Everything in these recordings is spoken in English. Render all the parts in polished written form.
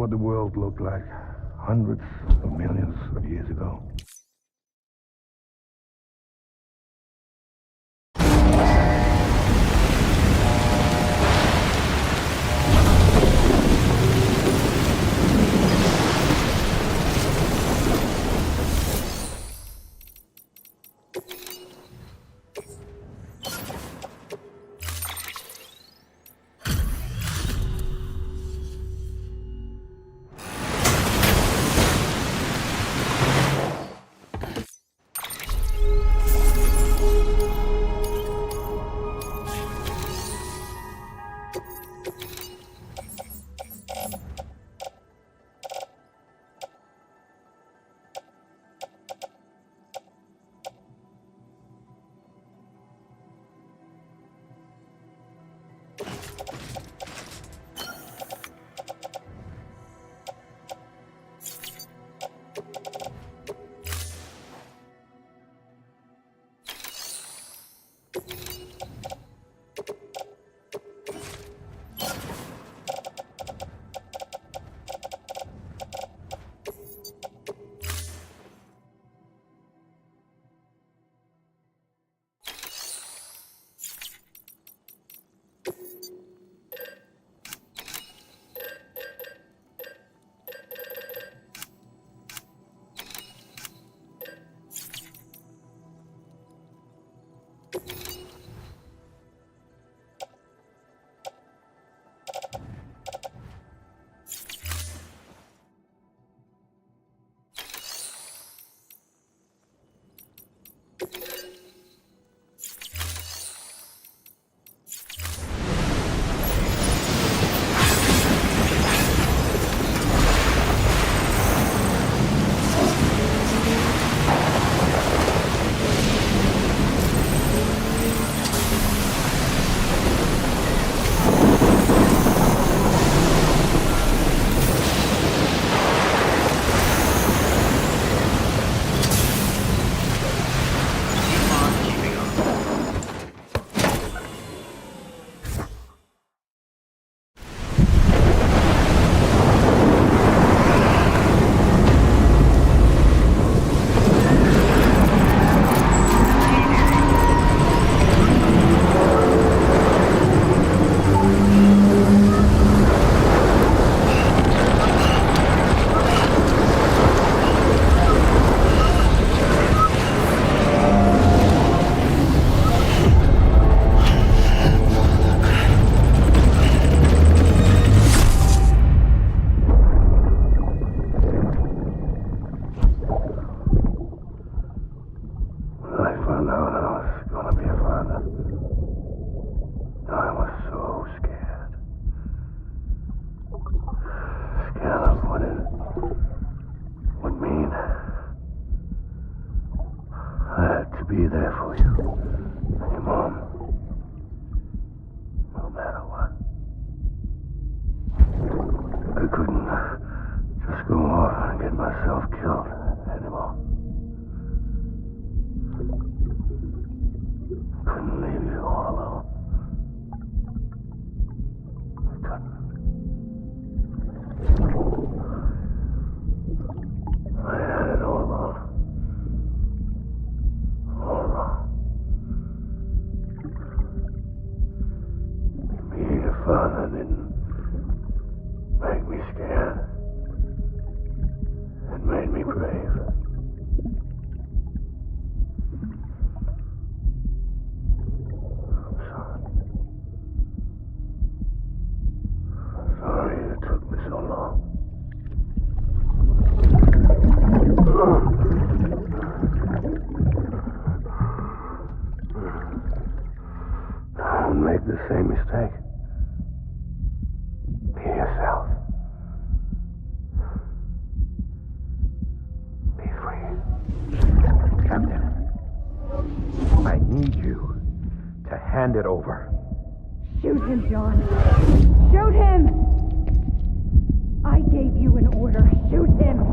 what the world looked like hundreds of millions of years ago. Be there for you, and your mom, no matter what. I couldn't just go off and get myself killed anymore. Couldn't leave you all alone. I couldn't. I had it all wrong. Father didn't make me scared. It made me brave. I'm sorry. I'm sorry it took me so long. Don't make the same mistake. Be yourself. Be free. Captain, I need you to hand it over. Shoot him, John. Shoot him! I gave you an order. Shoot him!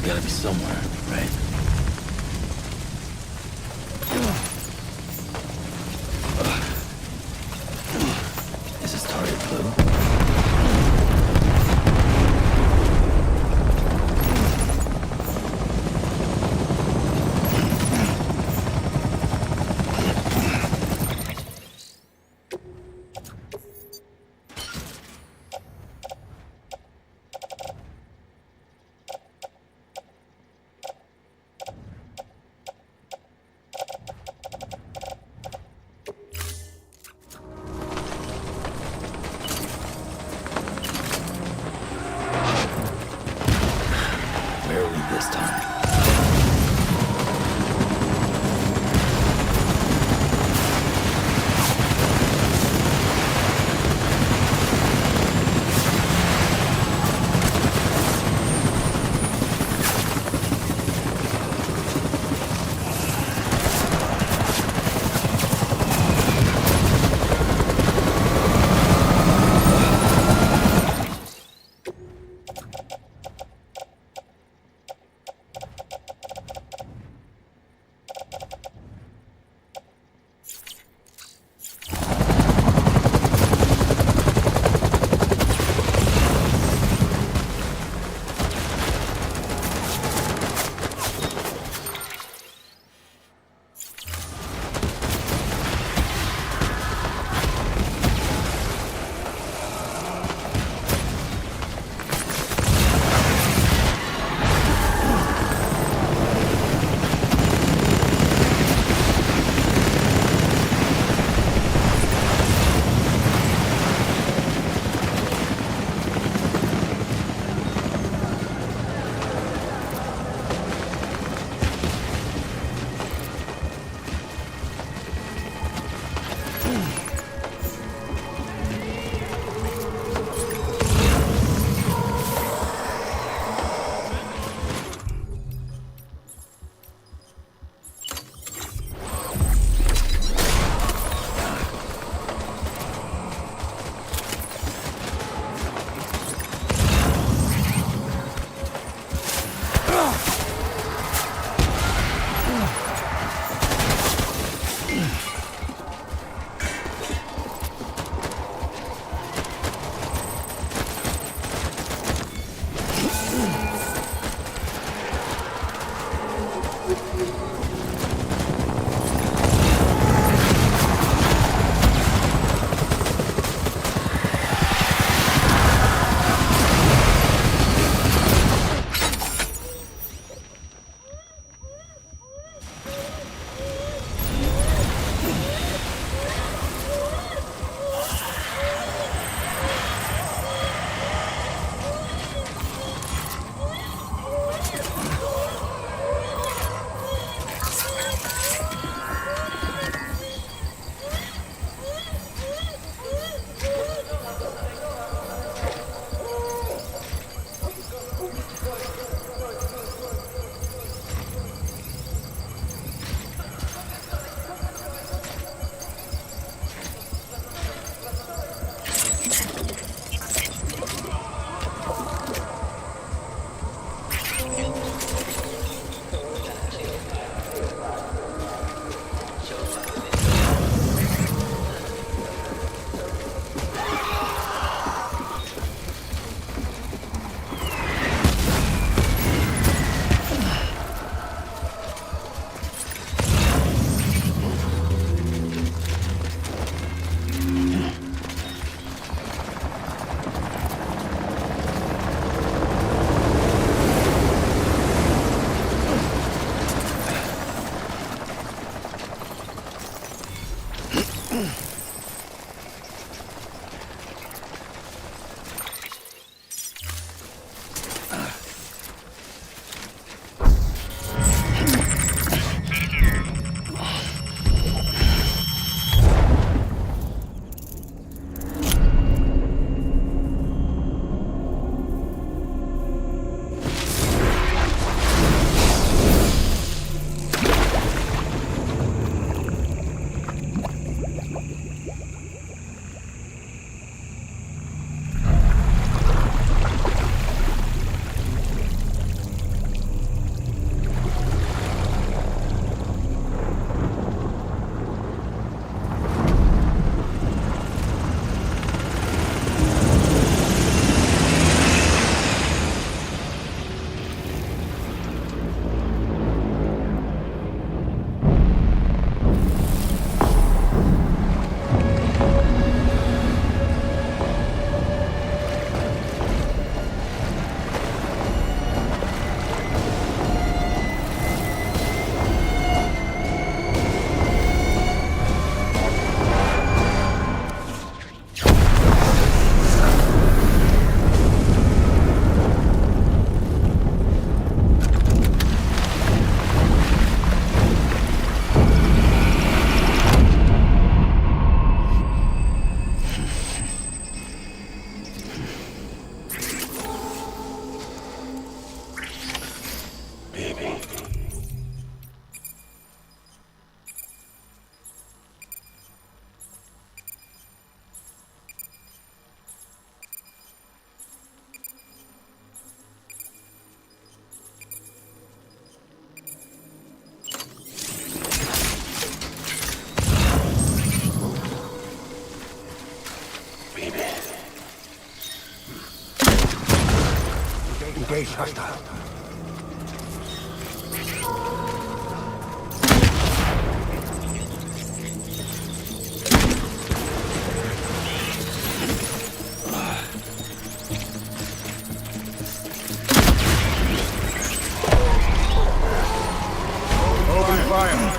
It's gotta be somewhere, right? Is this target blue? Engage hostile. Open fire.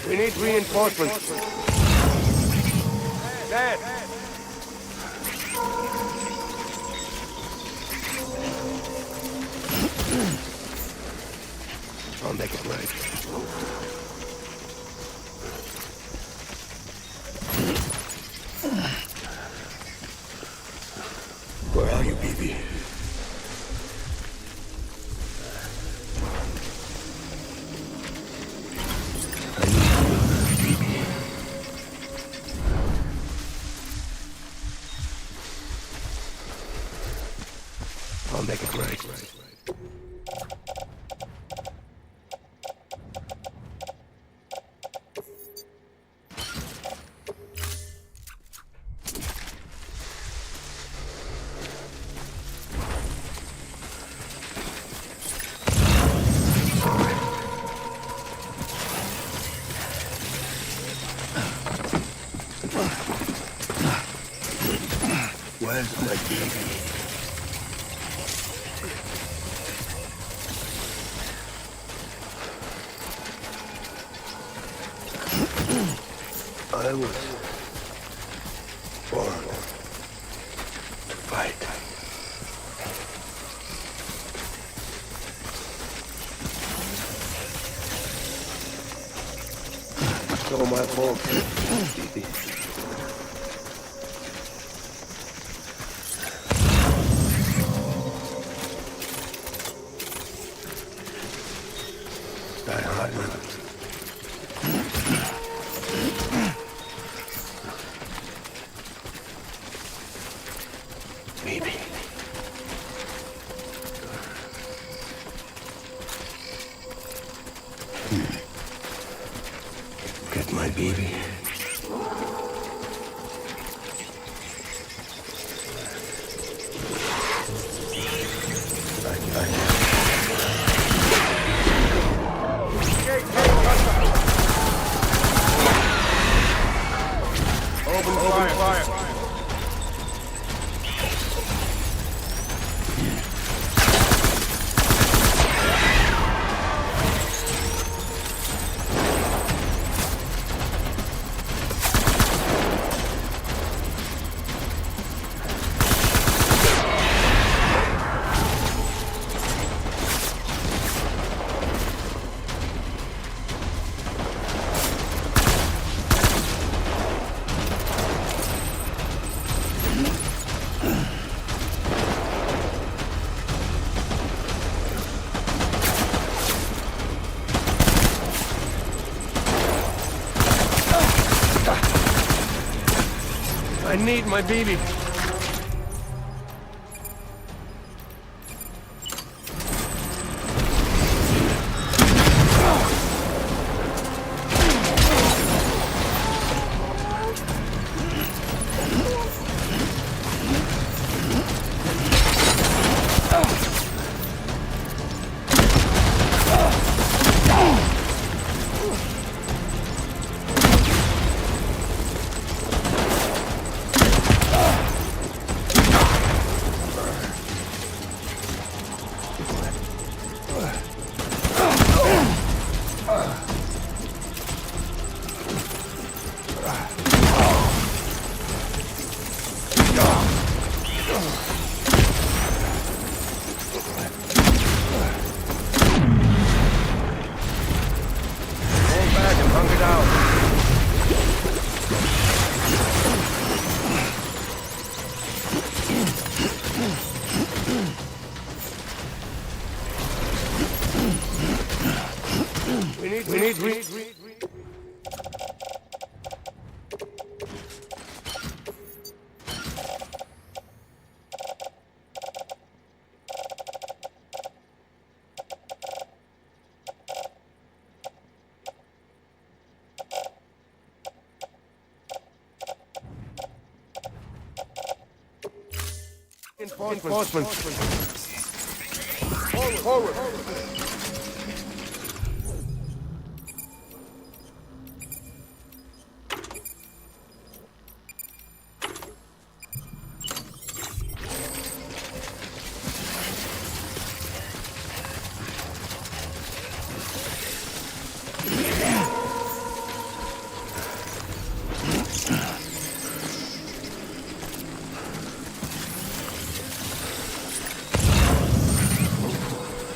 We need reinforcements. Dad! I'll make it right. Where are you, BB? I'll make it right. Where's my baby? I was born to fight. It's all my fault, baby. Die hard, man. Baby. Get my baby. I need my baby. We need. Enforcement. Forward.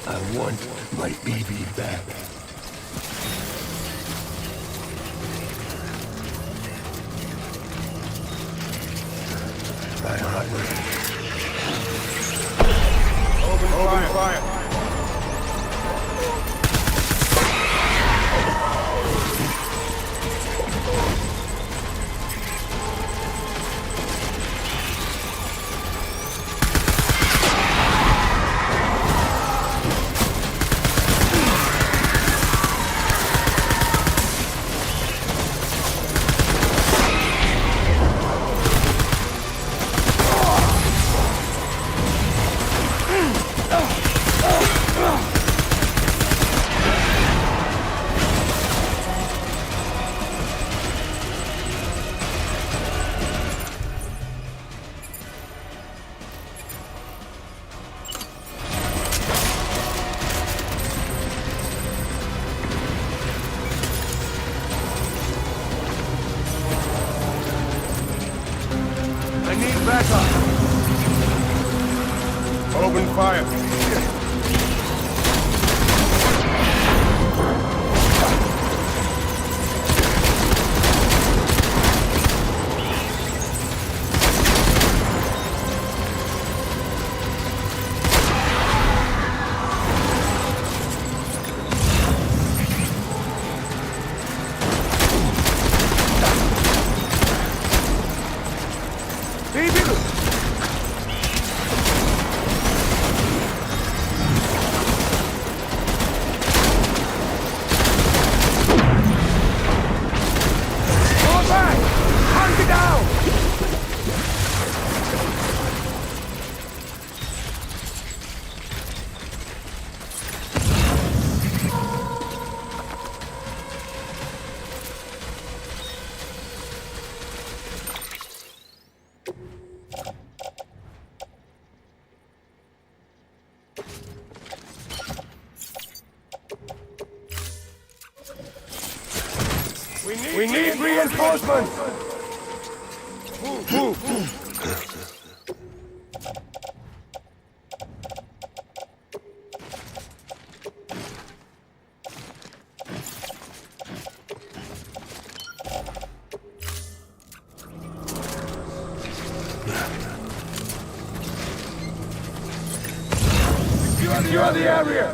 I want my baby back. Open fire. I need backup. Open fire. We need reinforcements! Move! Secure the area!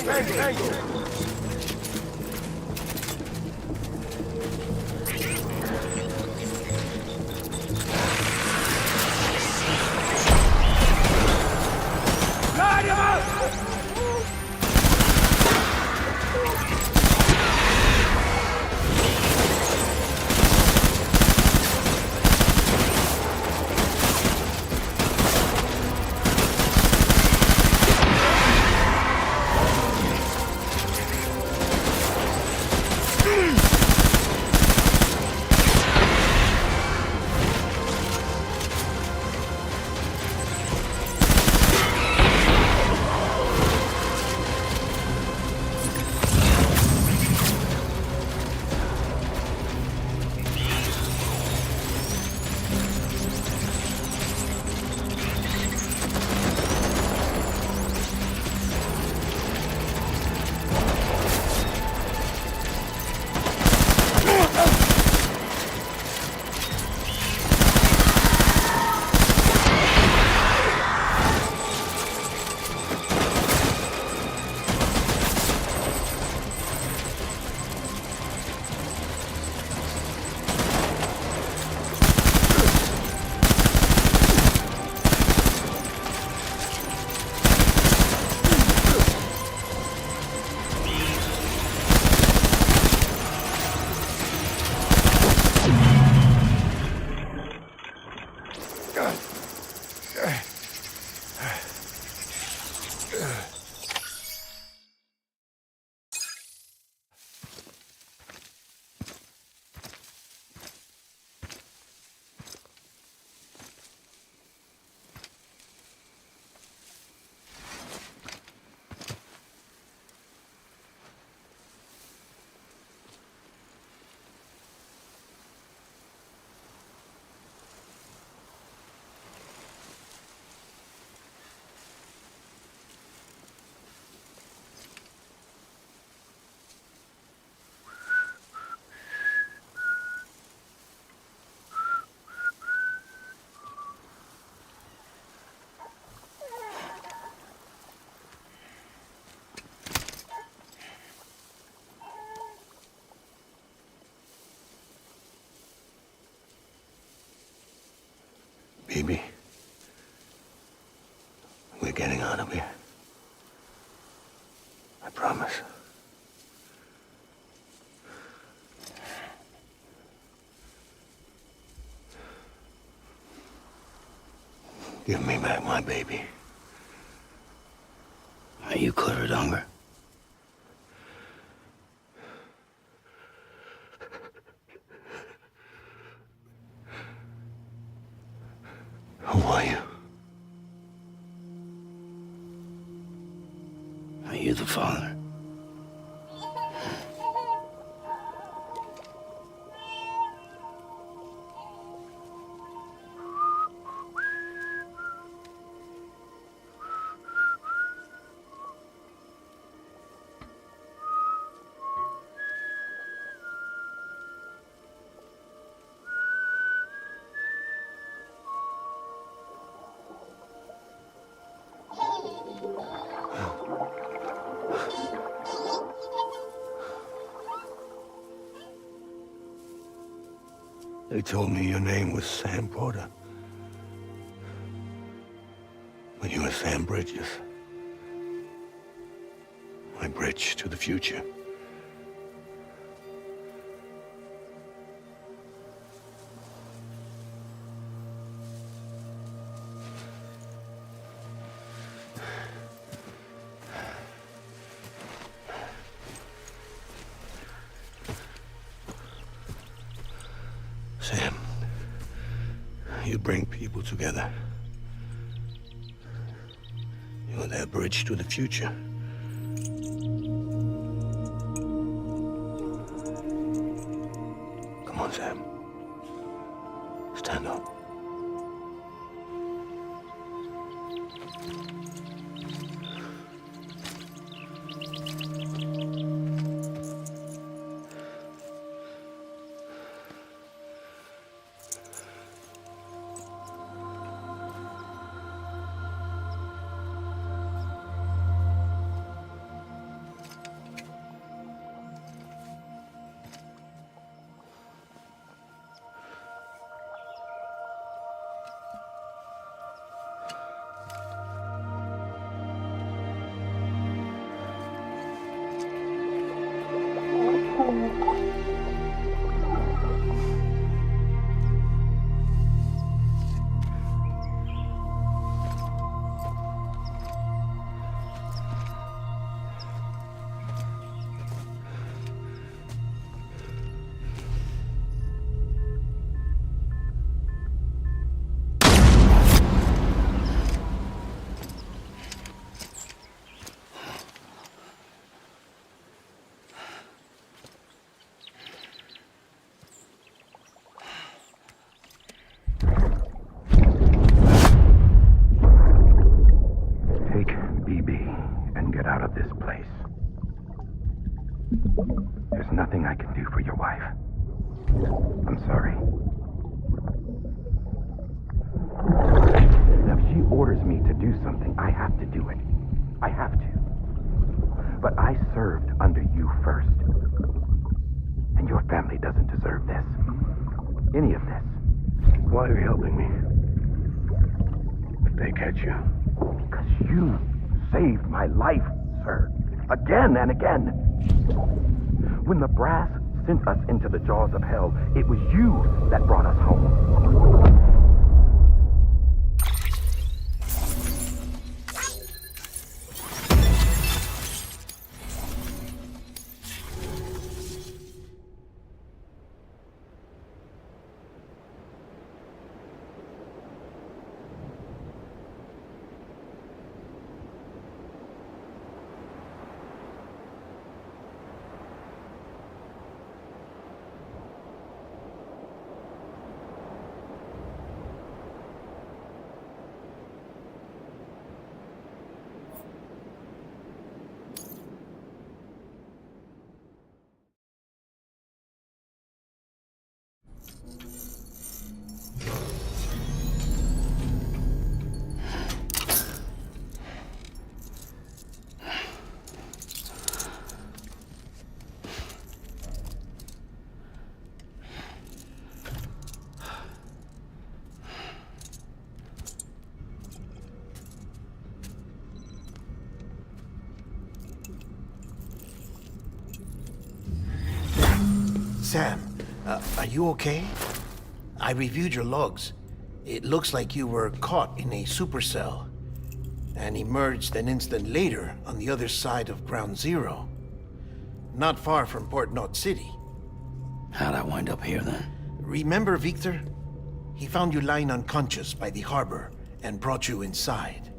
Tango! Light him up! Baby, we're getting out of here. I promise. Give me back my baby. Are you cleared, hunger? Who are you? Are you the father? They told me your name was Sam Porter. But you were Sam Bridges. My bridge to the future. Sam, you bring people together. You're their bridge to the future. Come on, Sam. Stand up. There's nothing I can do for your wife. I'm sorry. Now, if she orders me to do something, I have to do it. I have to. But I served under you first. And your family doesn't deserve this. Any of this. Why are you helping me? If they catch you. Because you saved my life, sir. Again and again. When the brass sent us into the jaws of hell, it was you that brought us home. Sam, are you okay? I reviewed your logs. It looks like you were caught in a supercell and emerged an instant later on the other side of Ground Zero. Not far from Port Knot City. How'd I wind up here then? Remember Victor? He found you lying unconscious by the harbor and brought you inside.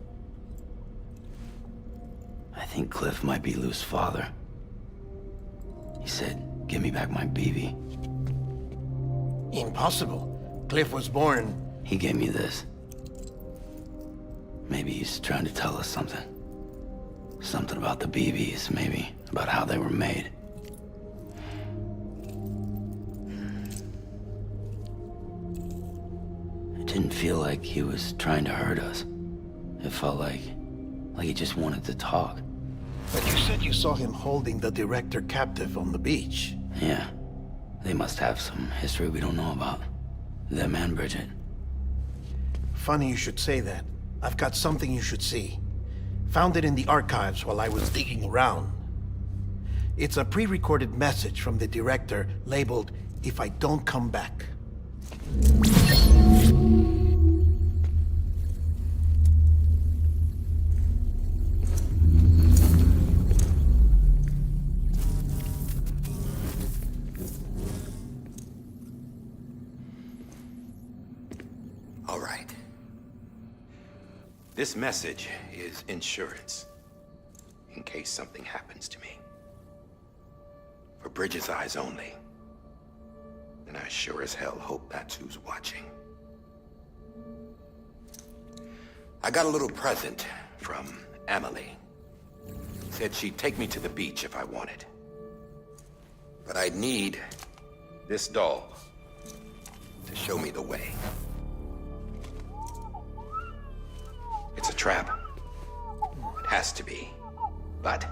I think Cliff might be Lou's father. He said, give me back my BB. Impossible. Cliff was born... He gave me this. Maybe he's trying to tell us something. Something about the BBs, maybe. About how they were made. It didn't feel like he was trying to hurt us. It felt like he just wanted to talk. But you said you saw him holding the director captive on the beach. Yeah. They must have some history we don't know about. Them and Bridget. Funny you should say that. I've got something you should see. Found it in the archives while I was digging around. It's a pre-recorded message from the director labeled, "If I don't come back." All right. This message is insurance, in case something happens to me. For Bridget's eyes only. And I sure as hell hope that's who's watching. I got a little present from Emily. Said she'd take me to the beach if I wanted. But I'd need this doll to show me the way. It's a trap. It has to be. But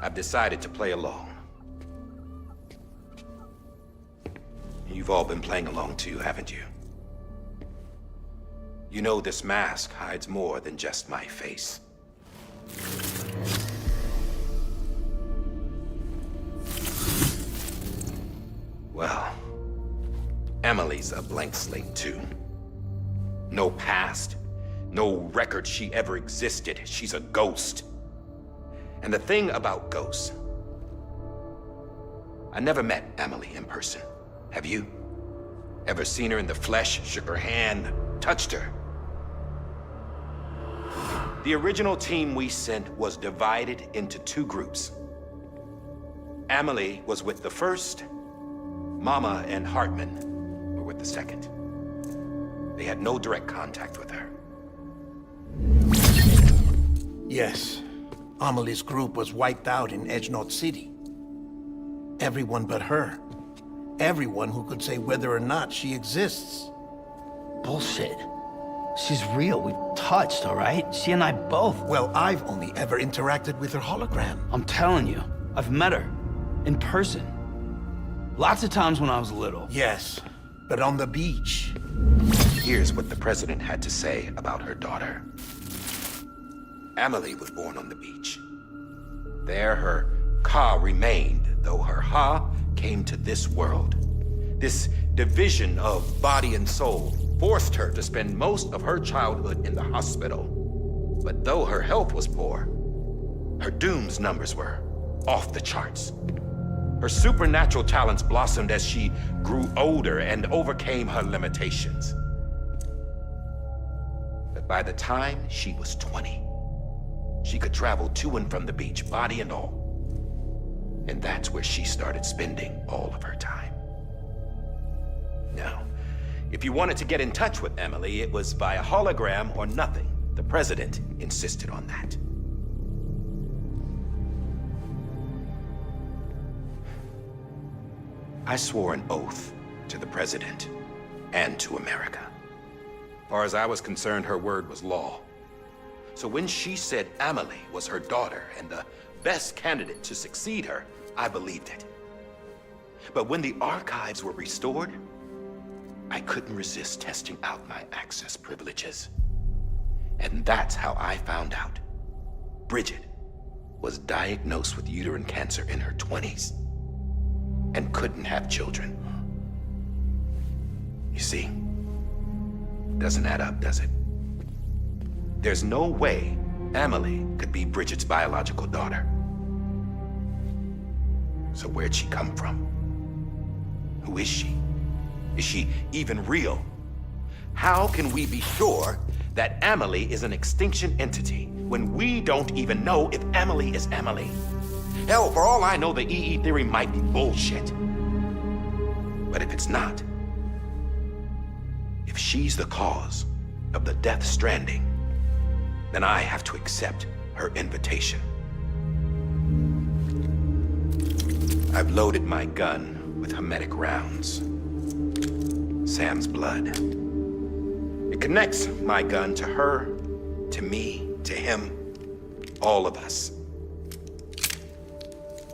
I've decided to play along. You've all been playing along too, haven't you? You know this mask hides more than just my face. Well, Emily's a blank slate too. No past. No record she ever existed. She's a ghost. And the thing about ghosts, I never met Emily in person. Have you? Ever seen her in the flesh, shook her hand, touched her? The original team we sent was divided into two groups. Emily was with the first. Mama and Hartman were with the second. They had no direct contact with her. Yes. Amelie's group was wiped out in Edge Knot City. Everyone but her. Everyone who could say whether or not she exists. Bullshit. She's real. We've touched, all right? She and I both. Well, I've only ever interacted with her hologram. I'm telling you, I've met her. In person. Lots of times when I was little. Yes, but on the beach. Here's what the president had to say about her daughter. Emily was born on the beach. There her Ka remained, though her Ha came to this world. This division of body and soul forced her to spend most of her childhood in the hospital. But though her health was poor, her Doom's numbers were off the charts. Her supernatural talents blossomed as she grew older and overcame her limitations. But by the time she was 20, she could travel to and from the beach, body and all. And that's where she started spending all of her time. Now, if you wanted to get in touch with Emily, it was via hologram or nothing. The president insisted on that. I swore an oath to the president and to America. As far as I was concerned, her word was law. So when she said Emily was her daughter and the best candidate to succeed her, I believed it. But when the archives were restored, I couldn't resist testing out my access privileges. And that's how I found out Bridget was diagnosed with uterine cancer in her 20s and couldn't have children. You see, Doesn't add up, does it? There's no way Amelie could be Bridget's biological daughter. So where'd she come from? Who is she? Is she even real? How can we be sure that Amelie is an extinction entity when we don't even know if Amelie is Amelie? Hell, for all I know, the EE theory might be bullshit. But if it's not, if she's the cause of the death stranding, then I have to accept her invitation. I've loaded my gun with hermetic rounds. Sam's blood. It connects my gun to her, to me, to him, all of us.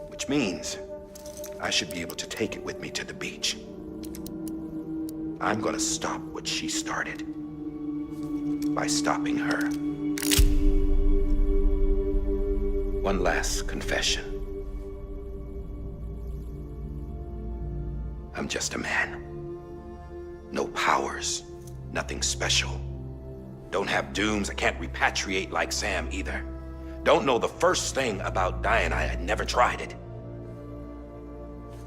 Which means I should be able to take it with me to the beach. I'm gonna stop what she started by stopping her. One last confession. I'm just a man. No powers, nothing special. Don't have dooms, I can't repatriate like Sam either. Don't know the first thing about dying, I had never tried it.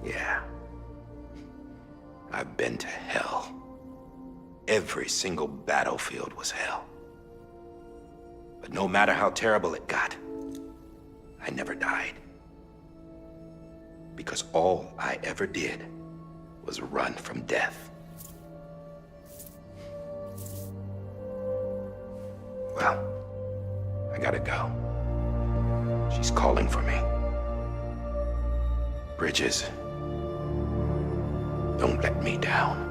Yeah. I've been to hell. Every single battlefield was hell. But no matter how terrible it got, I never died. Because all I ever did was run from death. Well, I gotta go. She's calling for me. Bridges, don't let me down.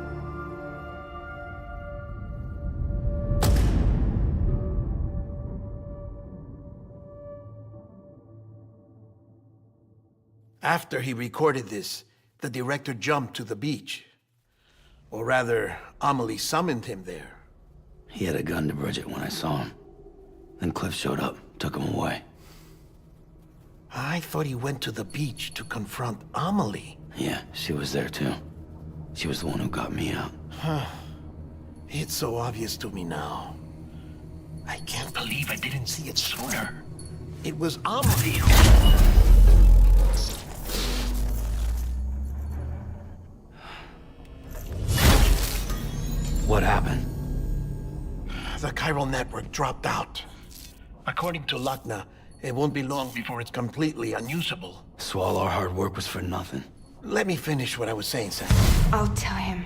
After he recorded this, the director jumped to the beach. Or rather, Amelie summoned him there. He had a gun to Bridget when I saw him. Then Cliff showed up, took him away. I thought he went to the beach to confront Amelie. Yeah, she was there too. She was the one who got me out. It's so obvious to me now. I can't believe I didn't see it sooner. It was Amelie who... What happened? The chiral network dropped out. According to Luckna, it won't be long before it's completely unusable. So all our hard work was for nothing. Let me finish what I was saying, Sam. I'll tell him.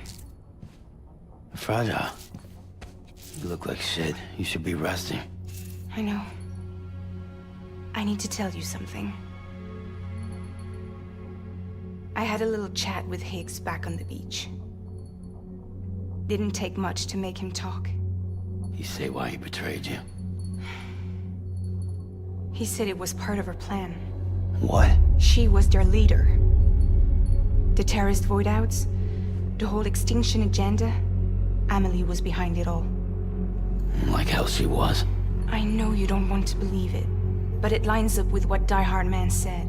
Fragile. You look like shit. You should be resting. I know. I need to tell you something. I had a little chat with Higgs back on the beach. Didn't take much to make him talk. You say why he betrayed you? He said it was part of her plan. What? She was their leader. The terrorist void-outs, the whole extinction agenda, Amelie was behind it all. Like hell she was. I know you don't want to believe it, but it lines up with what Die Hard Man said.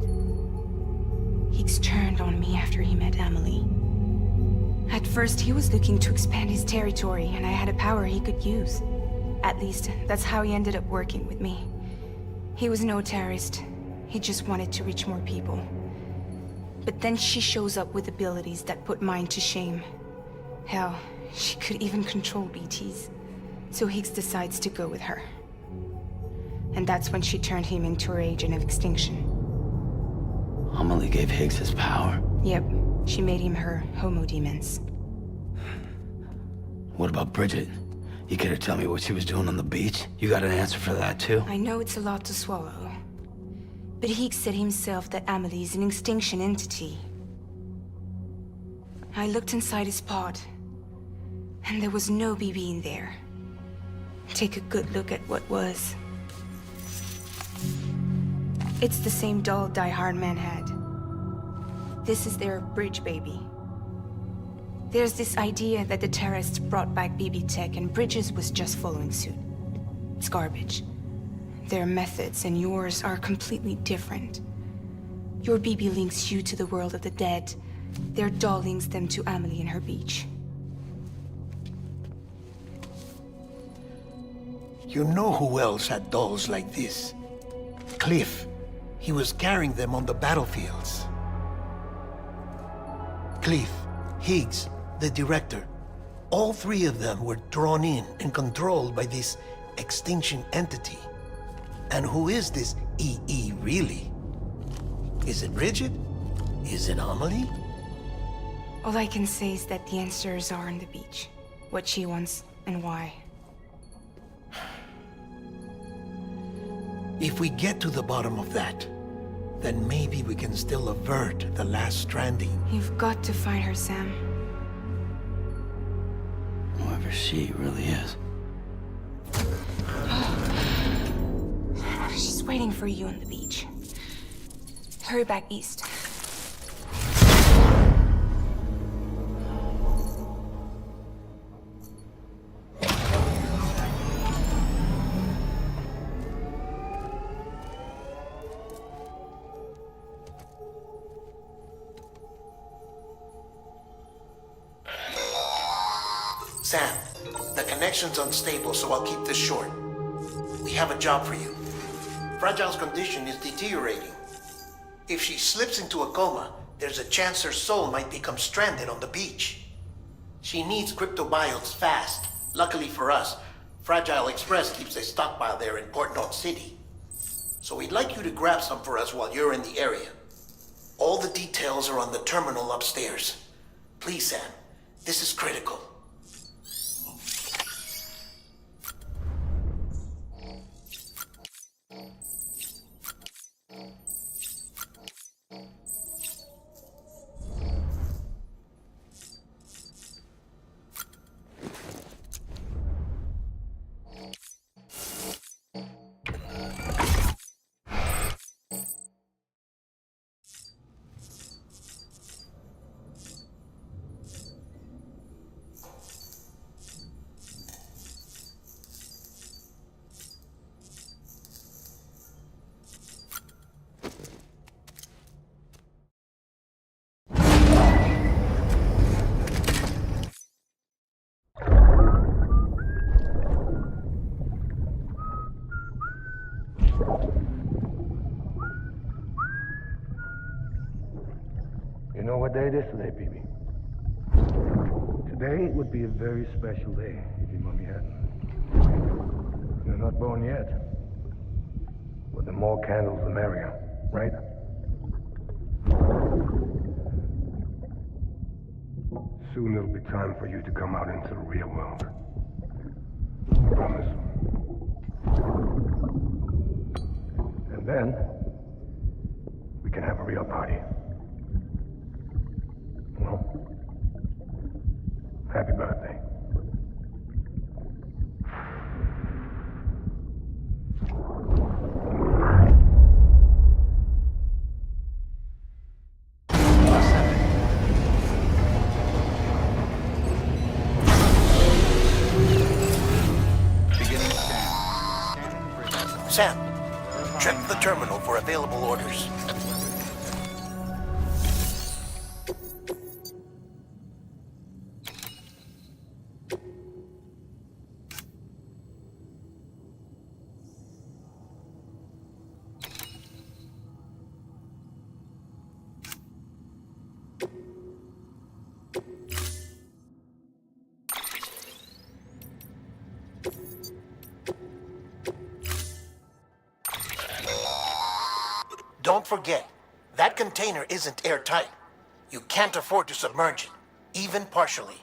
Higgs turned on me after he met Amelie. At first, he was looking to expand his territory, and I had a power he could use. At least, that's how he ended up working with me. He was no terrorist. He just wanted to reach more people. But then she shows up with abilities that put mine to shame. Hell, she could even control BTs. So Higgs decides to go with her. And that's when she turned him into her agent of extinction. Amelie gave Higgs his power? Yep. She made him her homo demons. What about Bridget? You care to tell me what she was doing on the beach? You got an answer for that too? I know it's a lot to swallow. But Higgs said himself that Amelie is an extinction entity. I looked inside his pod, and there was no BB in there. Take a good look at what was. It's the same doll Die Hard Man had. This is their bridge baby. There's this idea that the terrorists brought back BB tech and Bridges was just following suit. It's garbage. Their methods and yours are completely different. Your BB links you to the world of the dead. Their doll links them to Amelie and her beach. You know who else had dolls like this? Cliff. He was carrying them on the battlefields. Cliff, Higgs, the director. All three of them were drawn in and controlled by this extinction entity. And who is this EE really? Is it Bridget? Is it Amelie? All I can say is that the answers are on the beach. What she wants and why. If we get to the bottom of that, then maybe we can still avert the last stranding. You've got to find her, Sam. Whoever she really is. She's waiting for you on the beach. Hurry back east. Sam, the connection's unstable, so I'll keep this short. We have a job for you. Fragile's condition is deteriorating. If she slips into a coma, there's a chance her soul might become stranded on the beach. She needs cryptobiotes fast. Luckily for us, Fragile Express keeps a stockpile there in Port North City. So we'd like you to grab some for us while you're in the area. All the details are on the terminal upstairs. Please, Sam, this is critical. You know what day it is today, BB? Today would be a very special day if your mommy hadn't. You're not born yet. But the more candles, the merrier, right? Soon it'll be time for you to come out into the real world. I promise. And then, we can have a real party. Well, happy birthday. Sam, check the terminal for available orders. Don't forget, that container isn't airtight. You can't afford to submerge it, even partially.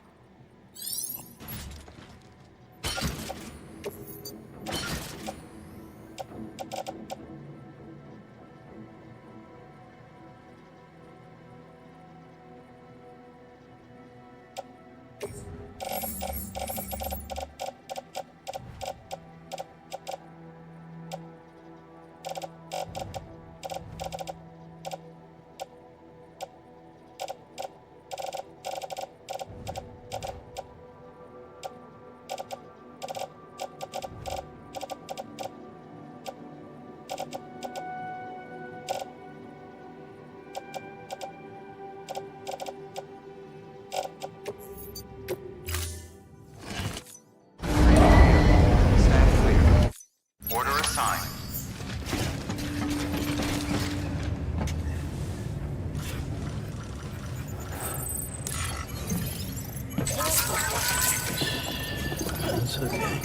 That's okay.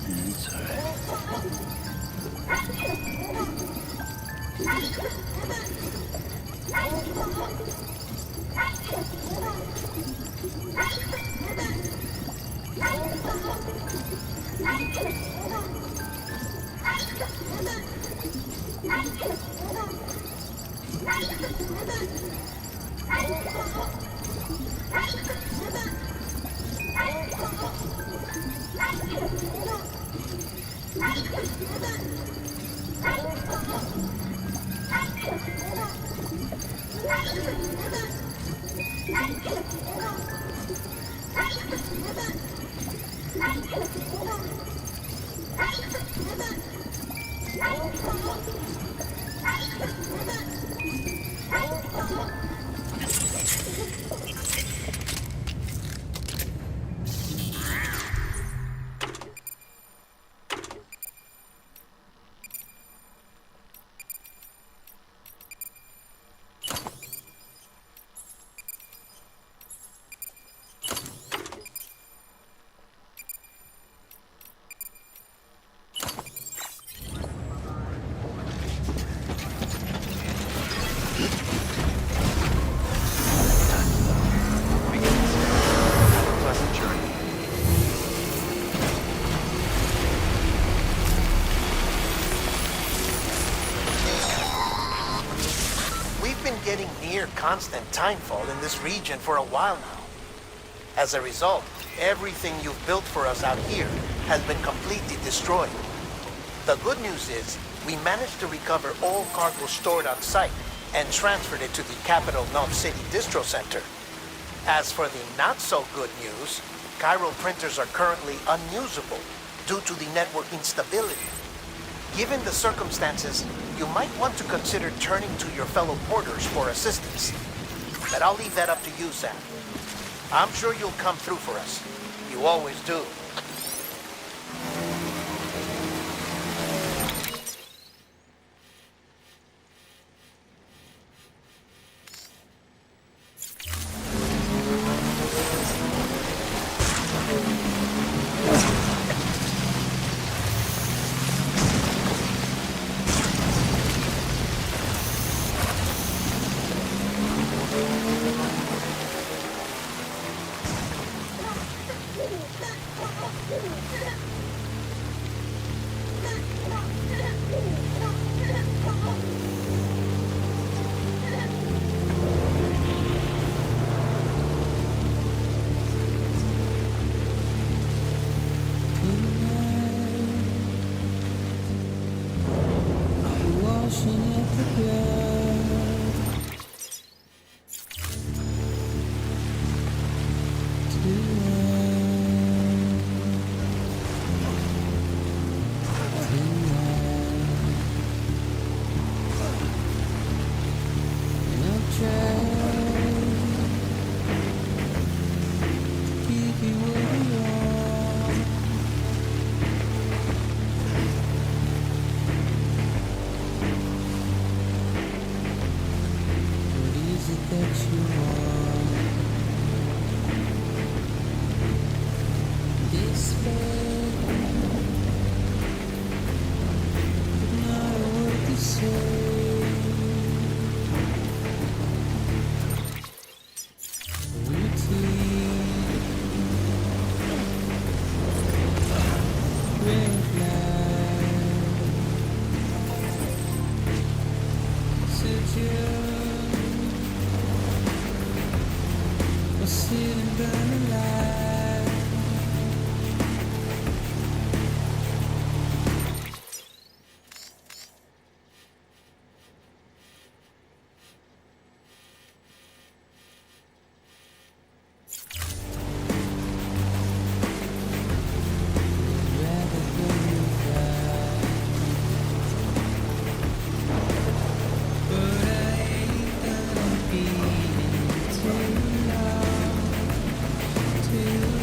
It's all right. Pleasant journey. We've been getting near constant timefall in this region for a while now. As a result, everything you've built for us out here has been completely destroyed. The good news is, we managed to recover all cargo stored on site and transferred it to the Capital Knot City Distro Center. As for the not-so-good news, chiral printers are currently unusable due to the network instability. Given the circumstances, you might want to consider turning to your fellow porters for assistance. But I'll leave that up to you, Sam. I'm sure you'll come through for us. You always do. To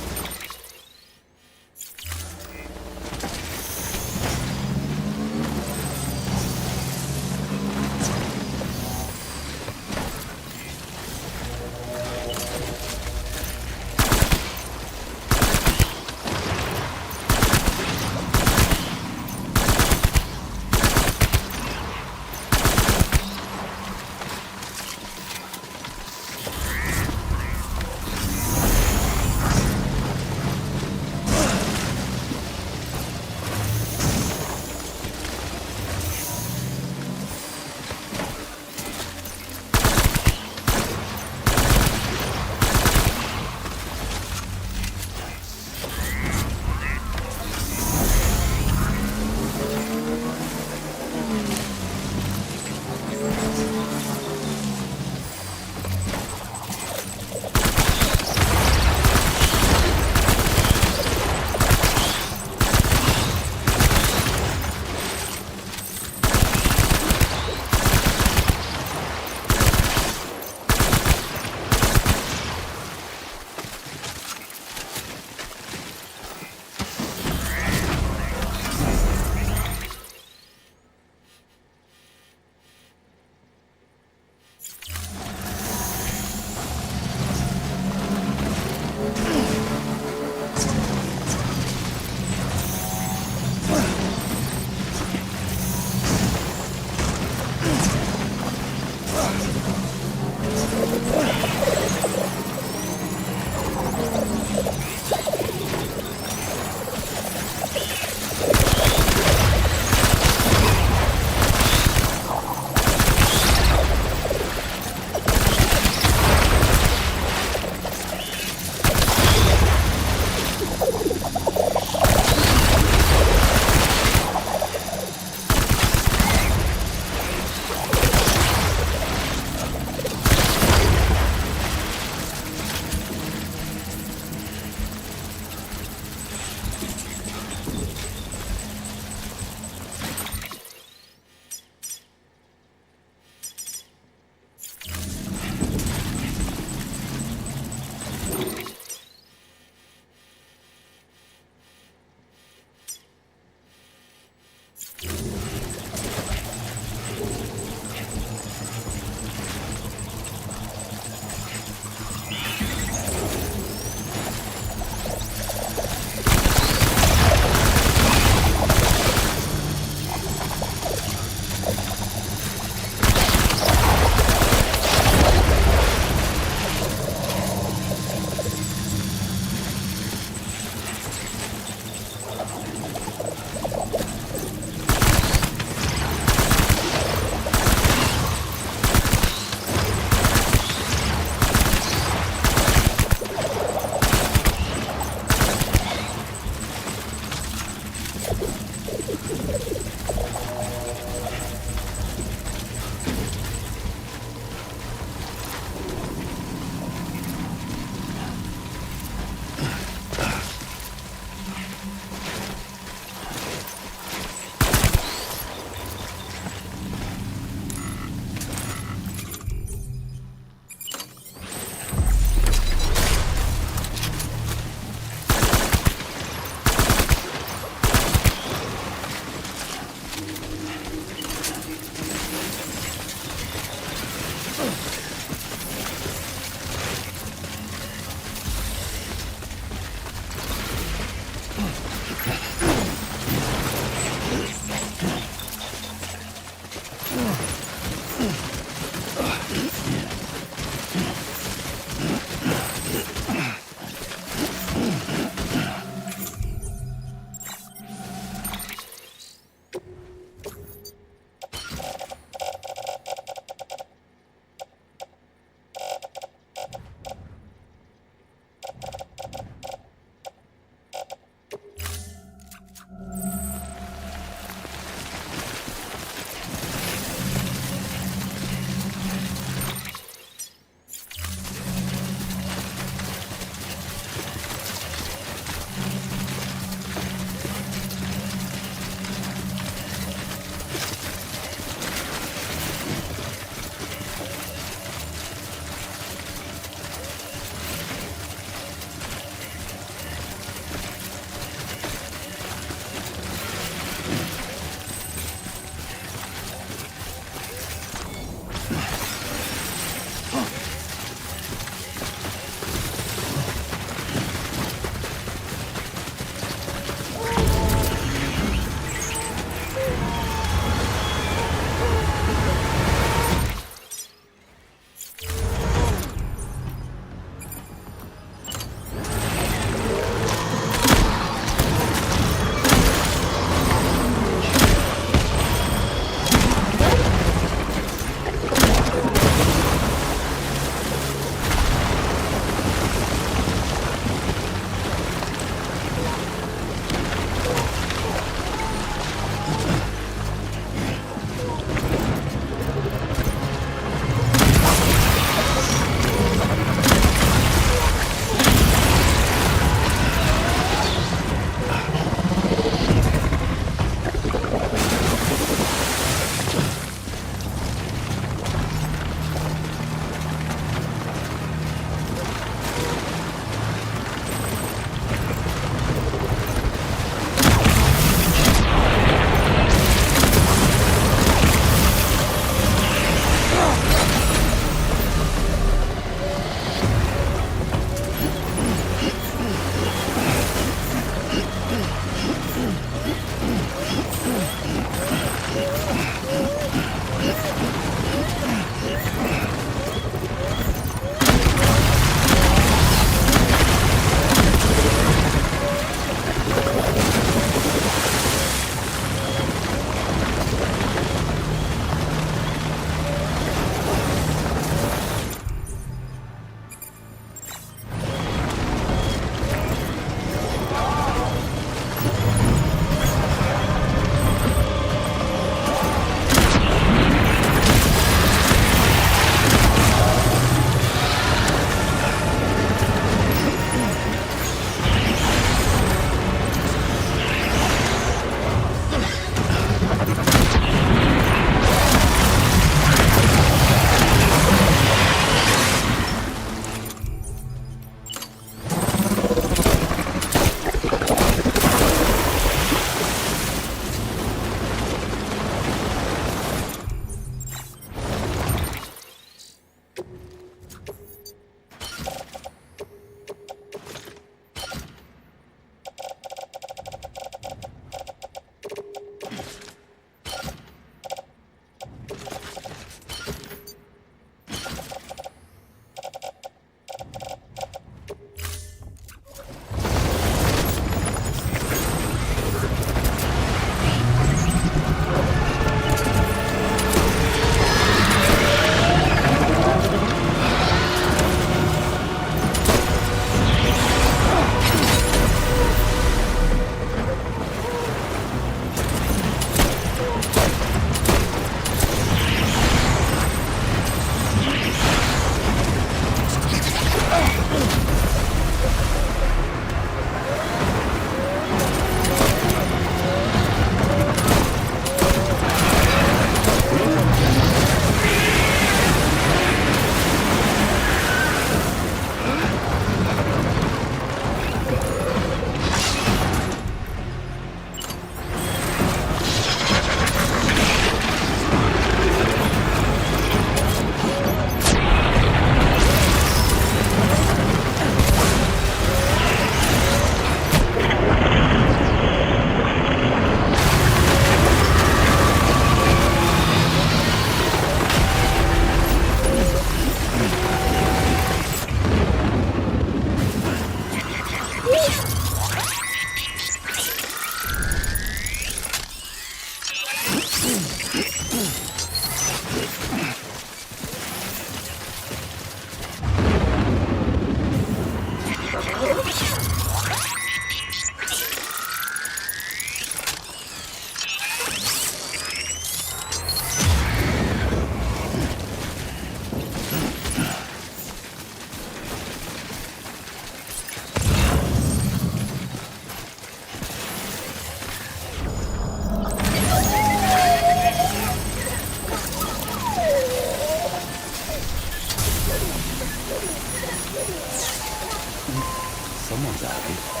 Someone's happy.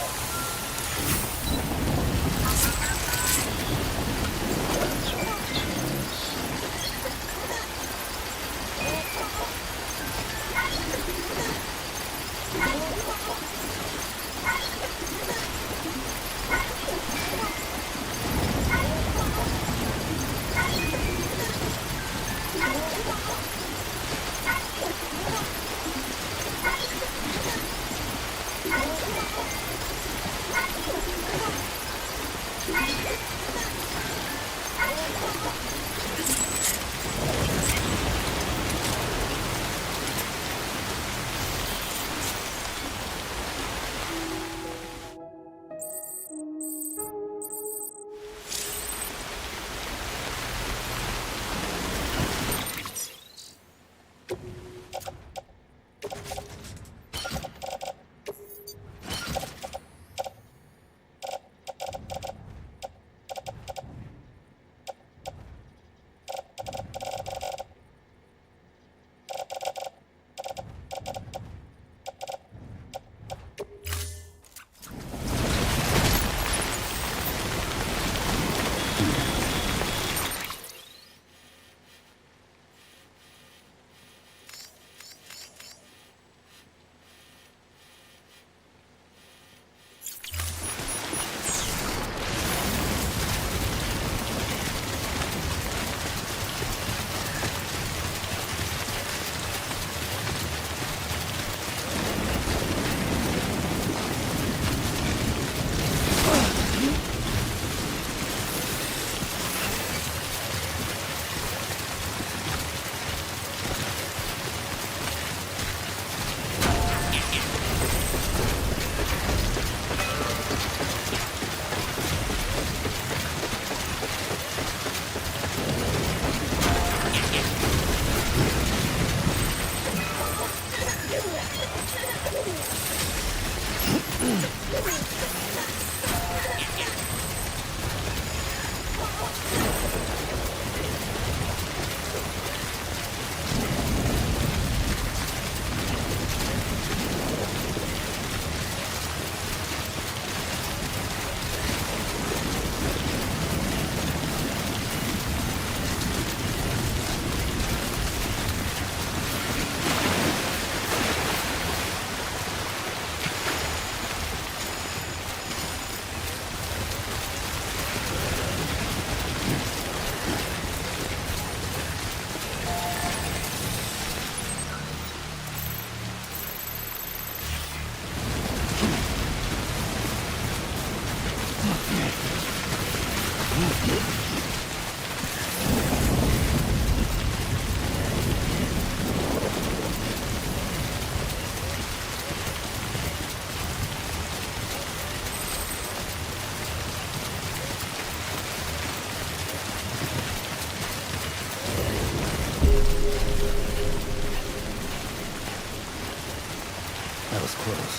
That was close.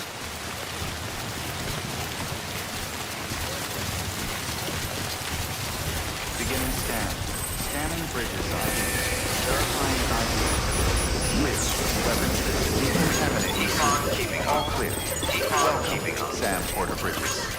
Beginning scan. Scanning bridges ID. Verifying ID. Clear. Weapons system decontaminated. Decon keeping All up. clear. Decon keeping up. Sam Porter Bridges.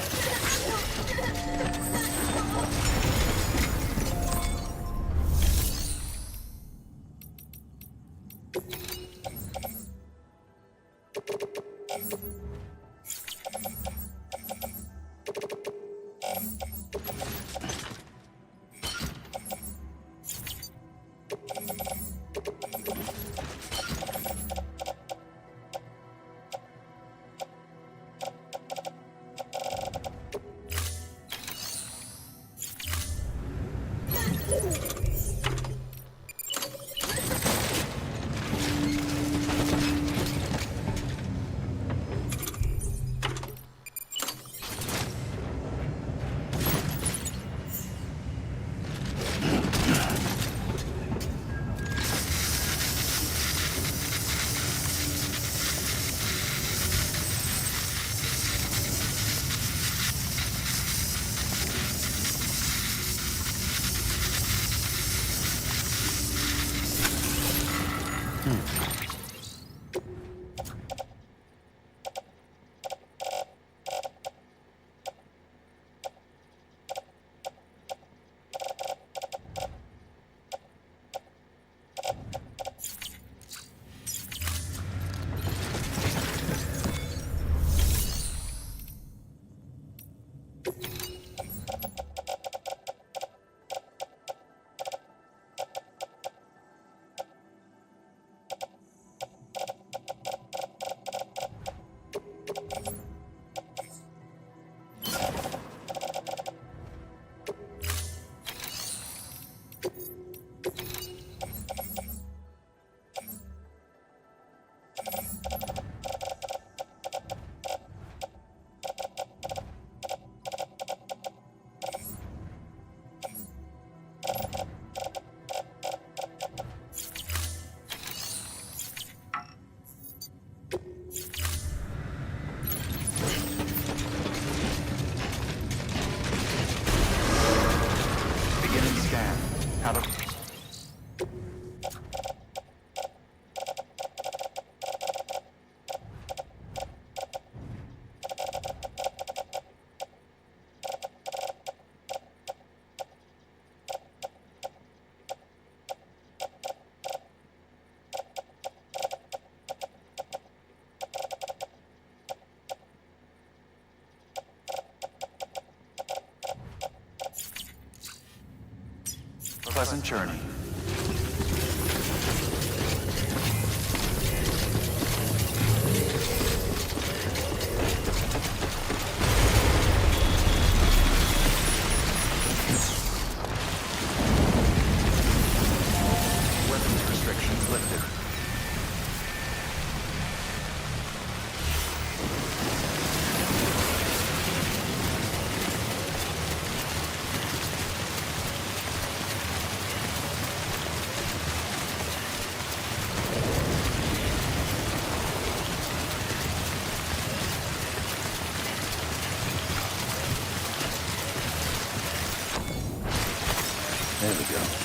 pleasant journey. Weapons restrictions lifted. There we go.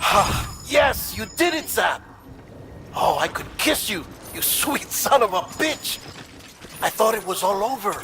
Ha! Yes, you did it, Zap! Oh, I could kiss you, you sweet son of a bitch! I thought it was all over.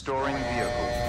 Storing vehicle.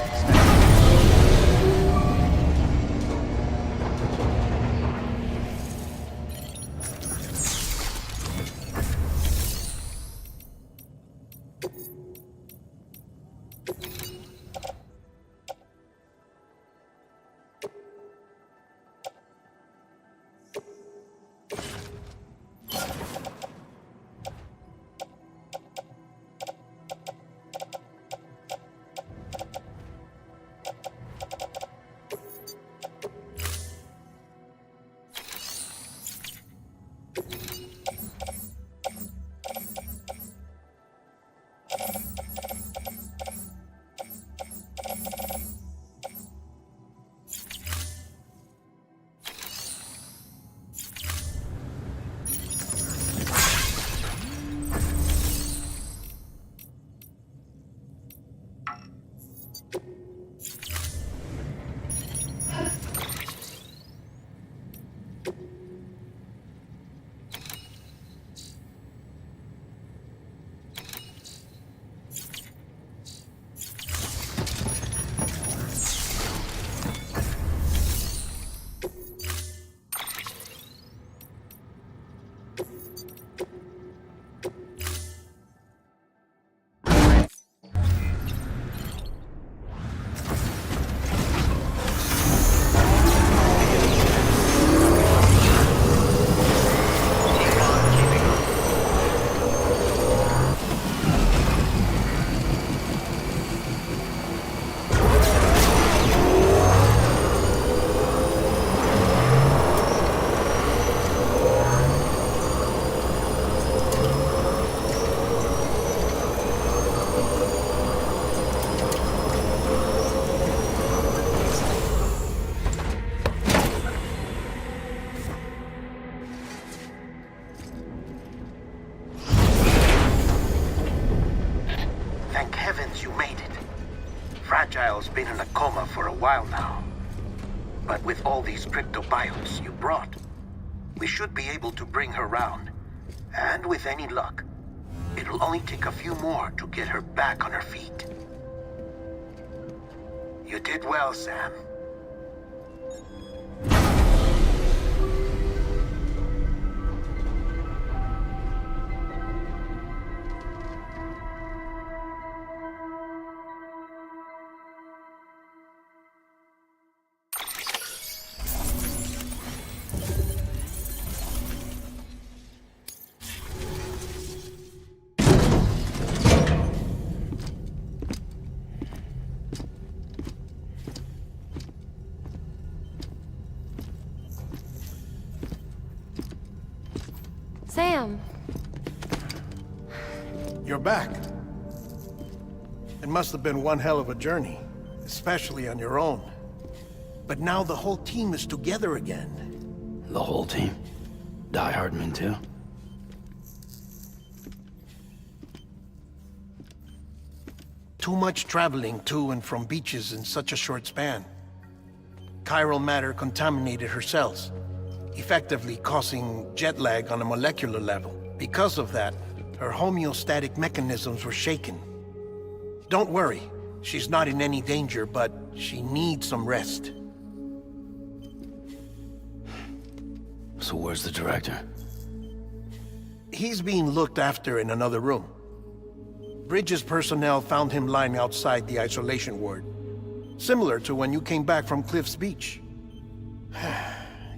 Fragile been in a coma for a while now. But with all these cryptobiotes you brought, we should be able to bring her round. And with any luck, it'll only take a few more to get her back on her feet. You did well, Sam. Sam! You're back. It must have been one hell of a journey, especially on your own. But now the whole team is together again. The whole team? Die Hardman too? Too much traveling to and from beaches in such a short span. Chiral matter contaminated her cells, effectively causing jet lag on a molecular level. Because of that, her homeostatic mechanisms were shaken. Don't worry, she's not in any danger, but she needs some rest. So where's the director? He's being looked after in another room. Bridges personnel found him lying outside the isolation ward. Similar to when you came back from Cliff's Beach.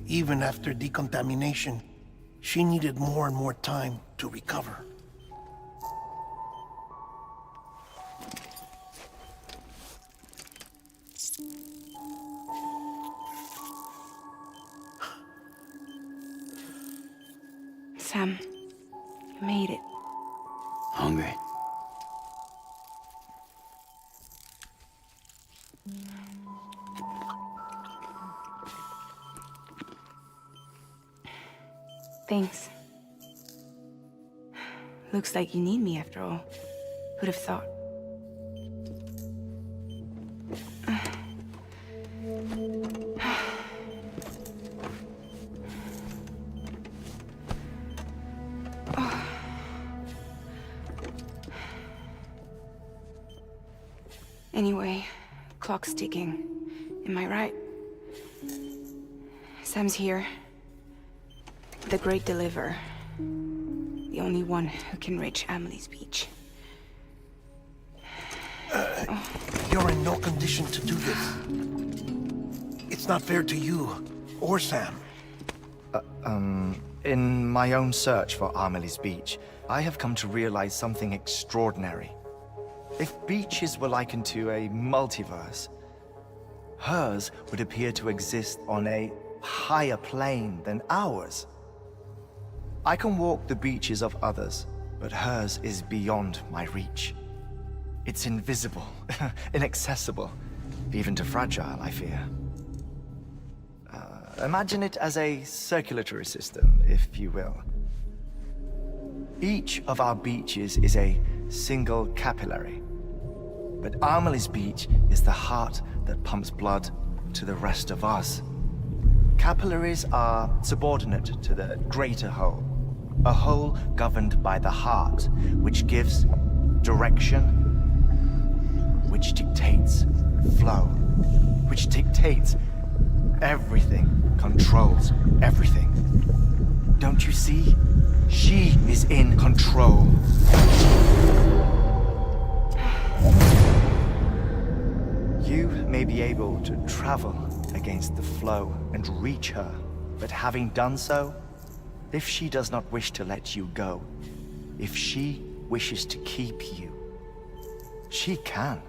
Even after decontamination, she needed more and more time to recover. Sam, you made it. Hungry? Thanks. Looks like you need me after all. Who'd have thought? Anyway, clock's ticking. Am I right? Sam's here. The Great Deliverer. The only one who can reach Amelie's Beach. You're in no condition to do this. It's not fair to you, or Sam. In my own search for Amelie's Beach, I have come to realize something extraordinary. If beaches were likened to a multiverse, hers would appear to exist on a higher plane than ours. I can walk the beaches of others, but hers is beyond my reach. It's invisible, inaccessible, even to Fragile, I fear. Imagine it as a circulatory system, if you will. Each of our beaches is a single capillary. But Amelie's Beach is the heart that pumps blood to the rest of us. Capillaries are subordinate to the greater whole. A whole governed by the heart, which gives direction, which dictates flow, which dictates everything, controls everything. Don't you see? She is in control. You may be able to travel against the flow and reach her, but having done so, if she does not wish to let you go, if she wishes to keep you, she can.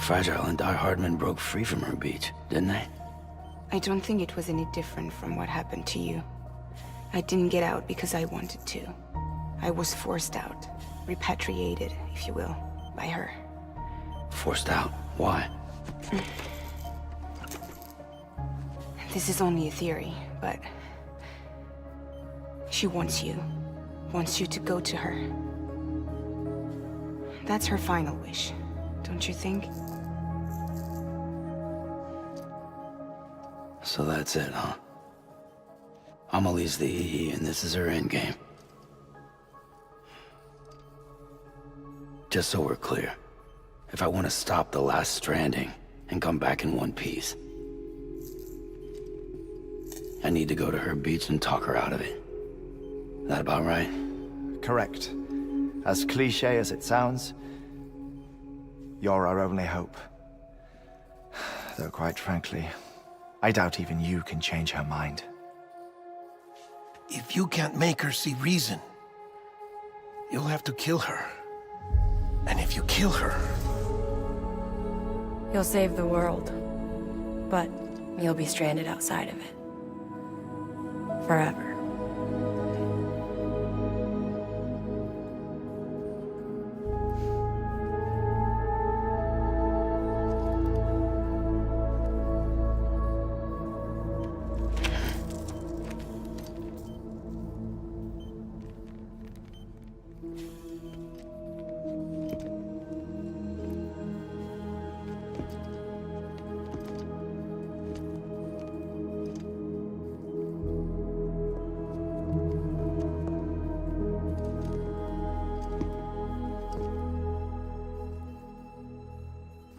Fragile and Die Hardman broke free from her beach, didn't they? I don't think it was any different from what happened to you. I didn't get out because I wanted to. I was forced out. Repatriated, if you will, by her. Forced out? Why? This is only a theory, but... she wants you. Wants you to go to her. That's her final wish, don't you think? So that's it, huh? Amelie's the EE, and this is her endgame. Just so we're clear, if I want to stop the last Stranding and come back in one piece, I need to go to her beach and talk her out of it. That about right? Correct. As cliche as it sounds, you're our only hope. Though quite frankly, I doubt even you can change her mind. If you can't make her see reason, you'll have to kill her. And if you kill her... You'll save the world, but you'll be stranded outside of it. Forever.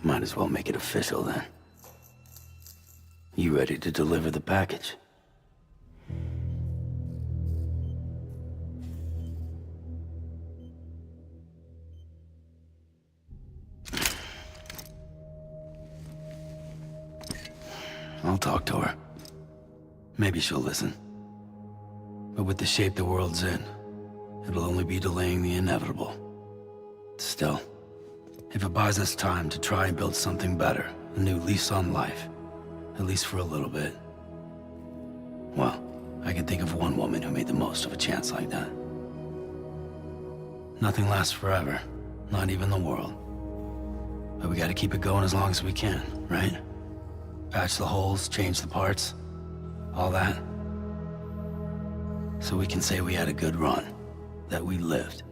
Might as well make it official then. You ready to deliver the package? I'll talk to her. Maybe she'll listen. But with the shape the world's in, it'll only be delaying the inevitable. Still, if it buys us time to try and build something better, a new lease on life, at least for a little bit, well, I can think of one woman who made the most of a chance like that. Nothing lasts forever, not even the world. But we gotta keep it going as long as we can, right? Patch the holes, change the parts, all that. So we can say we had a good run, that we lived.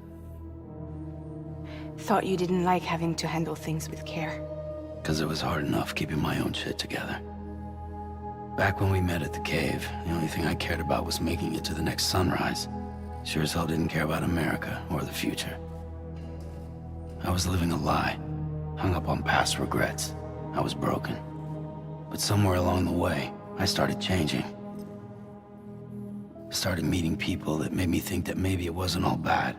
Thought you didn't like having to handle things with care. 'Cause it was hard enough keeping my own shit together. Back when we met at the cave, the only thing I cared about was making it to the next sunrise. Sure as hell didn't care about America or the future. I was living a lie, hung up on past regrets. I was broken. But somewhere along the way, I started changing. Started meeting people that made me think that maybe it wasn't all bad.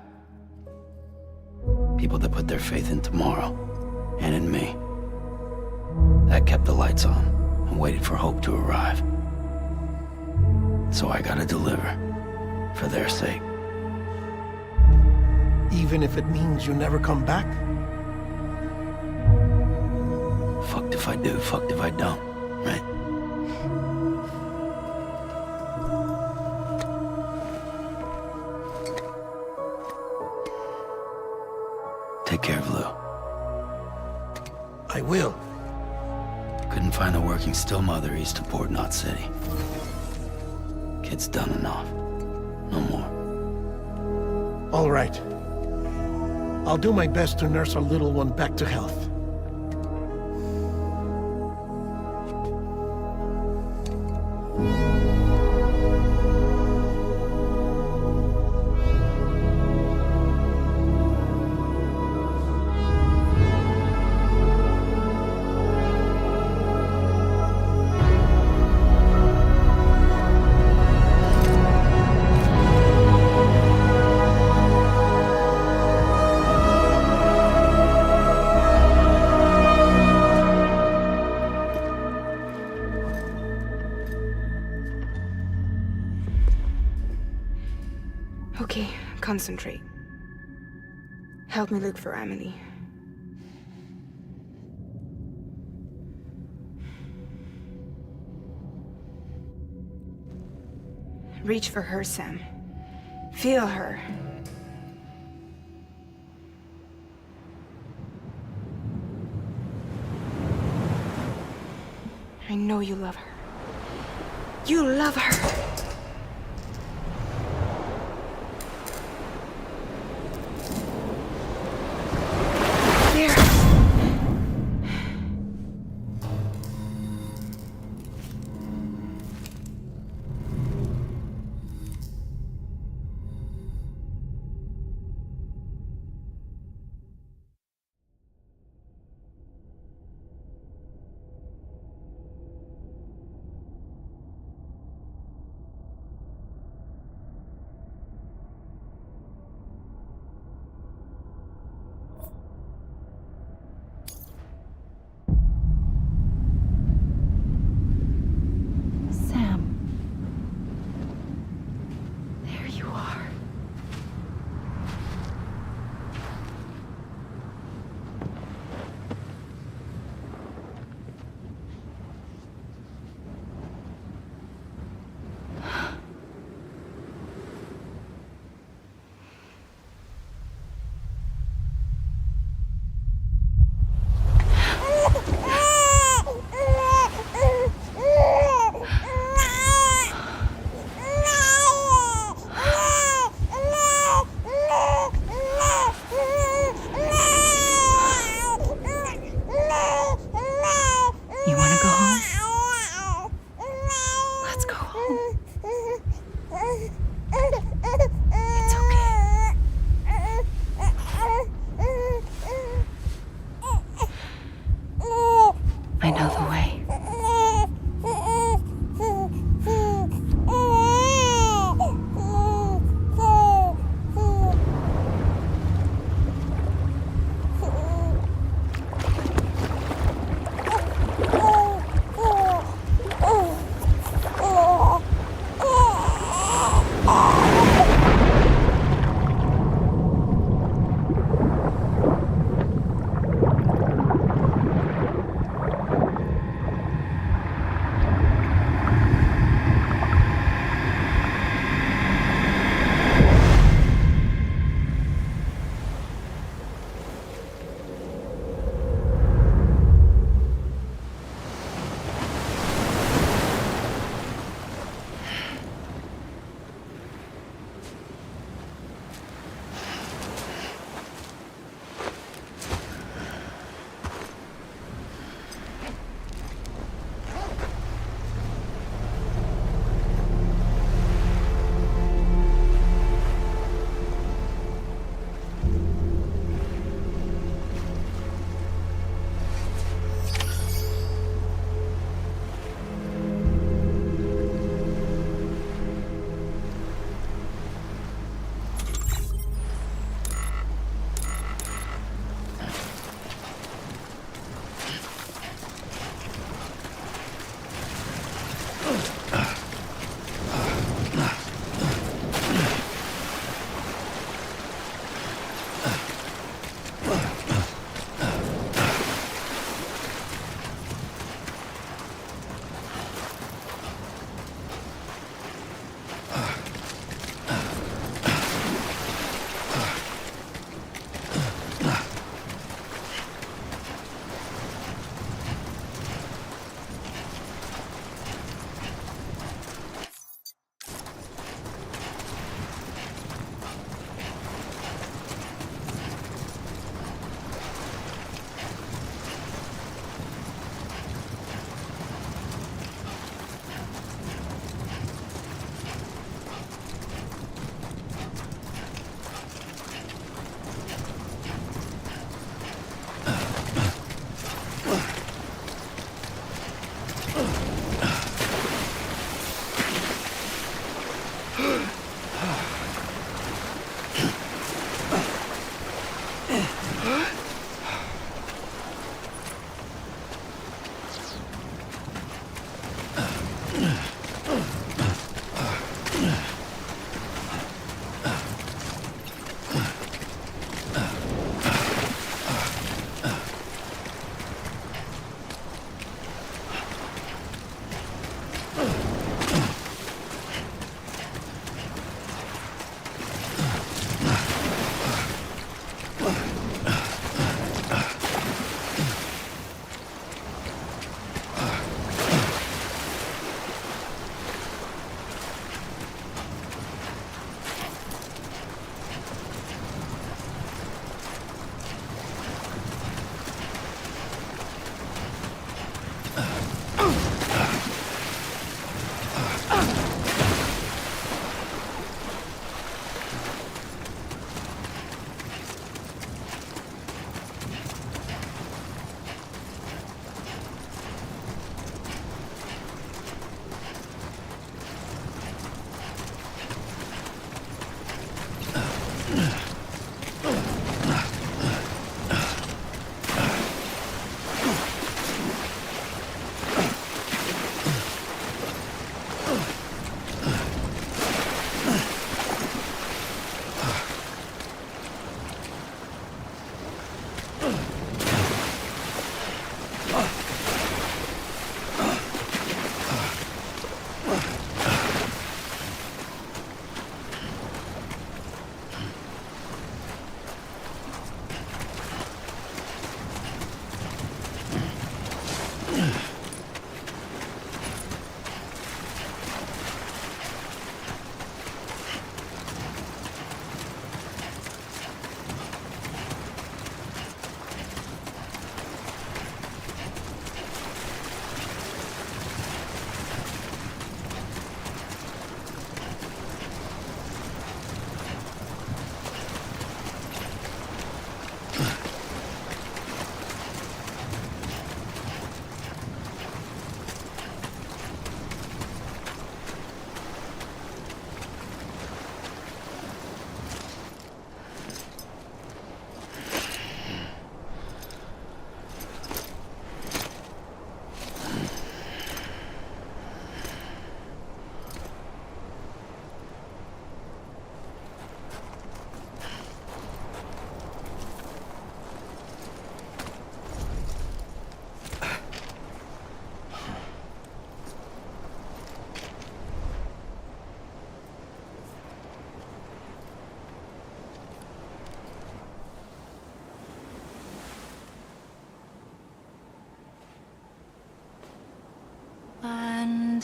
People that put their faith in tomorrow, and in me. That kept the lights on, and waited for hope to arrive. So I gotta deliver, for their sake. Even if it means you never come back? Fucked if I do, fucked if I don't, right? Take care of Lou. I will. Couldn't find a working still mother east of Port Knot City. Kid's done enough. No more. All right. I'll do my best to nurse our little one back to health. Okay, concentrate. Help me look for Emily. Reach for her, Sam. Feel her. I know you love her. You love her!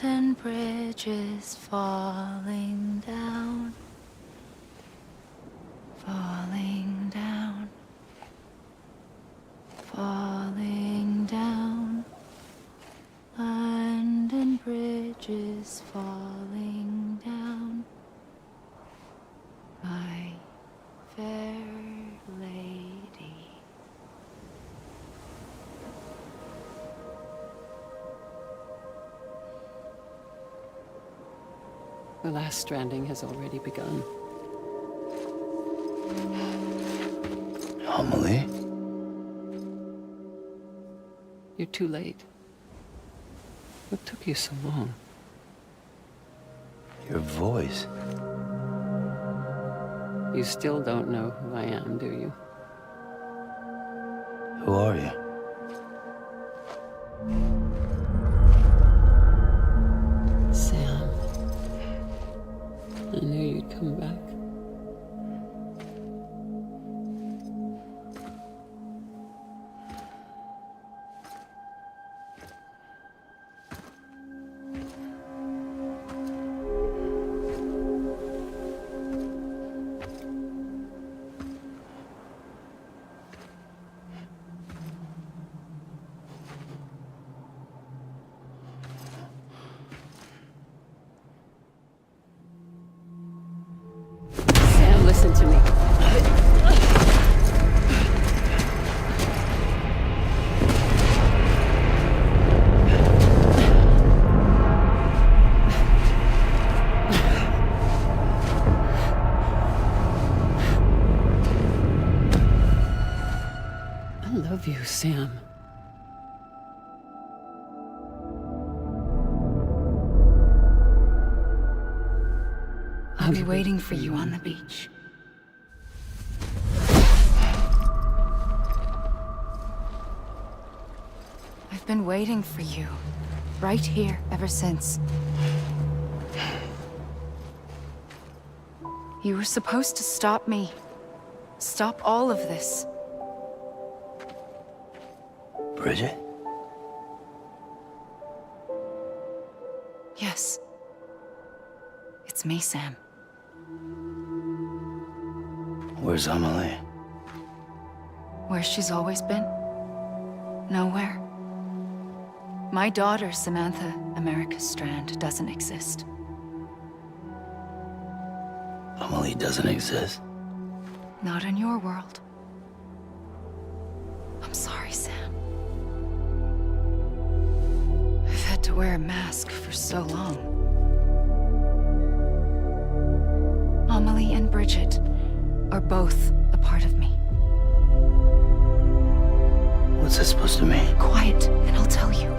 and bridges falling down, falling down, falling down. London Bridge is falling down, my fair lady. The last stranding has already begun. Amelie? You're too late. What took you so long? Your voice. You still don't know who I am, do you? Who are you? Sam. I knew you'd come back. Sam, listen to me. I love you, Sam. I'll be waiting for you on the beach. I've been waiting for you, right here, ever since. You were supposed to stop me. Stop all of this. Bridget? Yes. It's me, Sam. Where's Amelie? Where she's always been. Nowhere. My daughter, Samantha America Strand, doesn't exist. Amelie doesn't exist. Not in your world. I'm sorry, Sam. I've had to wear a mask for so long. Amelie and Bridget are both a part of me. What's that supposed to mean? Quiet, and I'll tell you.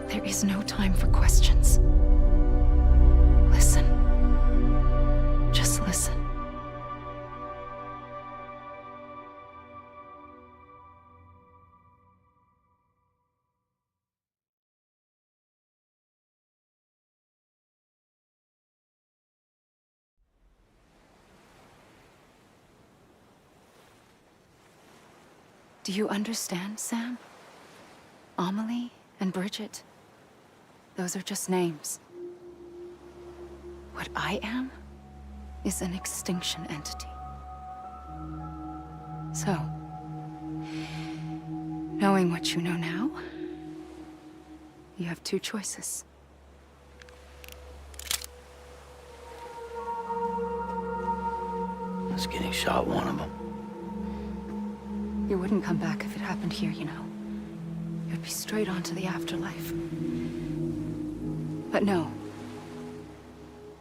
There is no time for questions. Listen. Just listen. Do you understand, Sam? Amelie and Bridget, those are just names. What I am is an extinction entity. So, knowing what you know now, you have two choices. Is getting shot one of them? You wouldn't come back if it happened here, you know. You'd be straight on to the afterlife. But no.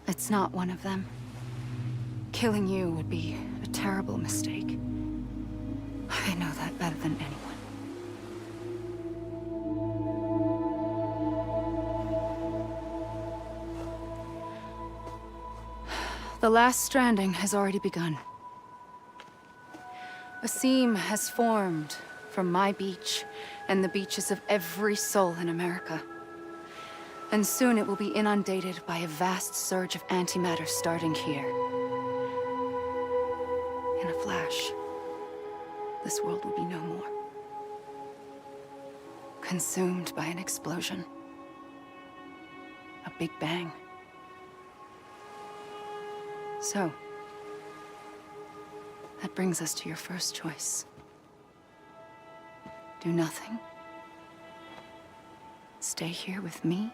It's not one of them. Killing you would be a terrible mistake. I know that better than anyone. The last stranding has already begun. A seam has formed from my beach and the beaches of every soul in America. And soon it will be inundated by a vast surge of antimatter starting here. In a flash, this world will be no more. Consumed by an explosion. Big Bang. So, that brings us to your first choice. Do nothing. Stay here with me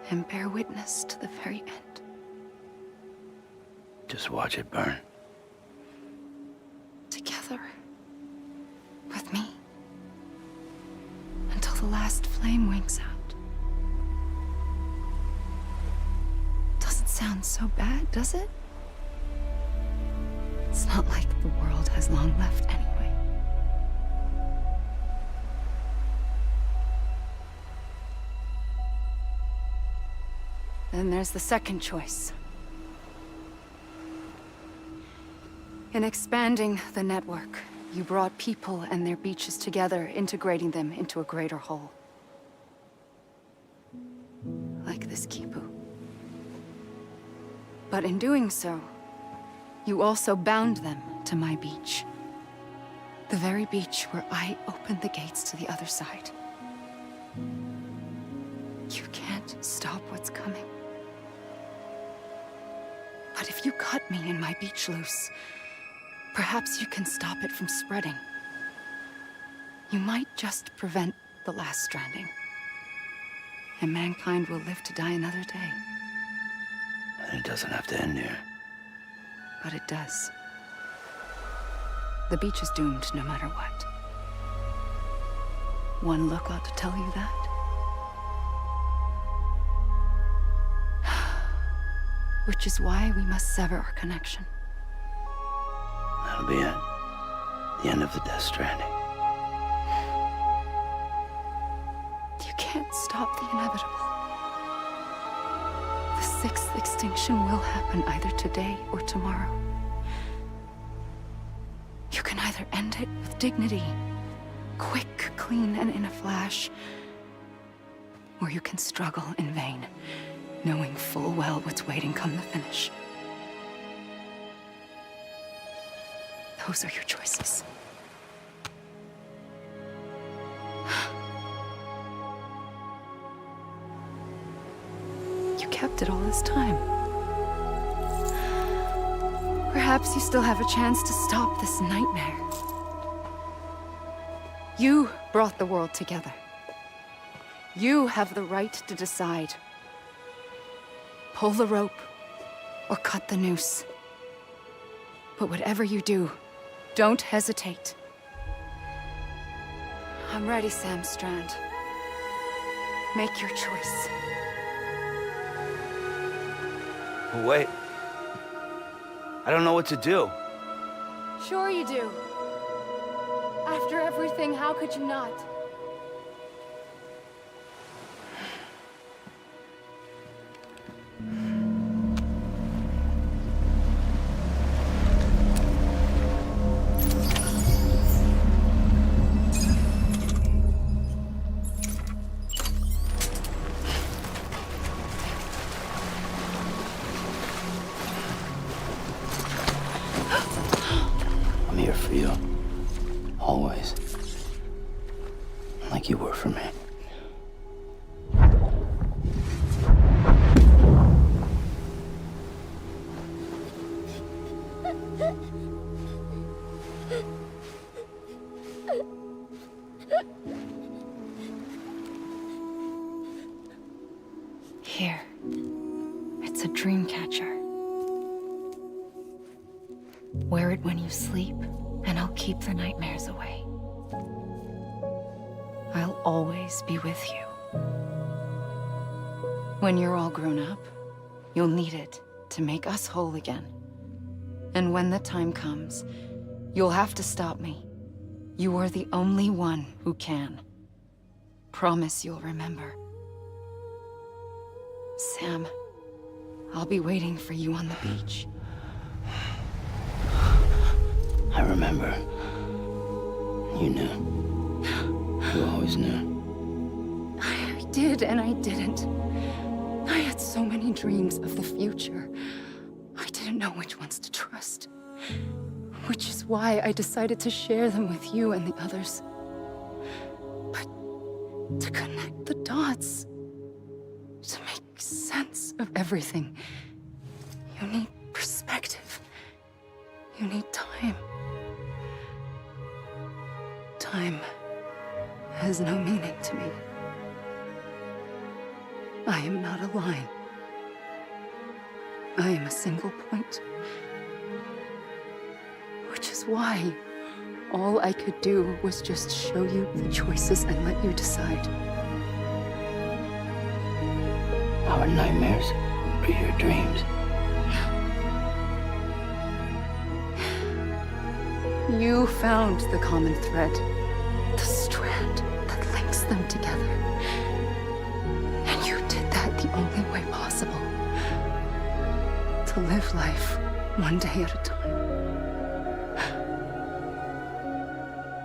and bear witness to the very end. Just watch it burn. Together. With me. Until the last flame winks out. Doesn't sound so bad, does it? It's not like the world has long left anyway. Then there's the second choice. In expanding the network, you brought people and their beaches together, integrating them into a greater whole. Like this Kipu. But in doing so, you also bound them to my beach. The very beach where I opened the gates to the other side. You can't stop what's coming. But if you cut me and my beach loose, perhaps you can stop it from spreading. You might just prevent the last stranding. And mankind will live to die another day. And it doesn't have to end here. But it does. The beach is doomed no matter what. One look ought to tell you that. Which is why we must sever our connection. That'll be it. The end of the Death Stranding. You can't stop the inevitable. The sixth extinction will happen either today or tomorrow. You can either end it with dignity, quick, clean, and in a flash, or you can struggle in vain, knowing full well what's waiting come the finish. Those are your choices. You kept it all this time. Perhaps you still have a chance to stop this nightmare. You brought the world together. You have the right to decide. Pull the rope, or cut the noose. But whatever you do, don't hesitate. I'm ready, Sam Strand. Make your choice. Wait. I don't know what to do. Sure you do. After everything, how could you not? I'm here for you. Always. Like you were for me. Here. It's a dream catcher. Wear it when you sleep, and I'll keep the nightmares away. I'll always be with you. When you're all grown up, you'll need it to make us whole again. And when the time comes, you'll have to stop me. You are the only one who can. Promise you'll remember. Sam, I'll be waiting for you on the beach. I remember. You knew. You always knew. I did and I didn't. I had so many dreams of the future. I didn't know which ones to trust. Which is why I decided to share them with you and the others. But to connect the dots, to make sense of everything. You need perspective. You need time. Time has no meaning to me. I am not a line. I am a single point. Which is why all I could do was just show you the choices and let you decide. Our nightmares are your dreams. You found the common thread, the strand that links them together. And you did that the only way possible. To live life one day at a time.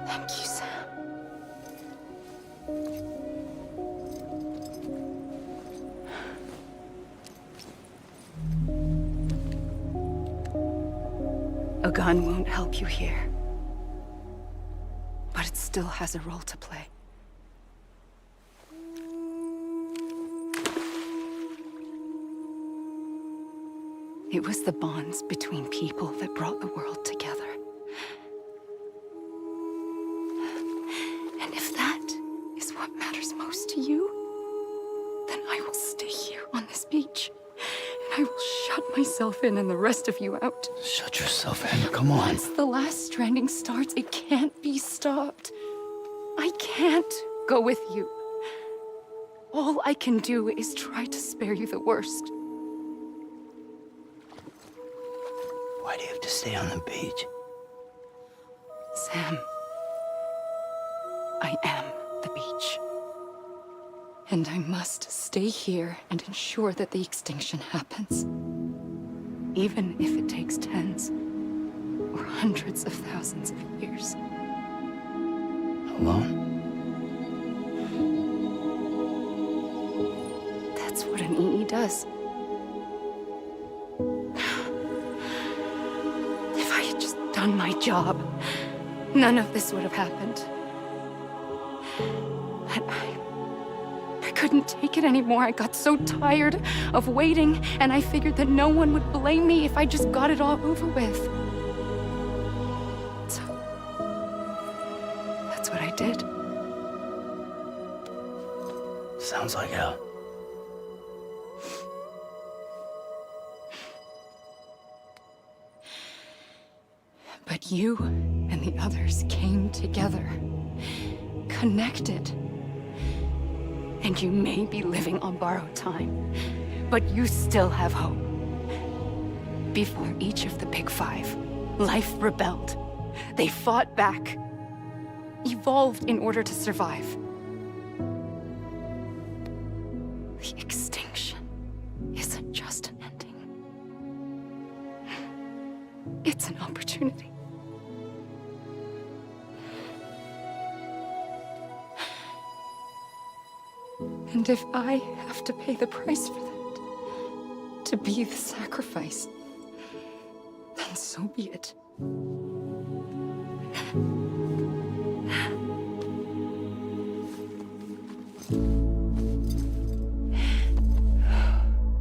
Thank you, Sam. A gun won't help you here. But it still has a role to play. It was the bonds between people that brought the world together. And if that is what matters most to you, then I will stay here on this beach. And I will shut myself in and the rest of you out. Shut yourself in, come on. Once the last stranding starts, it can't be stopped. I can't go with you. All I can do is try to spare you the worst. Why do you have to stay on the beach? Sam, I am the beach. And I must stay here and ensure that the extinction happens. Even if it takes tens or hundreds of thousands of years. Alone? That's what an EE does. If I had just done my job, none of this would have happened. But I couldn't take it anymore. I got so tired of waiting, and I figured that no one would blame me if I just got it all over with. So, that's what I did. Sounds like hell. But you and the others came together, connected. And you may be living on borrowed time, but you still have hope. Before each of the Big Five, life rebelled. They fought back, evolved in order to survive. The extinction isn't just an ending. It's an opportunity. And if I have to pay the price for that, to be the sacrifice, then so be it.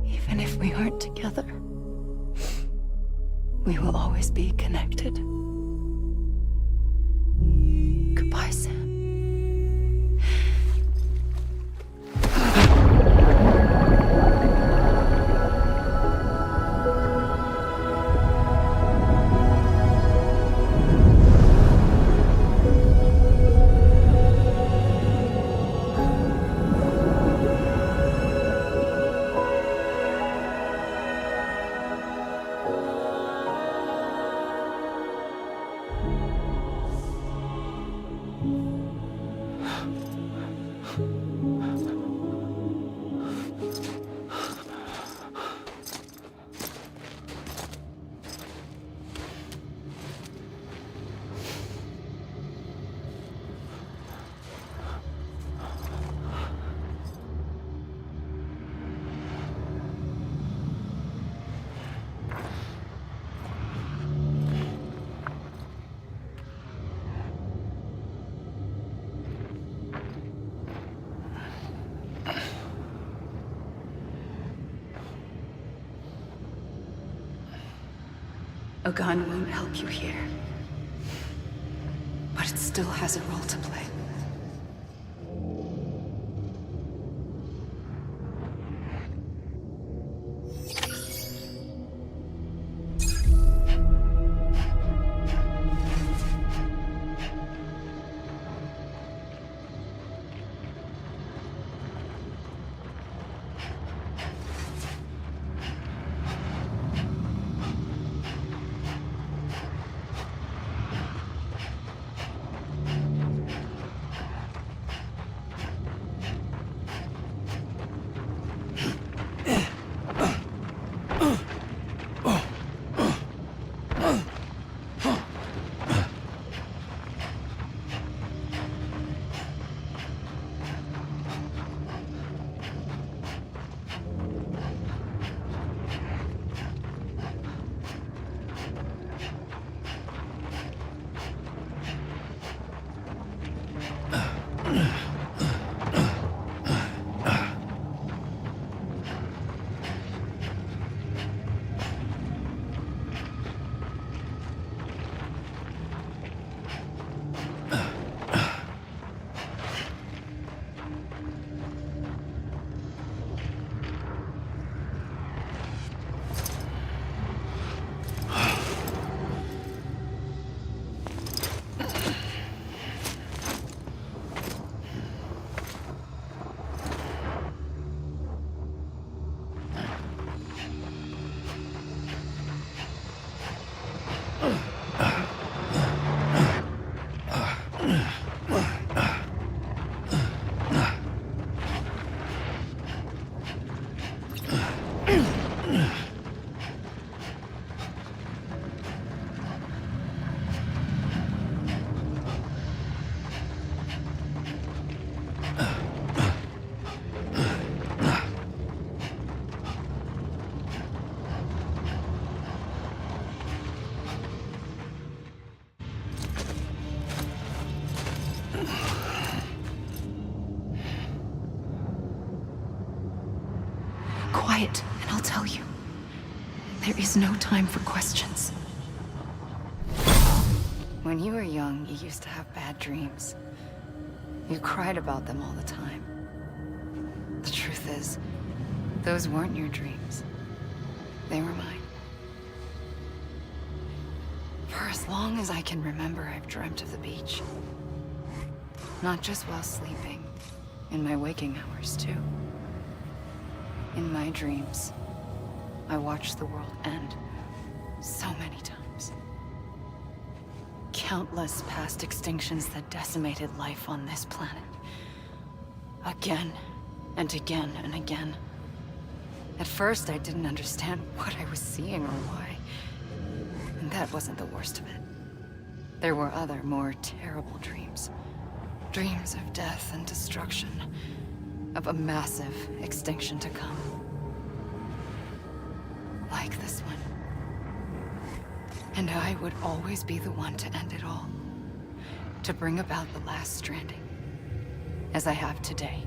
Even if we aren't together, we will always be connected. Goodbye, Sam. A gun won't help you here. But it still has a role to play. Quiet, and I'll tell you. There is no time for questions. When you were young, you used to have bad dreams. You cried about them all the time. The truth is, those weren't your dreams. They were mine. For as long as I can remember, I've dreamt of the beach. Not just while sleeping, in my waking hours, too. In my dreams, I watched the world end so many times. Countless past extinctions that decimated life on this planet. Again, and again, and again. At first, I didn't understand what I was seeing or why. And that wasn't the worst of it. There were other, more terrible dreams. Dreams of death and destruction. Of a massive extinction to come. Like this one. And I would always be the one to end it all. To bring about the last stranding. As I have today.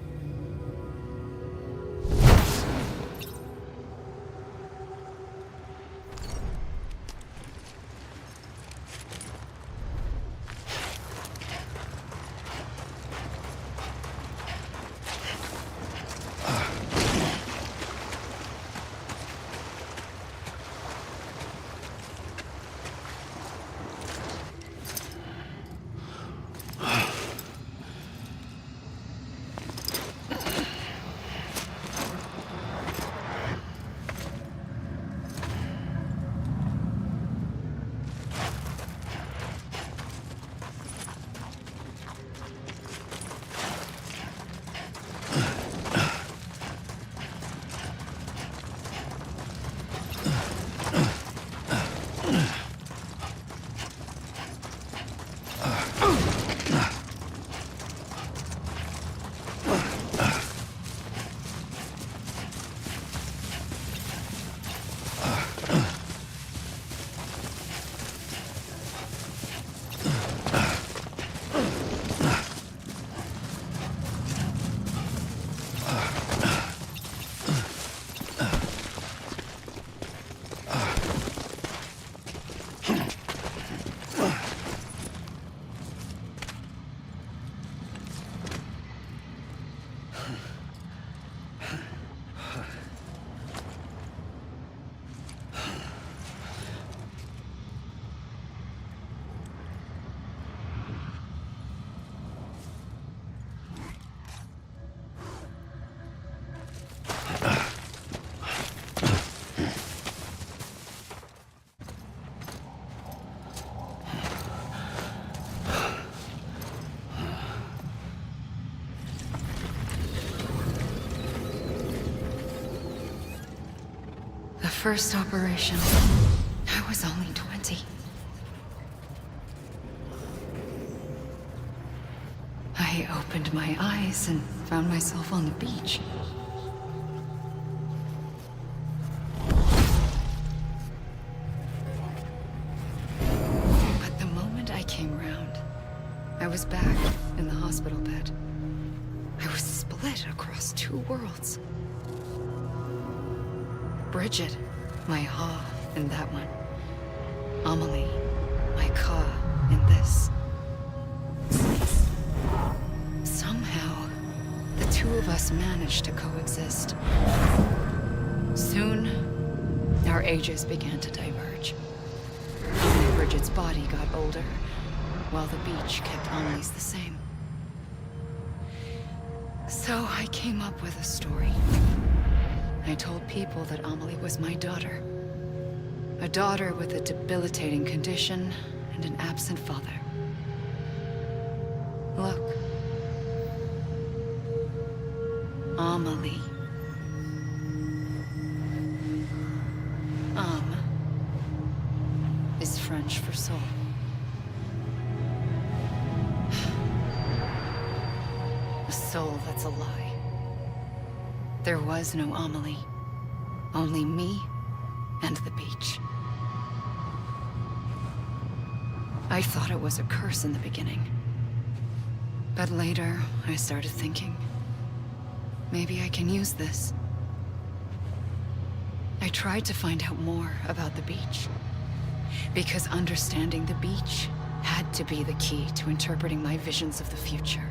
first operation, I was only 20. I opened my eyes and found myself on the beach. But the moment I came round, I was back in the hospital bed. I was split across two worlds. Bridget, my Ha in that one. Amelie, my Ka in this. Somehow, the two of us managed to coexist. Soon, our ages began to diverge. Even Bridget's body got older, while the beach kept Amelie's the same. So I came up with a story. I told people that Amelie was my daughter. A daughter with a debilitating condition and an absent father. Look. Amelie. Âme is French for soul. A soul that's a lie. There was no Amelie. Only me and the beach. I thought it was a curse in the beginning. But later, I started thinking, maybe I can use this. I tried to find out more about the beach. Because understanding the beach had to be the key to interpreting my visions of the future.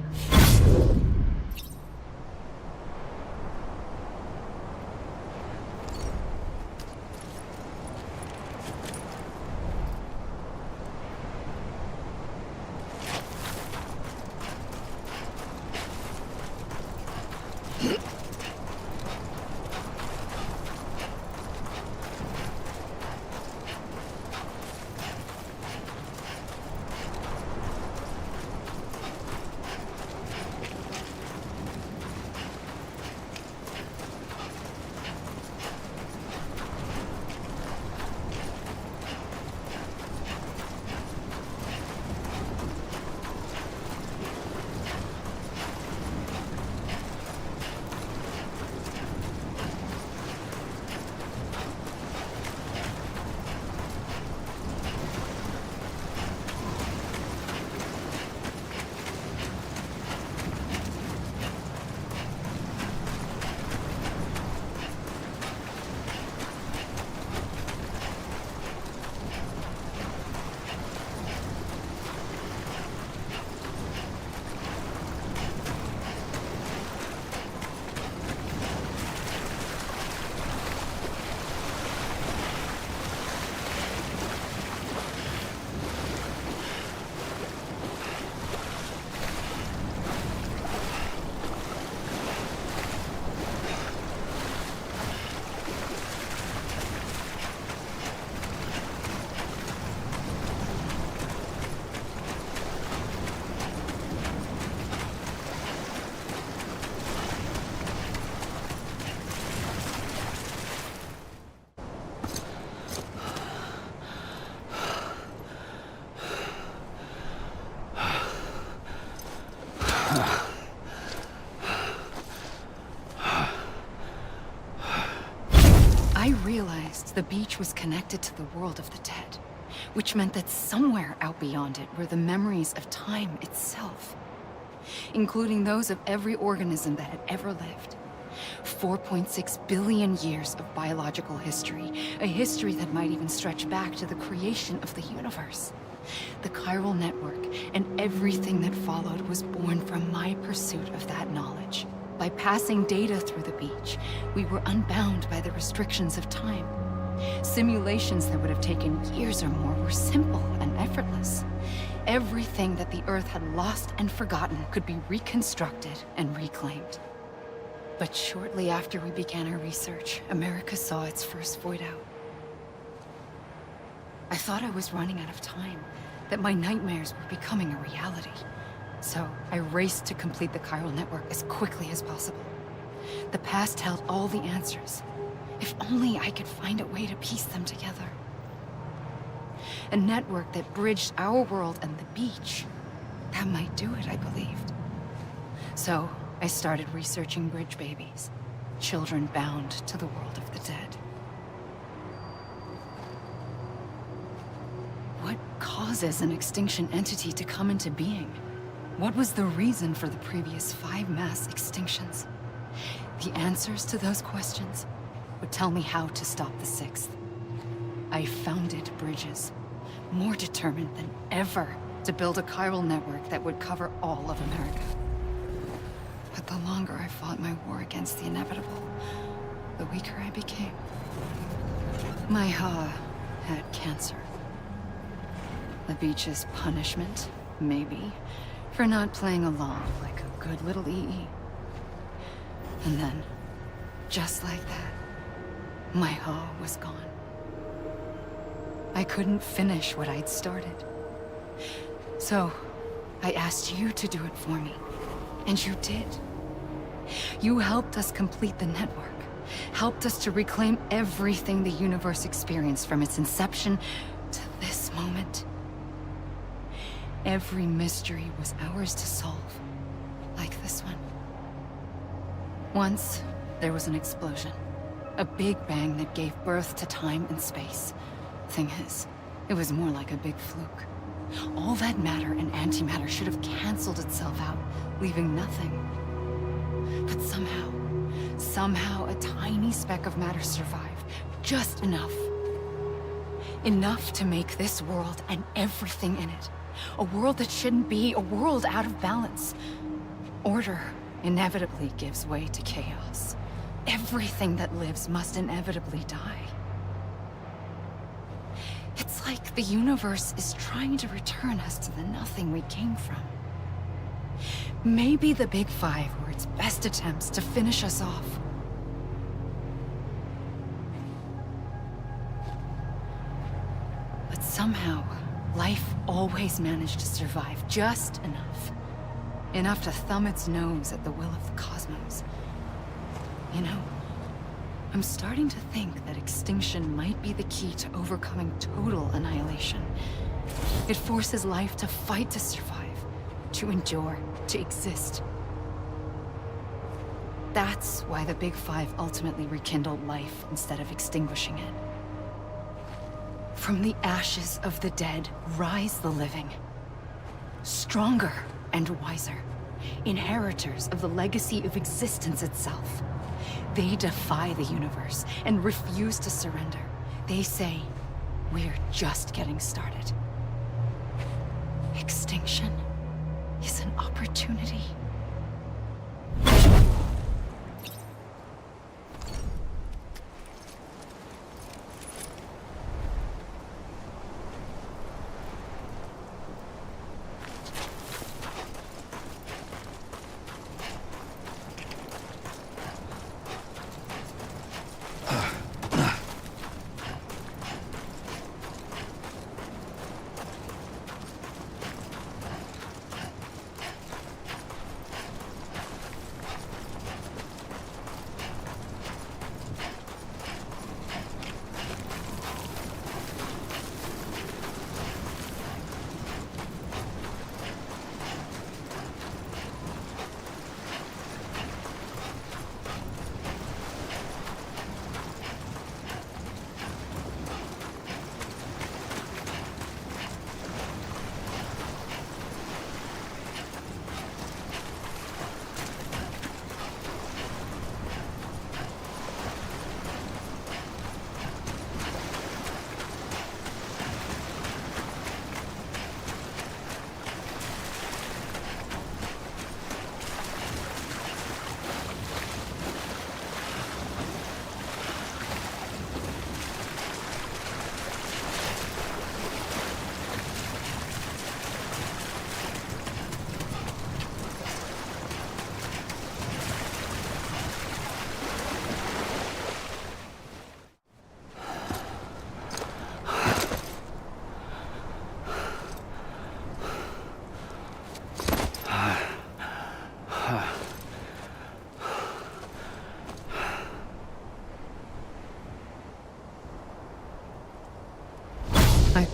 I realized the beach was connected to the world of the dead, which meant that somewhere out beyond it were the memories of time itself, including those of every organism that had ever lived. 4.6 billion years of biological history, a history that might even stretch back to the creation of the universe. The chiral network and everything that followed was born from my pursuit of that knowledge. By passing data through the beach, we were unbound by the restrictions of time. Simulations that would have taken years or more were simple and effortless. Everything that the Earth had lost and forgotten could be reconstructed and reclaimed. But shortly after we began our research, America saw its first void out. I thought I was running out of time, that my nightmares were becoming a reality. So I raced to complete the chiral network as quickly as possible. The past held all the answers. If only I could find a way to piece them together. A network that bridged our world and the beach. That might do it, I believed. So, I started researching bridge babies. Children bound to the world of the dead. What causes an extinction entity to come into being? What was the reason for the previous 5 mass extinctions? The answers to those questions would tell me how to stop the 6th. I founded bridges, more determined than ever to build a chiral network that would cover all of America. But the longer I fought my war against the inevitable, the weaker I became. My Ha had cancer. The beach's punishment, maybe, for not playing along like a good little EE. And then, just like that, my Ha was gone. I couldn't finish what I'd started. So, I asked you to do it for me. And you did. You helped us complete the network. Helped us to reclaim everything the universe experienced from its inception to this moment. Every mystery was ours to solve. Like this one. Once, there was an explosion. A big bang that gave birth to time and space. Thing is, it was more like a big fluke. All that matter and antimatter should have canceled itself out, leaving nothing. But somehow a tiny speck of matter survived. Just enough. Enough to make this world and everything in it. A world that shouldn't be, a world out of balance. Order inevitably gives way to chaos. Everything that lives must inevitably die. It's like the universe is trying to return us to the nothing we came from. Maybe the Big Five were its best attempts to finish us off. But somehow, life always managed to survive just enough. Enough to thumb its nose at the will of the cosmos. You know, I'm starting to think that extinction might be the key to overcoming total annihilation. It forces life to fight to survive, to endure, to exist. That's why the Big Five ultimately rekindled life instead of extinguishing it. From the ashes of the dead rise the living. Stronger and wiser. Inheritors of the legacy of existence itself. They defy the universe and refuse to surrender. They say, we're just getting started. Extinction is an opportunity.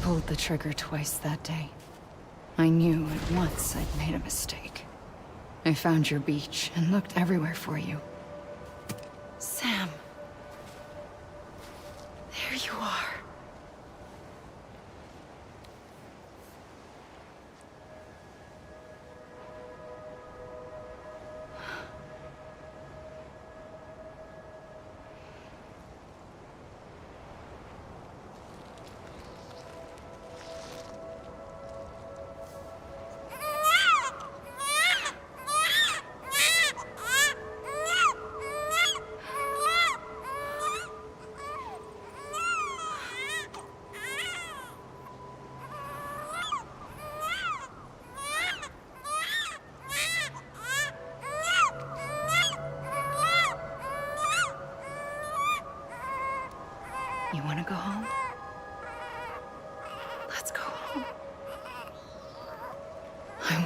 pulled the trigger twice that day. I knew at once I'd made a mistake. I found your beach and looked everywhere for you. Sam. There you are. You want to go home? Let's go home. I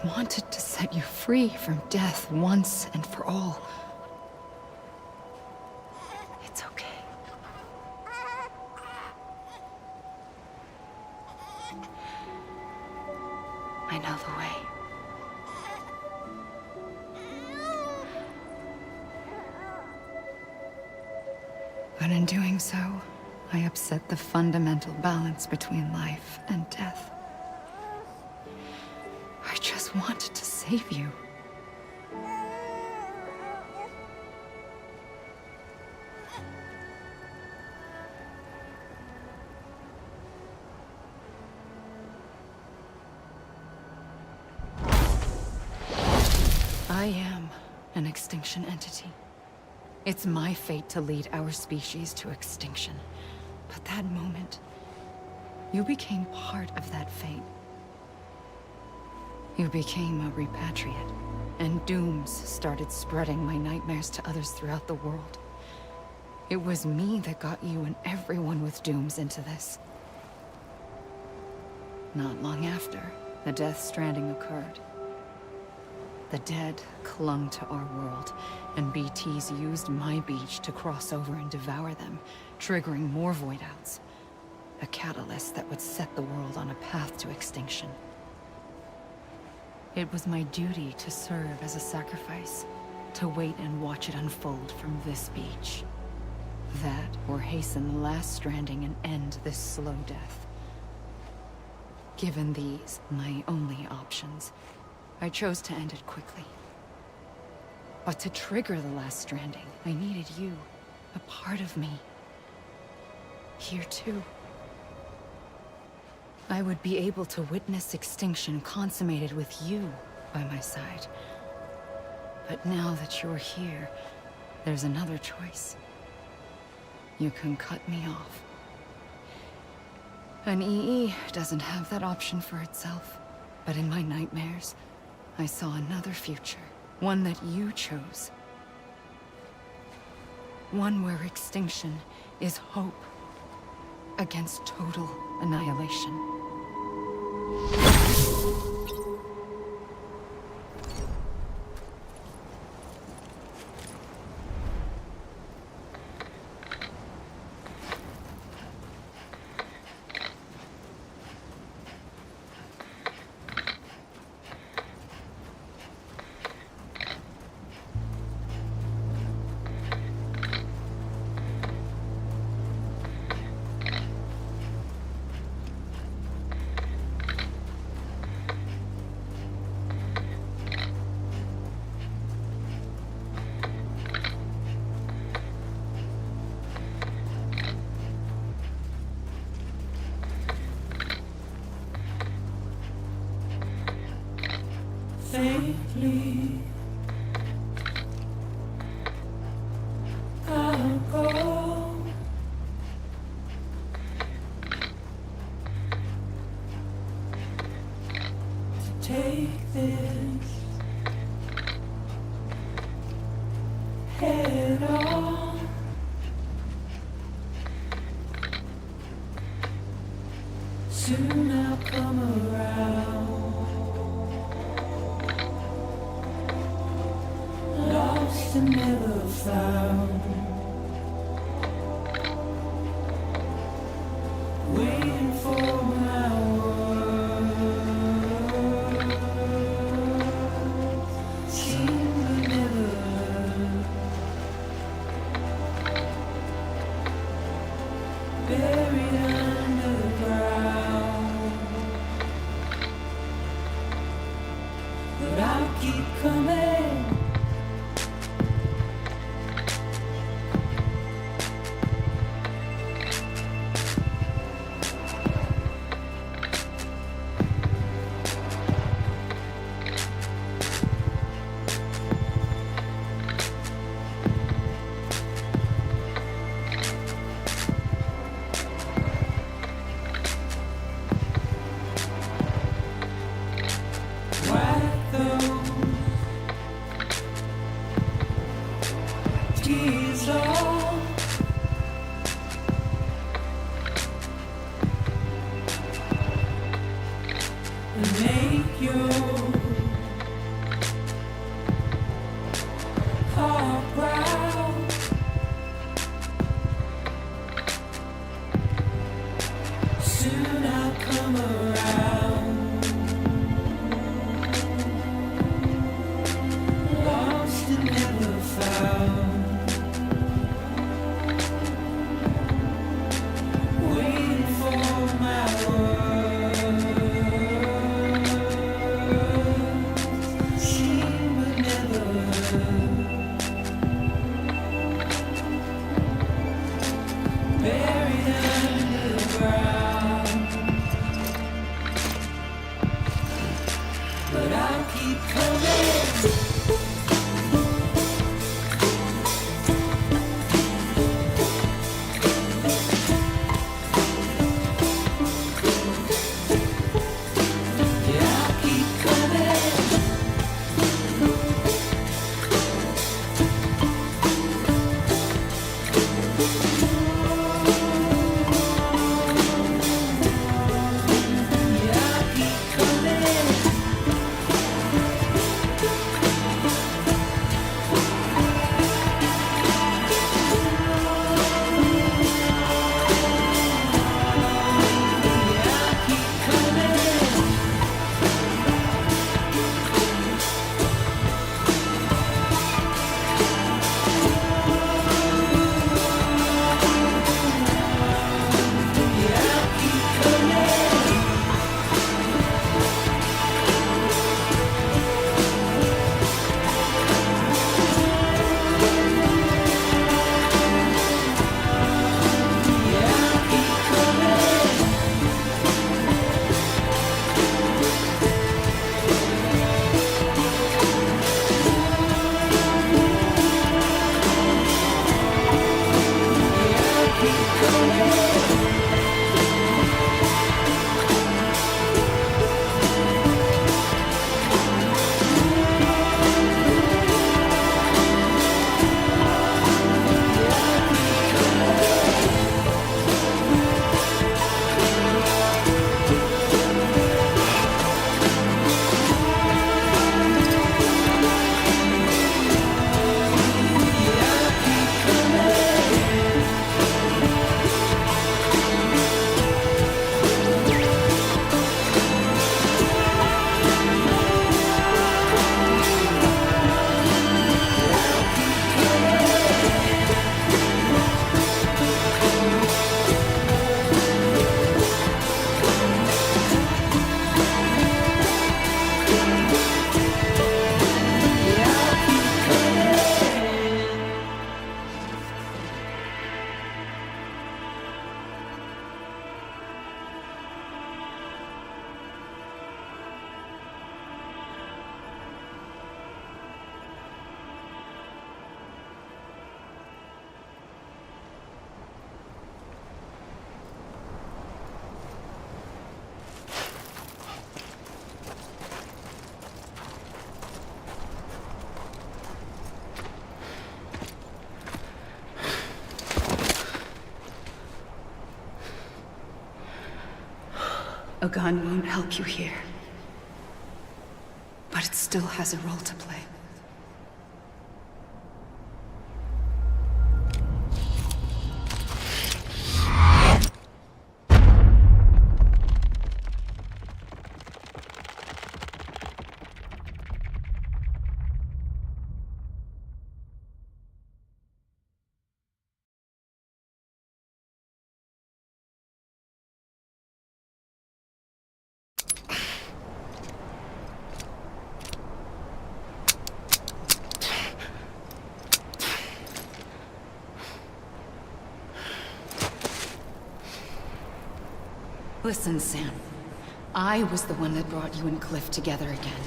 wanted to set you free from death once and for all. It's okay. I know the way. But in doing so, I upset the fundamental balance between life and death. I just wanted to save you. I am an extinction entity. It's my fate to lead our species to extinction. But that moment, you became part of that fate. You became a repatriate, and dooms started spreading my nightmares to others throughout the world. It was me that got you and everyone with dooms into this. Not long after, the Death Stranding occurred. The dead clung to our world, and BTs used my beach to cross over and devour them, triggering more void outs. A catalyst that would set the world on a path to extinction. It was my duty to serve as a sacrifice, to wait and watch it unfold from this beach. That, or hasten the last stranding and end this slow death. Given these, my only options, I chose to end it quickly. But to trigger the last stranding, I needed you, a part of me. Here too. I would be able to witness extinction consummated with you by my side. But now that you're here, there's another choice. You can cut me off. An EE doesn't have that option for itself. But in my nightmares, I saw another future. One that you chose. One where extinction is hope against total annihilation. Safely, I'll go. To take this head on. Soon I'll come around. Lost and never found. keep coming. Wipe those tears off. And make your heart proud. Soon I'll come around. Lost and never found. Waiting for my words. Seen but never heard. Buried underground. But I'll keep coming. Yeah, I'll keep coming. Yeah, I'll keep coming. A gun won't help you here. But it still has a role to play. Listen, Sam. I was the one that brought you and Cliff together again.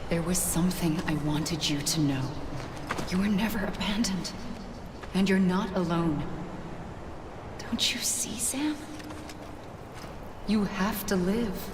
There was something I wanted you to know. You were never abandoned. And you're not alone. Don't you see, Sam? You have to live.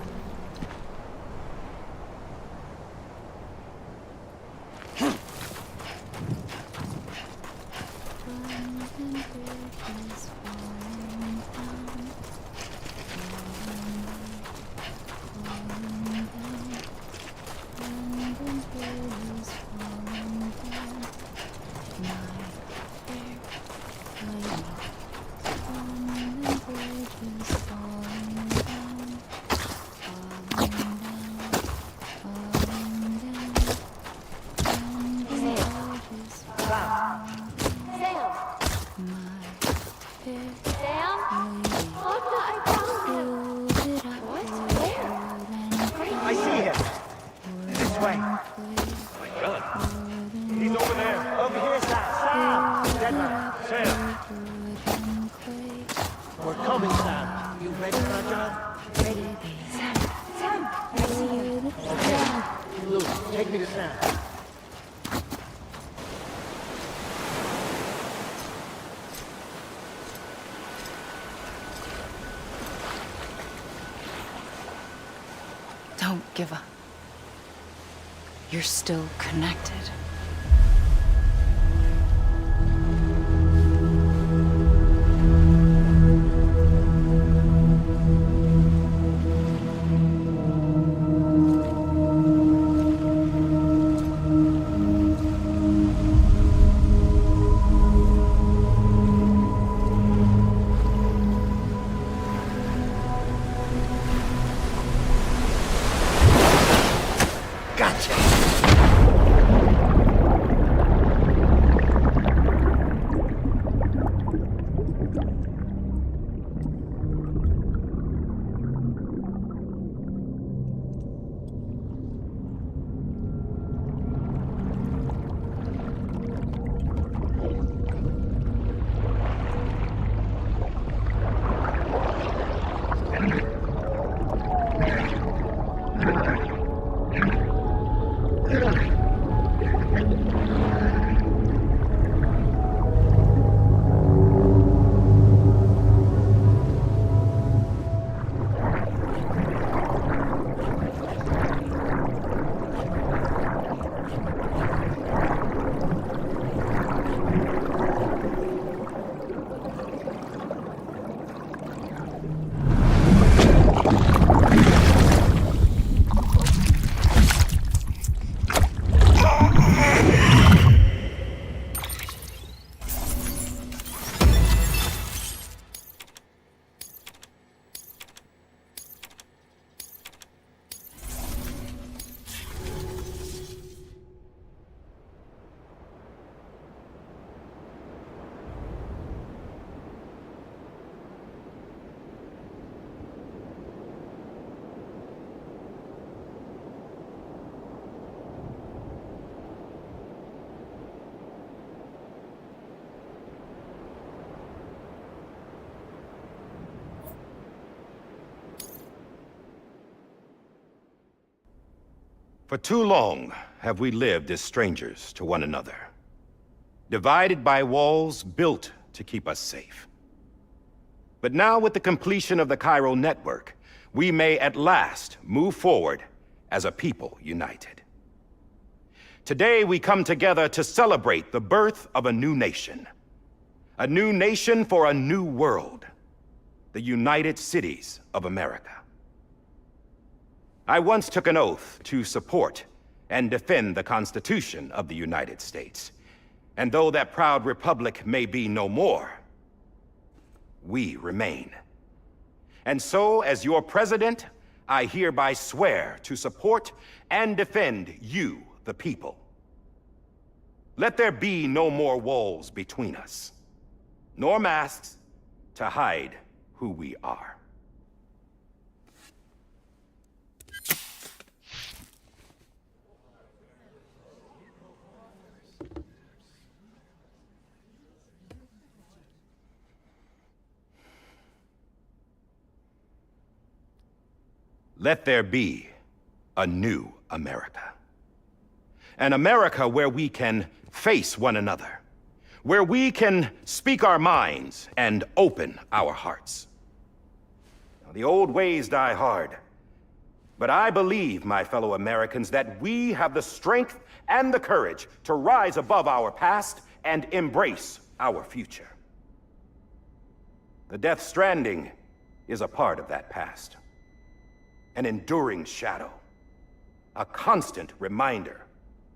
I see him. This way. My gun. He's over there. Over here, Sam. Deadman. Sam. We're coming, Sam. You ready for our job? Ready? Sam, I see you. Okay. Luke, take me to Sam. Don't give up. You're still connected. For too long have we lived as strangers to one another, divided by walls built to keep us safe. But now, with the completion of the Cairo network, we may at last move forward as a people united. Today, we come together to celebrate the birth of a new nation for a new world, the United Cities of America. I once took an oath to support and defend the Constitution of the United States. And though that proud republic may be no more, we remain. And so, as your president, I hereby swear to support and defend you, the people. Let there be no more walls between us, nor masks to hide who we are. Let there be a new America. An America where we can face one another, where we can speak our minds and open our hearts. Now, the old ways die hard, but I believe, my fellow Americans, that we have the strength and the courage to rise above our past and embrace our future. The Death Stranding is a part of that past. An enduring shadow. A constant reminder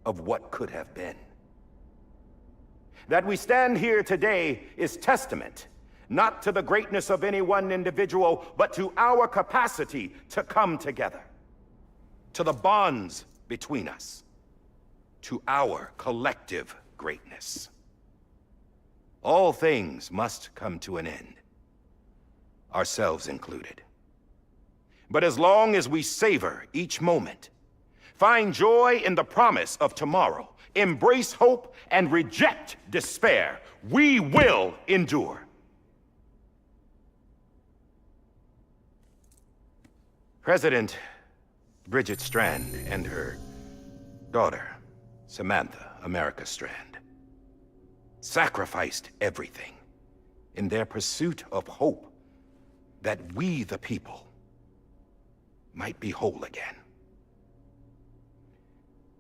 of what could have been. That we stand here today is testament, not to the greatness of any one individual, but to our capacity to come together. To the bonds between us. To our collective greatness. All things must come to an end. Ourselves included. But as long as we savor each moment, find joy in the promise of tomorrow, embrace hope, and reject despair, we will endure. President Bridget Strand and her daughter, Samantha America Strand, sacrificed everything in their pursuit of hope that we, the people, might be whole again.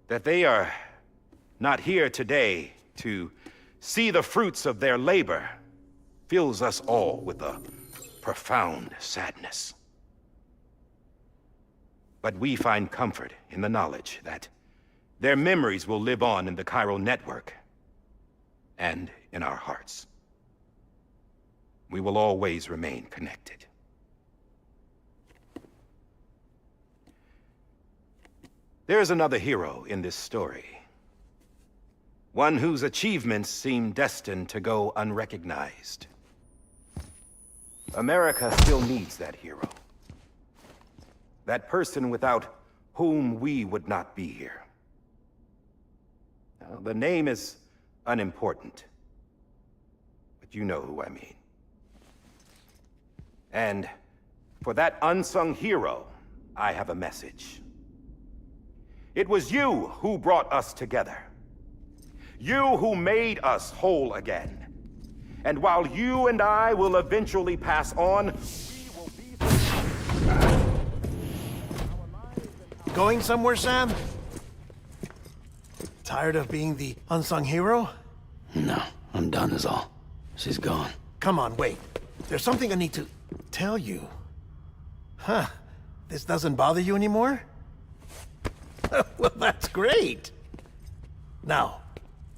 That they are not here today to see the fruits of their labor fills us all with a profound sadness. But we find comfort in the knowledge that their memories will live on in the chiral network and in our hearts. We will always remain connected. There's another hero in this story. One whose achievements seem destined to go unrecognized. America still needs that hero. That person without whom we would not be here. Now, the name is unimportant, but you know who I mean. And for that unsung hero, I have a message. It was you who brought us together. You who made us whole again. And while you and I will eventually pass on, we will be... Going somewhere, Sam? Tired of being the unsung hero? No, I'm done is all. She's gone. Come on, wait. There's something I need to tell you. Huh. This doesn't bother you anymore? Well, that's great. Now,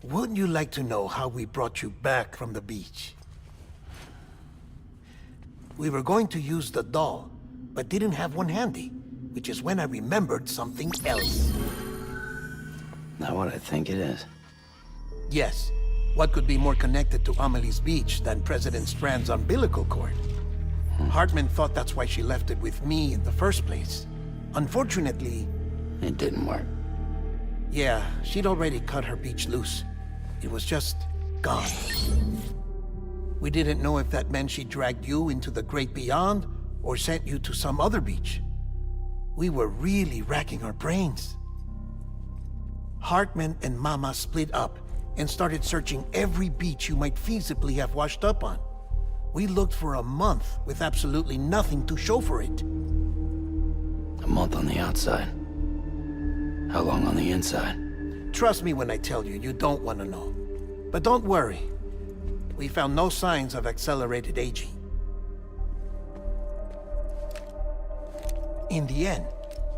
wouldn't you like to know how we brought you back from the beach? We were going to use the doll, but didn't have one handy, which is when I remembered something else. Not what I think it is. Yes. What could be more connected to Amelie's beach than President Strand's umbilical cord? Hartman thought that's why she left it with me in the first place. Unfortunately... It didn't work. Yeah, she'd already cut her beach loose. It was just gone. We didn't know if that meant she dragged you into the great beyond or sent you to some other beach. We were really racking our brains. Hartman and Mama split up and started searching every beach you might feasibly have washed up on. We looked for a month with absolutely nothing to show for it. A month on the outside. How long on the inside? Trust me when I tell you, you don't want to know. But don't worry. We found no signs of accelerated aging. In the end,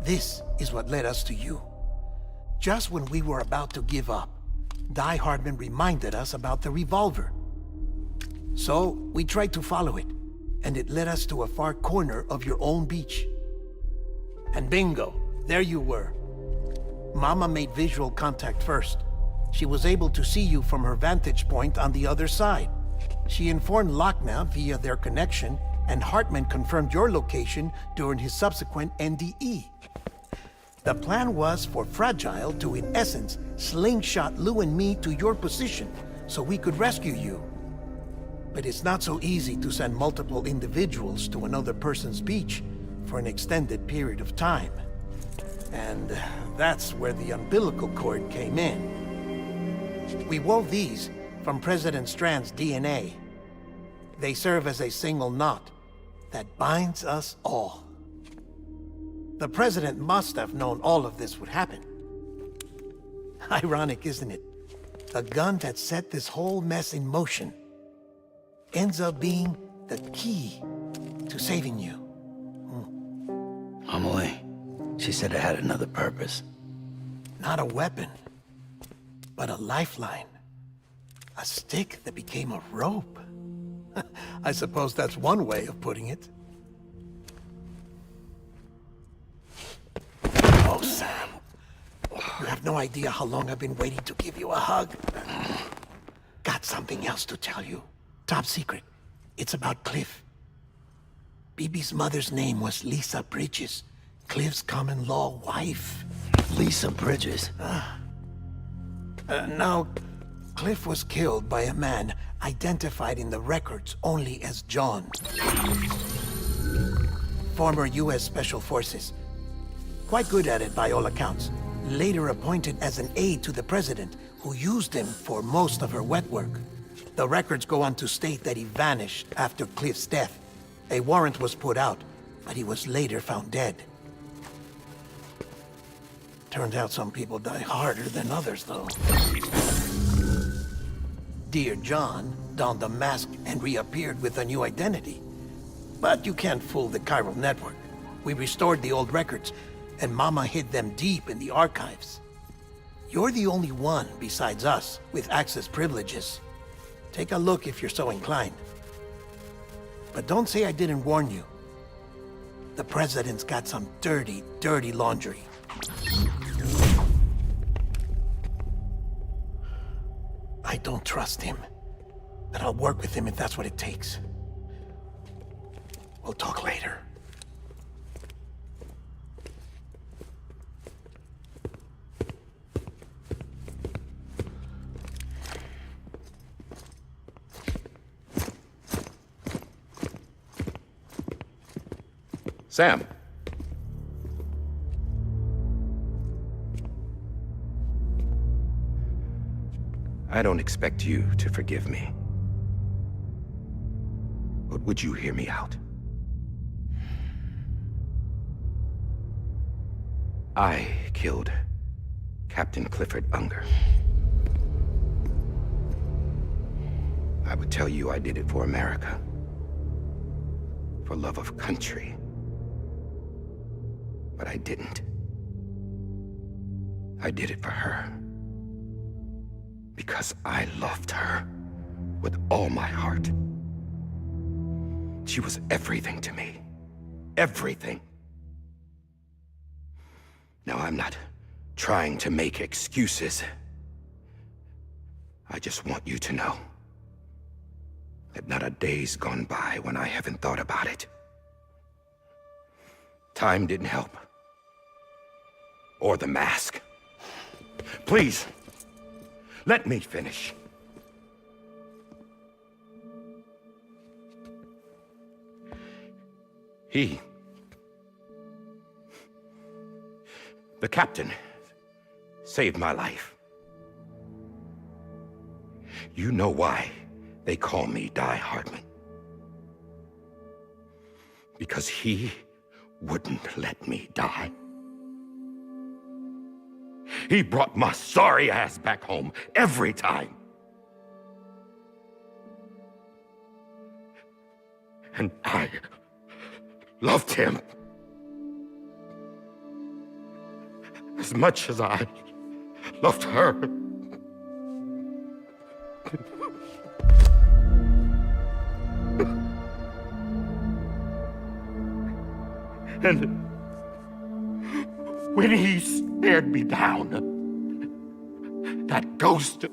this is what led us to you. Just when we were about to give up, Die Hardman reminded us about the revolver. So, we tried to follow it, and it led us to a far corner of your own beach. And bingo, there you were. Mama made visual contact first. She was able to see you from her vantage point on the other side. She informed Lochna via their connection, and Hartman confirmed your location during his subsequent NDE. The plan was for Fragile to, in essence, slingshot Lou and me to your position so we could rescue you. But it's not so easy to send multiple individuals to another person's beach for an extended period of time. And that's where the umbilical cord came in. We wove these from President Strand's DNA. They serve as a single knot that binds us all. The President must have known all of this would happen. Ironic, isn't it? The gun that set this whole mess in motion ends up being the key to saving you. Amelie, she said it had another purpose. Not a weapon, but a lifeline. A stick that became a rope. I suppose that's one way of putting it. Oh, Sam. You have no idea how long I've been waiting to give you a hug. Got something else to tell you. Top secret. It's about Cliff. Bibi's mother's name was Lisa Bridges, Cliff's common-law wife. Lisa Bridges? Now, Cliff was killed by a man identified in the records only as John. Former U.S. Special Forces. Quite good at it by all accounts. Later appointed as an aide to the president, who used him for most of her wet work. The records go on to state that he vanished after Cliff's death. A warrant was put out, but he was later found dead. Turns out some people die harder than others, though. Dear John donned a mask and reappeared with a new identity. But you can't fool the chiral network. We restored the old records, and Mama hid them deep in the archives. You're the only one, besides us, with access privileges. Take a look if you're so inclined. But don't say I didn't warn you. The president's got some dirty, dirty laundry. I don't trust him, but I'll work with him if that's what it takes. We'll talk later. Sam. I don't expect you to forgive me. But would you hear me out? I killed Captain Clifford Unger. I would tell you I did it for America. For love of country. But I didn't. I did it for her. Because I loved her with all my heart. She was everything to me. Everything. Now, I'm not trying to make excuses. I just want you to know that not a day's gone by when I haven't thought about it. Time didn't help. Or the mask. Please, let me finish. The captain, saved my life. You know why they call me Die Hardman. Because he wouldn't let me die. He brought my sorry ass back home every time. And I loved him as much as I loved her. And when he stared me down, that ghost,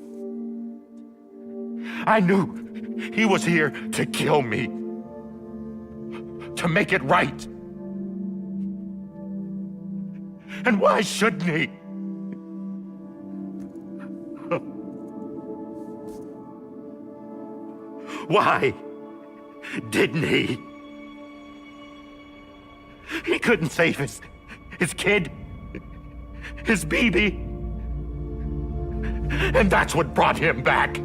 I knew he was here to kill me, to make it right. And why shouldn't he? Why didn't he? He couldn't save his kid, his baby. And that's what brought him back.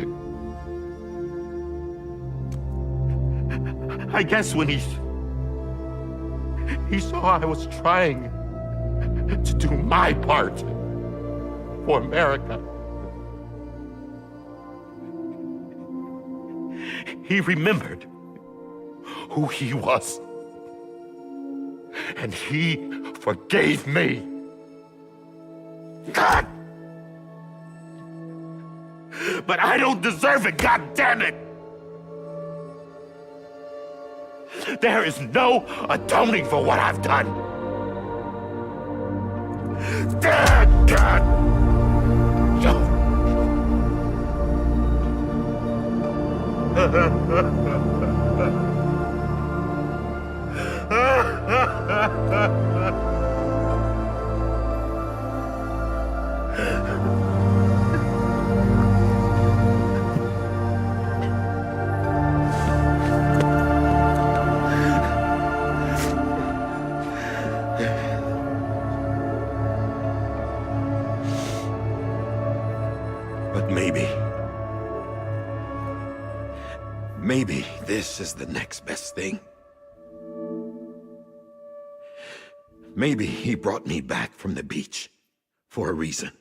I guess when he saw I was trying to do my part for America, he remembered who he was. And he forgave me. God! But I don't deserve it, God damn it! There is no atoning for what I've done. God! But maybe this is the next best thing. Maybe he brought me back from the beach for a reason.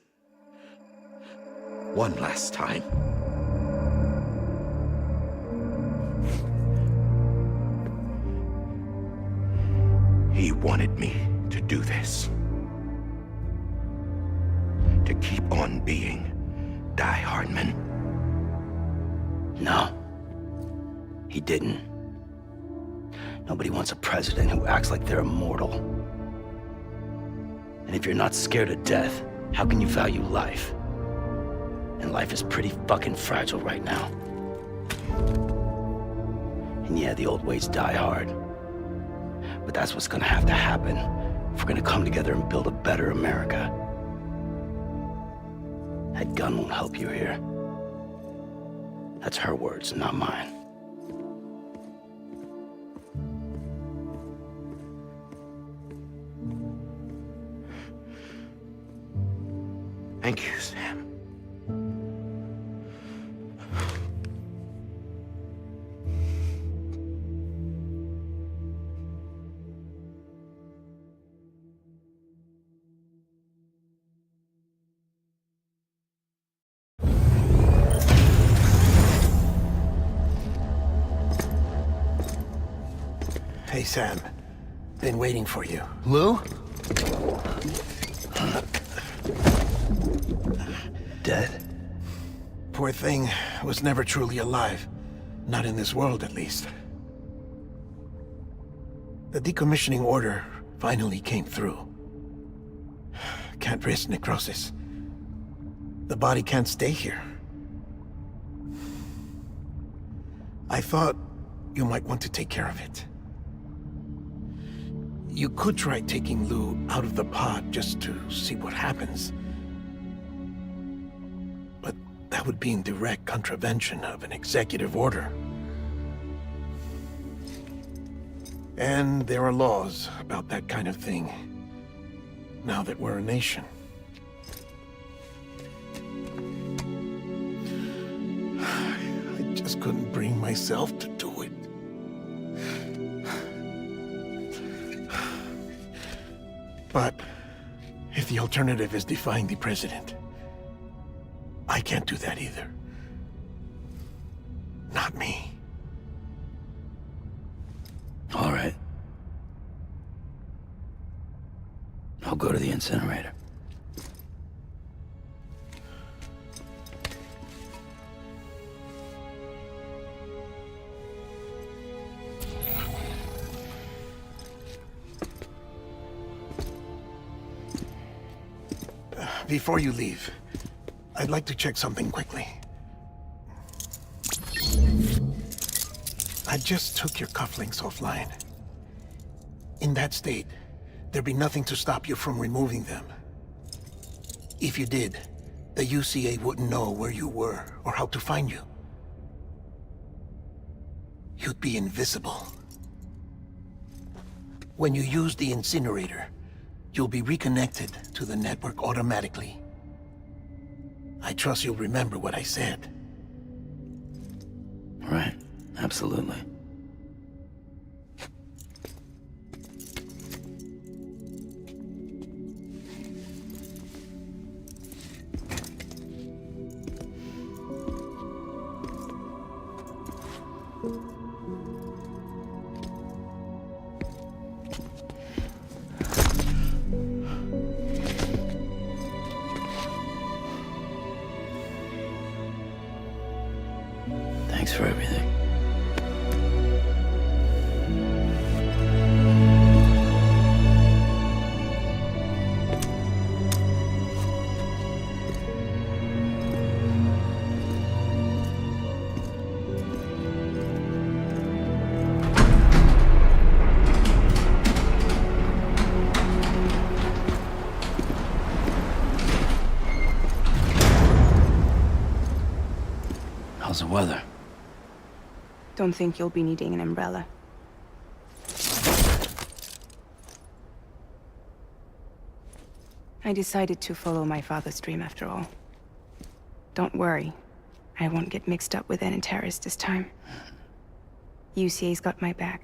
One last time. He wanted me to do this. To keep on being Die Hardman. No. He didn't. Nobody wants a president who acts like they're immortal. And if you're not scared of death, how can you value life? And life is pretty fucking fragile right now. And yeah, the old ways die hard. But that's what's gonna have to happen if we're gonna come together and build a better America. That gun won't help you here. That's her words, not mine. Thank you, Sam. Hey, Sam. Been waiting for you. Lou? Dead? Poor thing was never truly alive. Not in this world, at least. The decommissioning order finally came through. Can't risk necrosis. The body can't stay here. I thought you might want to take care of it. You could try taking Lou out of the pod just to see what happens. But that would be in direct contravention of an executive order. And there are laws about that kind of thing, now that we're a nation. I just couldn't bring myself to do it. But if the alternative is defying the president, I can't do that either. Not me. All right. I'll go to the incinerator. Before you leave, I'd like to check something quickly. I just took your cufflinks offline. In that state, there'd be nothing to stop you from removing them. If you did, the UCA wouldn't know where you were or how to find you. You'd be invisible. When you use the incinerator, you'll be reconnected to the network automatically. I trust you'll remember what I said. Right. Absolutely. Thanks for everything. How's the weather? Don't think you'll be needing an umbrella. I decided to follow my father's dream after all. Don't worry. I won't get mixed up with any terrorists this time. UCA's got my back.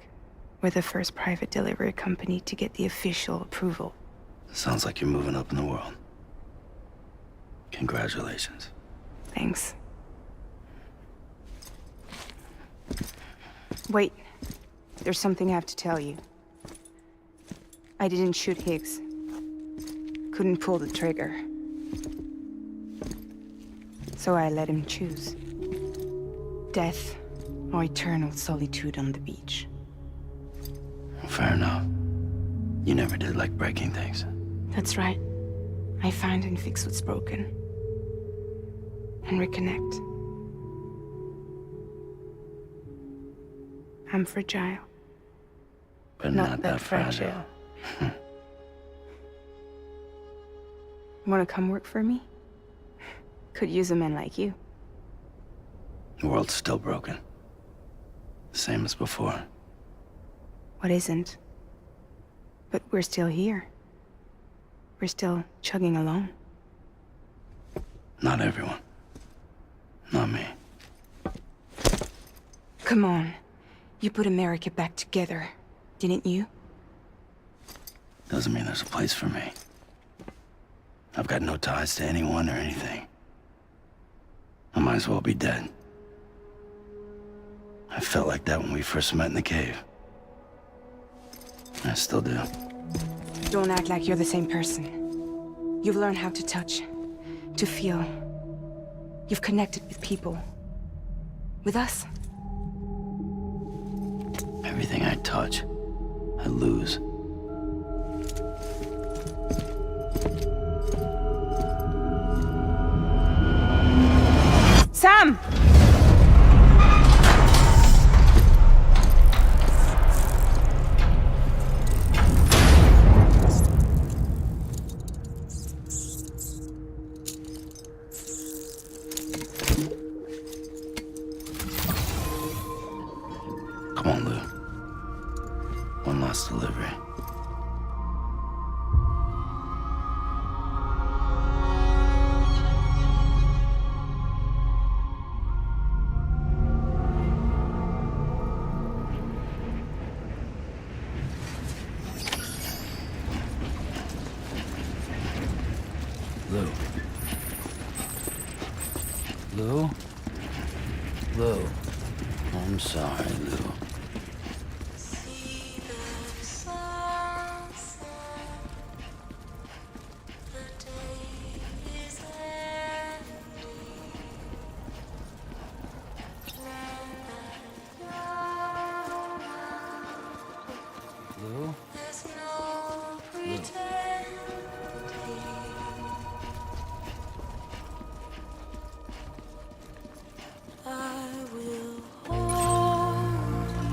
We're the first private delivery company to get the official approval. Sounds like you're moving up in the world. Congratulations. Thanks. Wait. There's something I have to tell you. I didn't shoot Higgs. Couldn't pull the trigger. So I let him choose. Death or eternal solitude on the beach. Fair enough. You never did like breaking things. That's right. I find and fix what's broken. And reconnect. I'm fragile. But not that fragile. Wanna come work for me? Could use a man like you. The world's still broken. Same as before. What isn't? But we're still here. We're still chugging along. Not everyone. Not me. Come on. You put America back together, didn't you? Doesn't mean there's a place for me. I've got no ties to anyone or anything. I might as well be dead. I felt like that when we first met in the cave. I still do. Don't act like you're the same person. You've learned how to touch, to feel. You've connected with people. With us. Everything I touch, I lose. Sam! Come on, Lou. One last delivery. Lou. Lou? Lou. I'm sorry, Lou. Lou? I will hold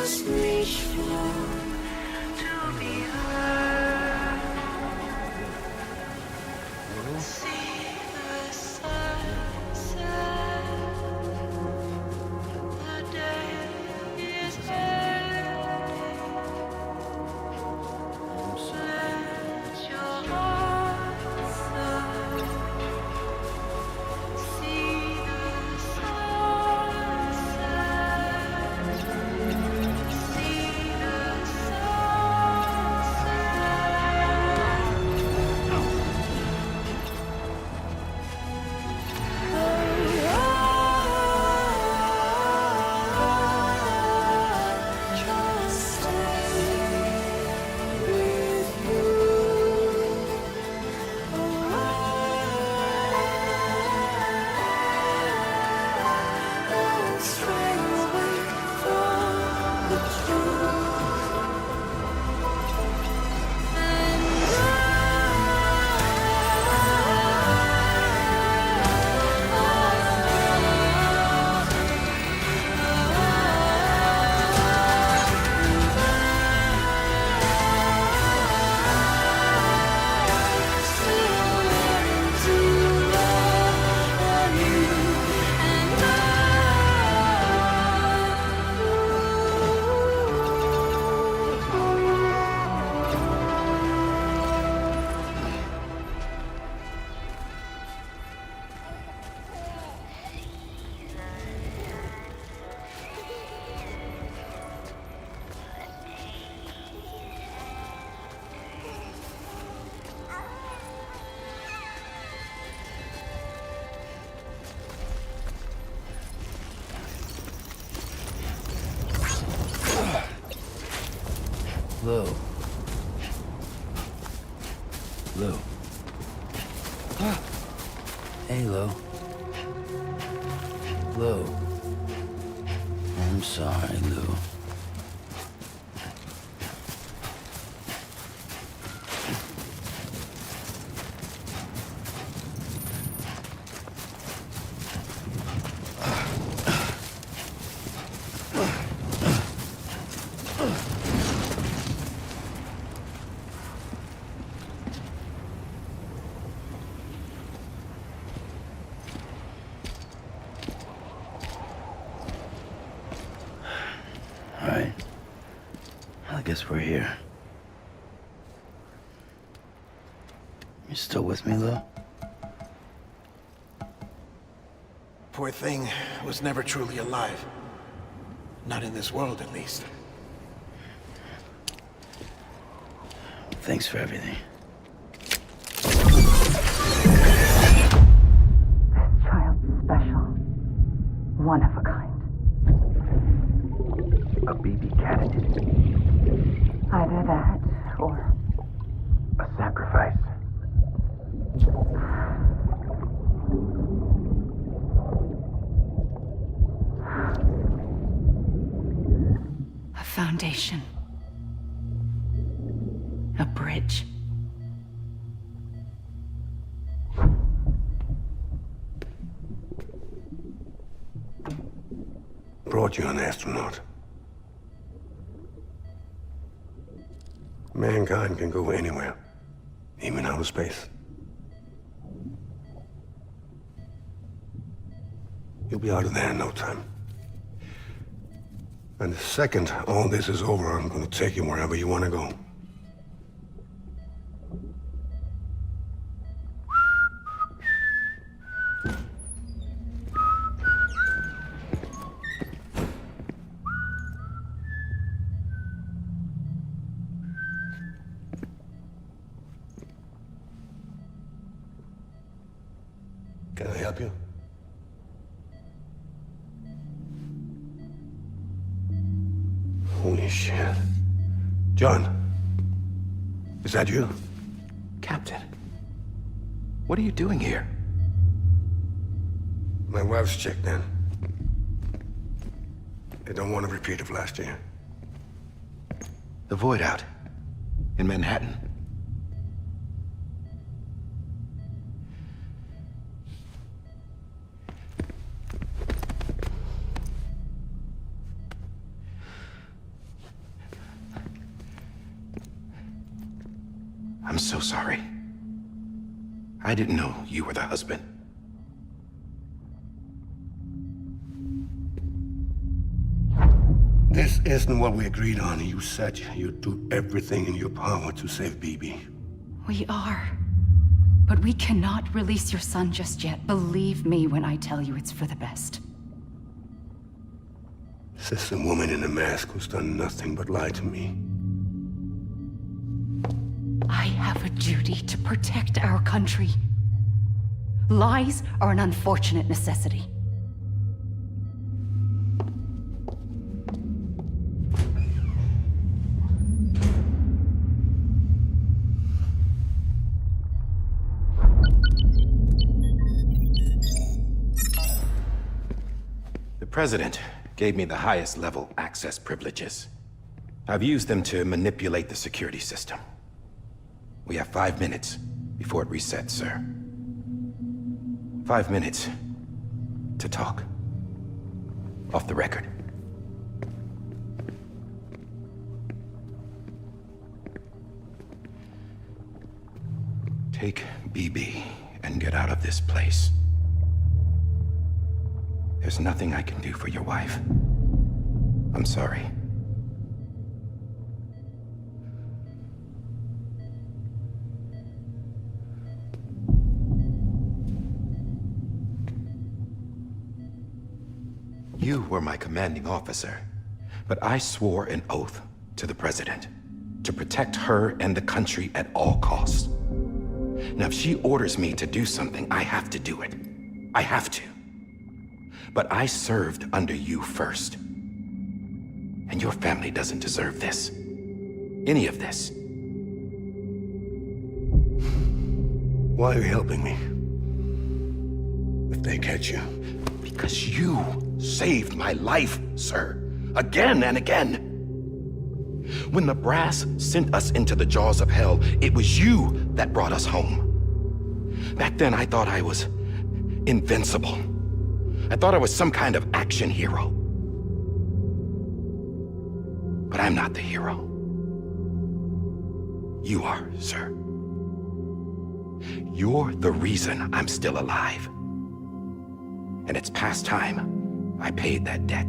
just reach for to be heard. See the sunset. The day is ending. Let your heart sigh. See the sunset. See the just stay with you. Don't stray away from the truth. And Lou. Lou. Hey, Lou. Lou. I'm sorry, Lou. All right. I guess we're here. You still with me, Lou? Poor thing was never truly alive. Not in this world, at least. Thanks for everything. This child's special. One of a kind. A baby candidate. Either that, or A sacrifice. A foundation. A bridge. Brought you an astronaut. Mankind can go anywhere, even outer space. You'll be out of there in no time. And the second all this is over, I'm gonna take you wherever you wanna go. Can I help you? Holy shit. John, is that you? Captain, what are you doing here? My wife's checked in. They don't want a repeat of last year. The Void Out in Manhattan. I'm so sorry. I didn't know you were the husband. This isn't what we agreed on. You said you'd do everything in your power to save Bibi. We are. But we cannot release your son just yet. Believe me when I tell you it's for the best. This is a woman in a mask who's done nothing but lie to me. I have a duty to protect our country. Lies are an unfortunate necessity. The President gave me the highest level access privileges. I've used them to manipulate the security system. We have 5 minutes before it resets, sir. 5 minutes to talk. Off the record. Take BB and get out of this place. There's nothing I can do for your wife. I'm sorry. You were my commanding officer, but I swore an oath to the President to protect her and the country at all costs. Now, if she orders me to do something, I have to do it. I have to. But I served under you first. And your family doesn't deserve this. Any of this. Why are you helping me? If they catch you. Because you saved my life, sir. Again and again. When the brass sent us into the jaws of hell, it was you that brought us home. Back then, I thought I was invincible. I thought I was some kind of action hero. But I'm not the hero. You are, sir. You're the reason I'm still alive. And it's past time I paid that debt.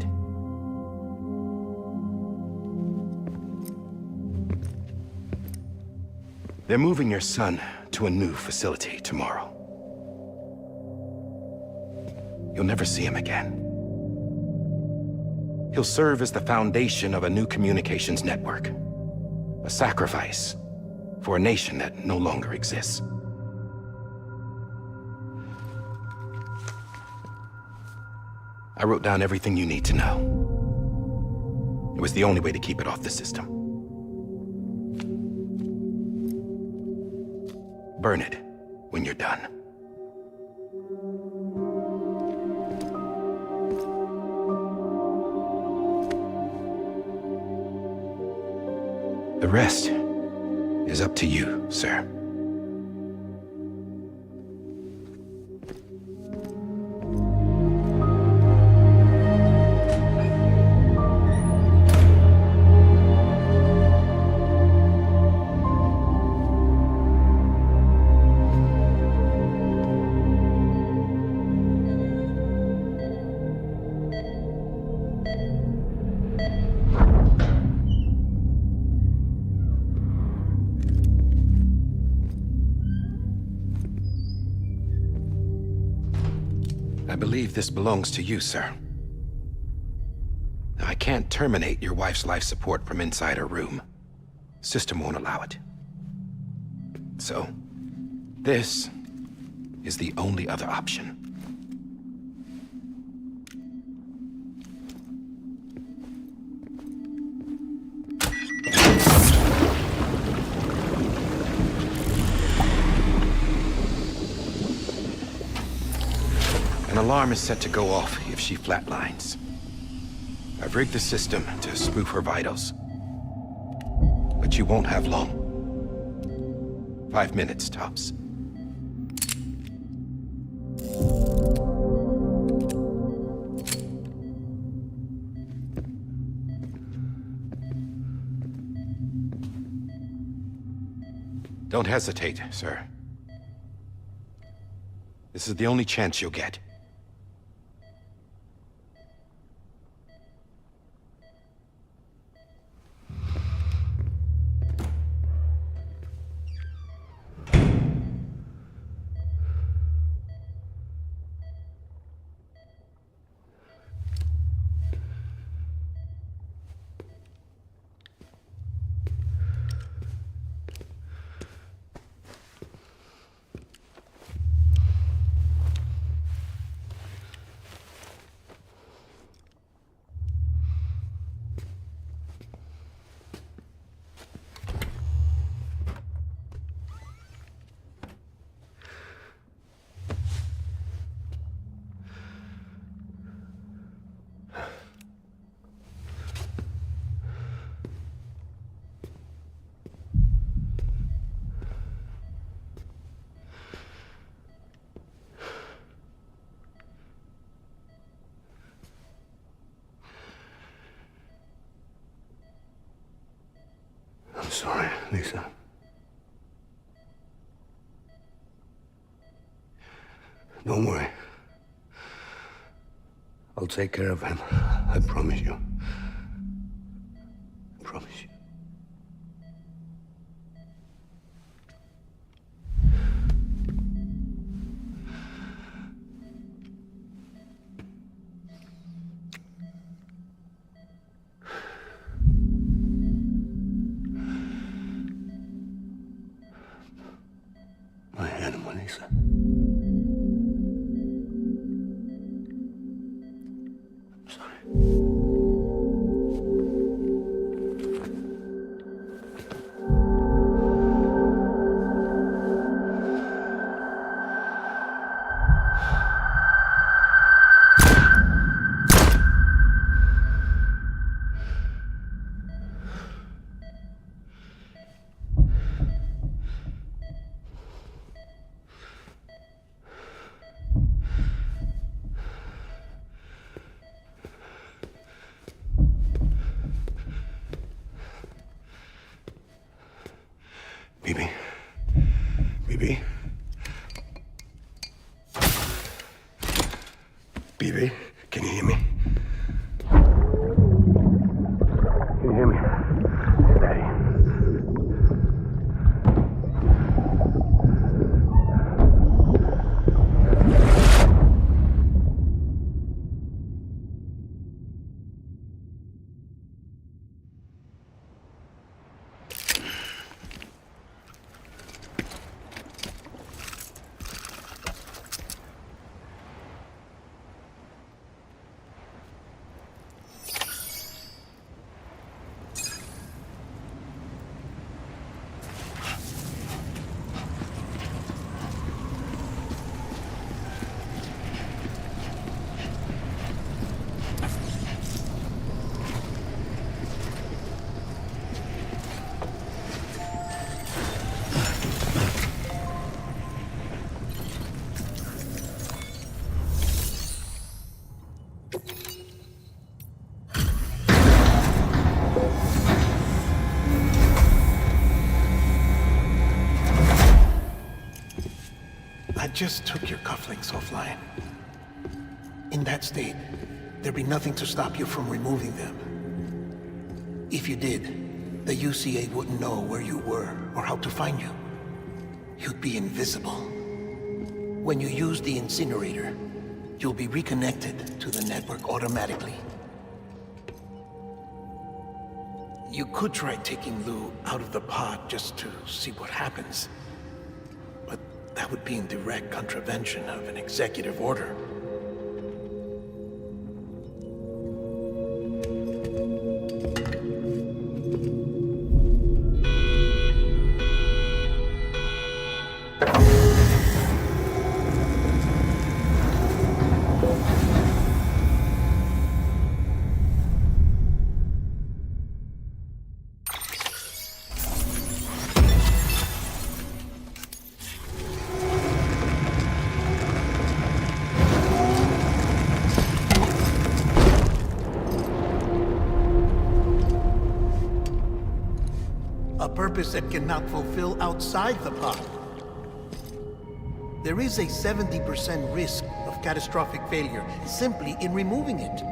They're moving your son to a new facility tomorrow. You'll never see him again. He'll serve as the foundation of a new communications network. A sacrifice for a nation that no longer exists. I wrote down everything you need to know. It was the only way to keep it off the system. Burn it when you're done. The rest is up to you, sir. I believe this belongs to you, sir. Now, I can't terminate your wife's life support from inside her room. System won't allow it. So, this is the only other option. An alarm is set to go off if she flatlines. I've rigged the system to spoof her vitals. But you won't have long. 5 minutes, tops. Don't hesitate, sir. This is the only chance you'll get. I'm sorry, Lisa. Don't worry. I'll take care of him. I promise you. I promise you. My animal, Lisa. I'm sorry. Bibi. Bibi. Bibi, can you hear me? Can you hear me? Steady. I just took your cufflinks offline. In that state, there'd be nothing to stop you from removing them. If you did, the UCA wouldn't know where you were or how to find you. You'd be invisible. When you use the incinerator, you'll be reconnected to the network automatically. You could try taking Lou out of the pod just to see what happens. But that would be in direct contravention of an executive order. A purpose that cannot fulfill outside the pod. There is a 70% risk of catastrophic failure simply in removing it.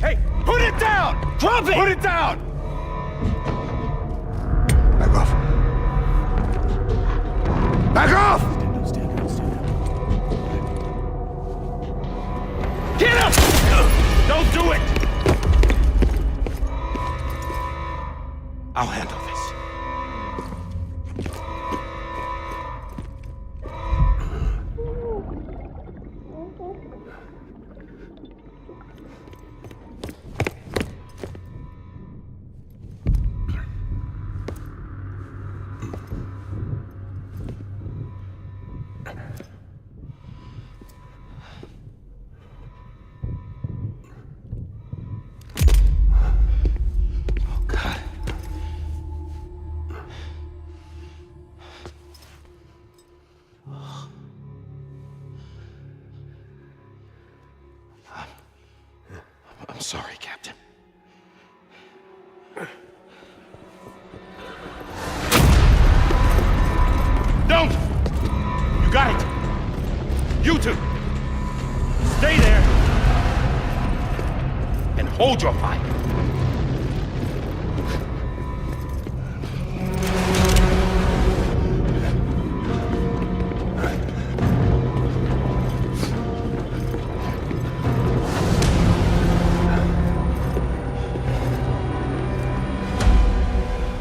Hey, put it down! Drop it! Put it down! Back off. Back off! Get up! Don't do it! I'll handle this. I'm sorry, Captain. Don't! You got it! You two! Stay there! And hold your fire!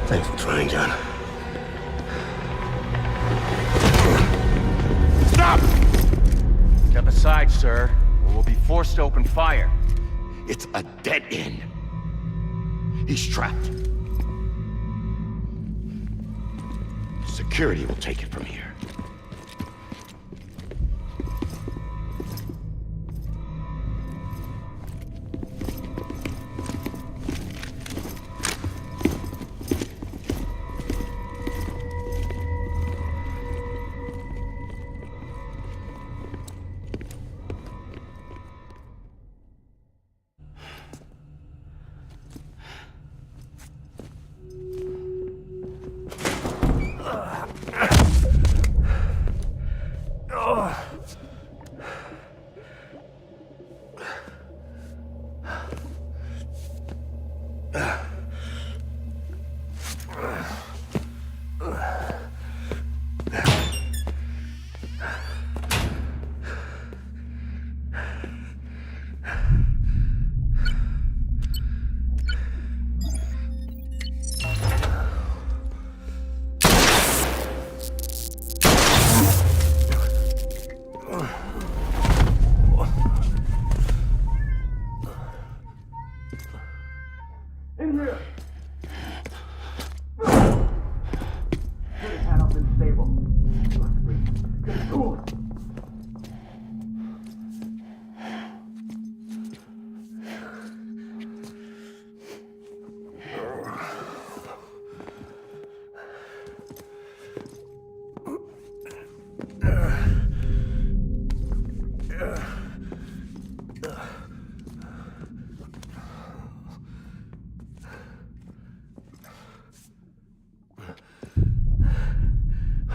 Thanks for trying, John. Stop! Step aside, sir, or we'll be forced to open fire. It's a dead end. He's trapped. Security will take it from here.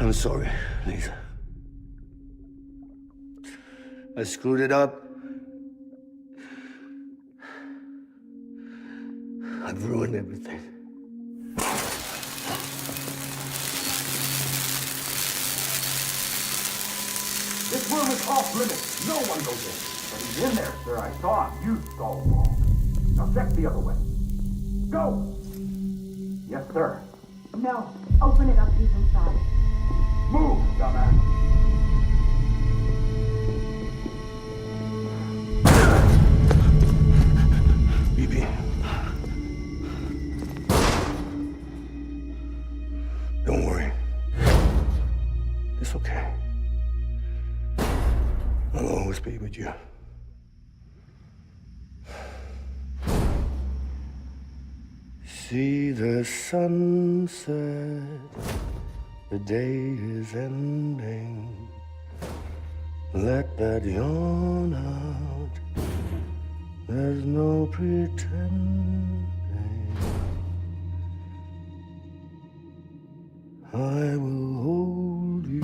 I'm sorry, Lisa. I screwed it up. I've ruined everything. This room is off limits. No one goes in. But he's in there, sir. I saw him. You saw him wrong. Now check the other way. Go! Yes, sir. No. Open it up. He's inside. Move, dumbass. BB. Don't worry. It's okay. I'll always be with you. See the sunset, the day is ending. Let that yawn out, there's no pretending. I will hold you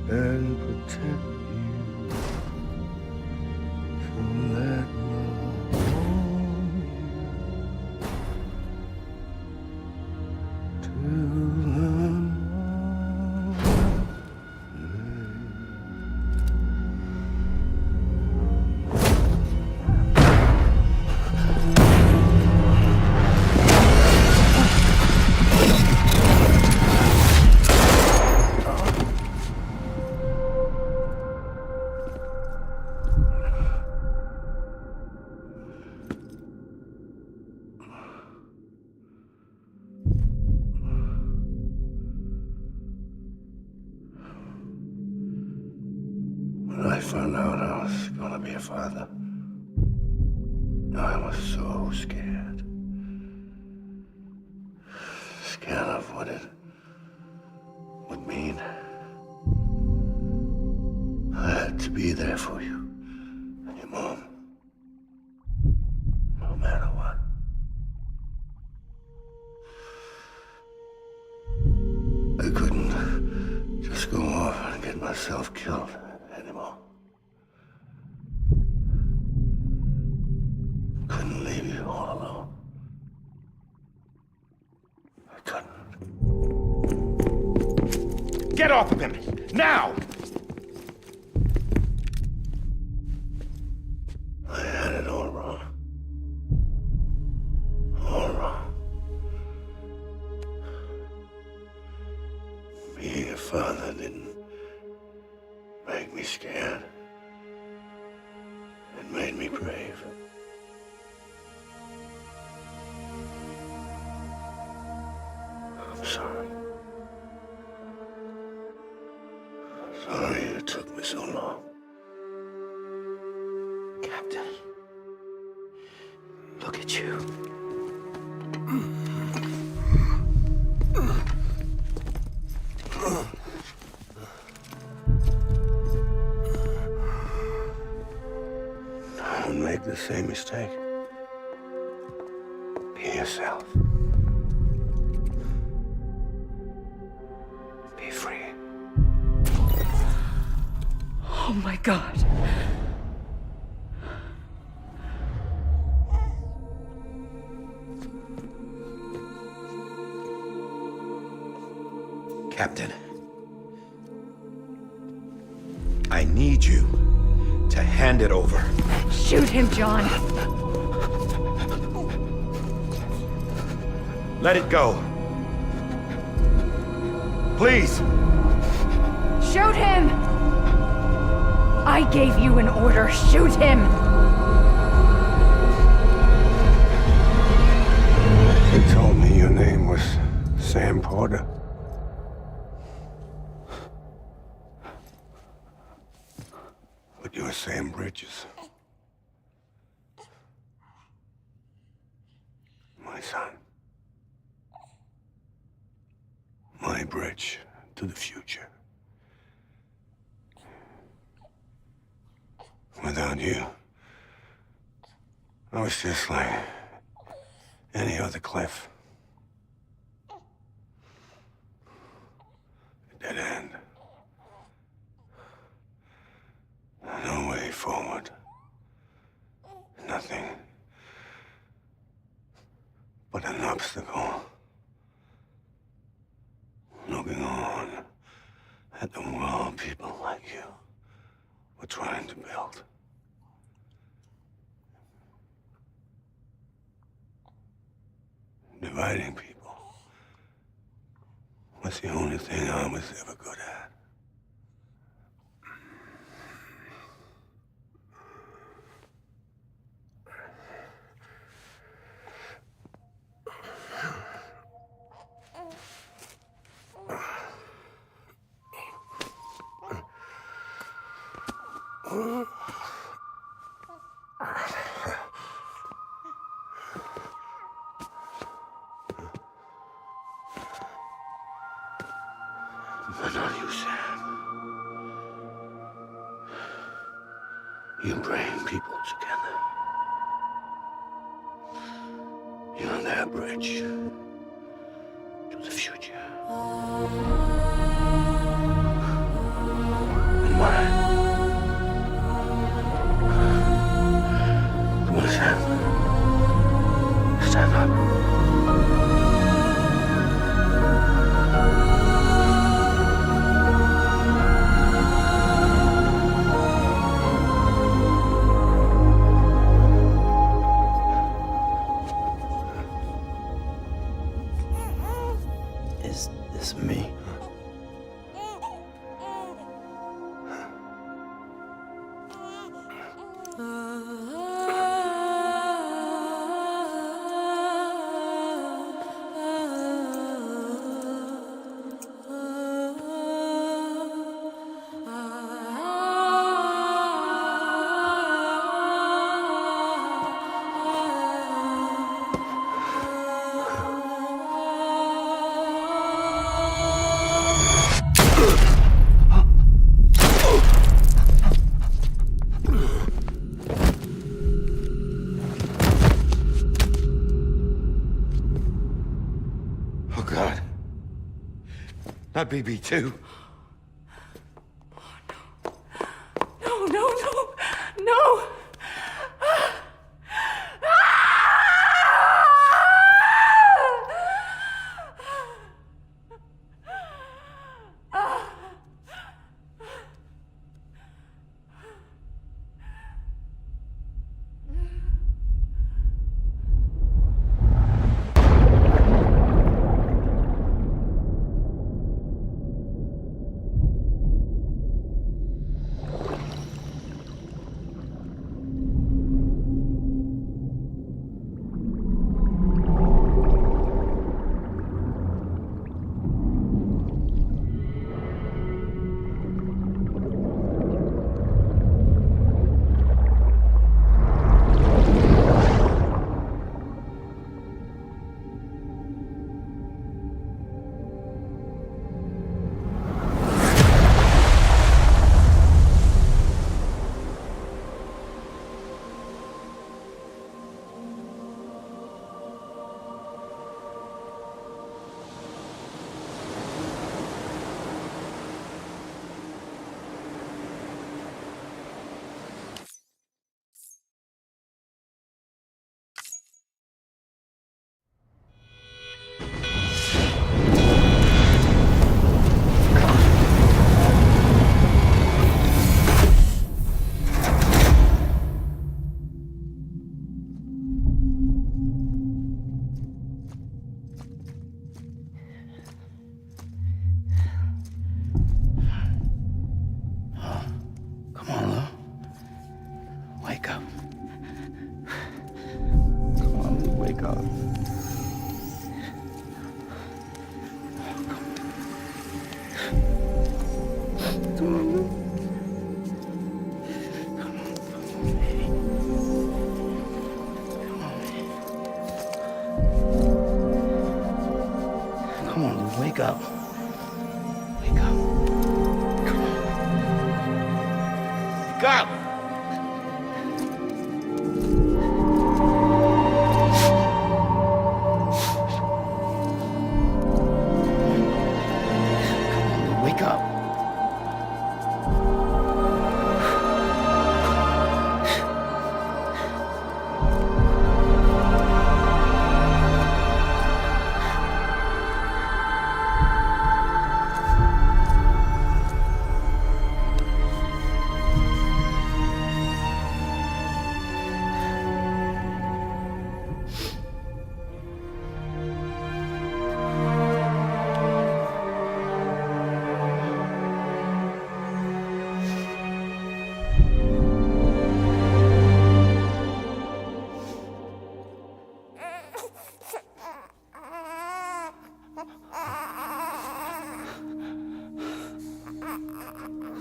and protect you. So let love warm you till the When I found out I was gonna be a father, I was so scared. Scared of what it would mean. I had to be there for you and your mom, no matter what. I couldn't just go off and get myself killed anymore. Couldn't leave you all alone. I couldn't. Get off of him! Now! I had it all wrong. All wrong. Being a father didn't make me scared. It made me brave. I'm sorry. Sorry it took me so long. Captain, look at you. Don't make the same mistake. Be yourself. Be free. Oh my God. Captain, I need you to hand it over. Shoot him, John. Let it go. Please. Shoot him! I gave you an order. Shoot him! You told me your name was Sam Porter. But you're Sam Bridges. My son. My bridge to the future. Without you, I was just like any other Cliff. dead end. No way forward. Nothing but an obstacle. Looking on at the world people like you were trying to build. Dividing people was the only thing I was ever good at. But not you, Sam. You bring people together. You're their bridge to the future. And mine. Come on, Sam. Stand up. Is this me? Oh, God. Not BB2. No, no, no, no! Come on, Lou. Wake up. Come on, Lou, wake up. Come on, Lou. Come on, Lou, wake up. Wake up. Come on. Wake up! Come on, Lou, wake wake up.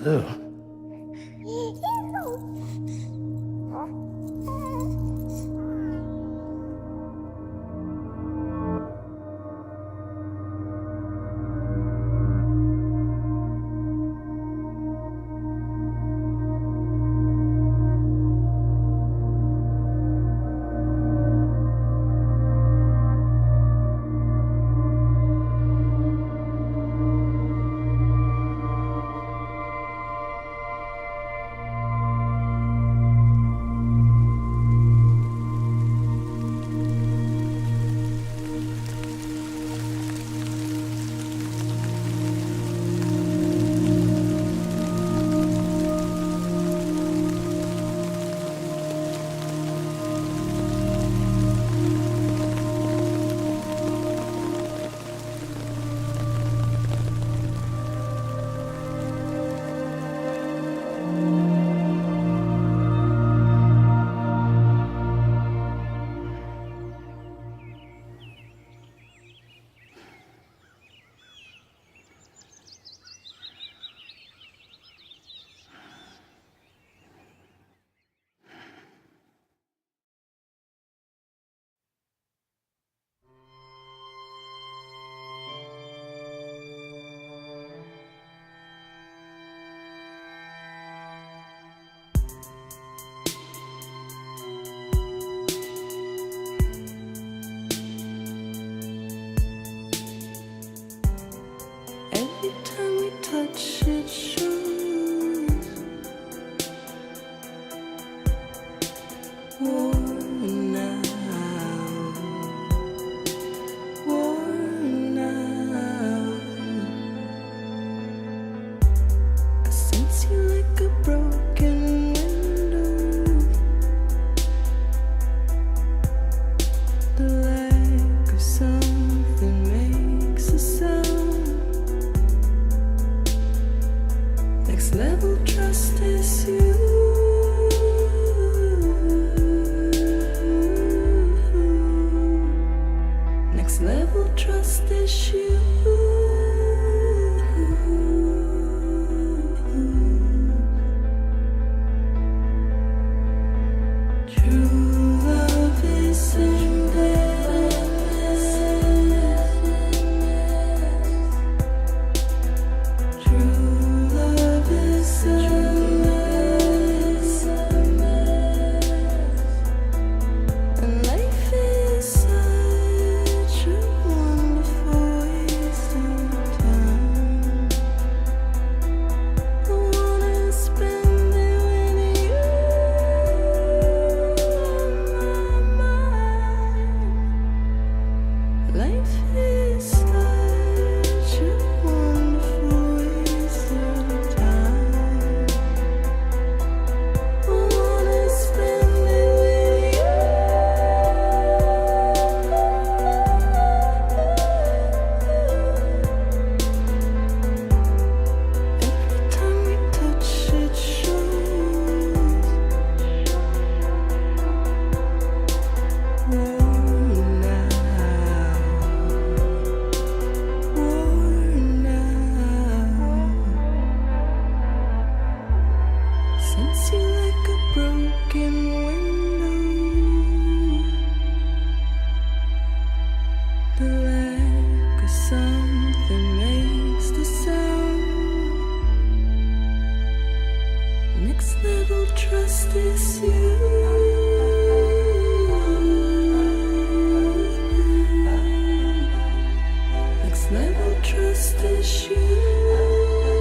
Lou. Every time we touch it shows worn out, worn out. I sense you like a broken window, the lack of something makes a sound. Next level trust is you. Next level trust is you. True love is endless. True love is endless. And life is such a wonderful waste of time. I wanna spend it with you on my mind. Life is such a wonderful waste of time. I wanna spend it with you. Every time we touch it shows worn out, worn out. Sense you like a broken window, the lack of something makes the sound. Next level trust is you. Next level trust is you.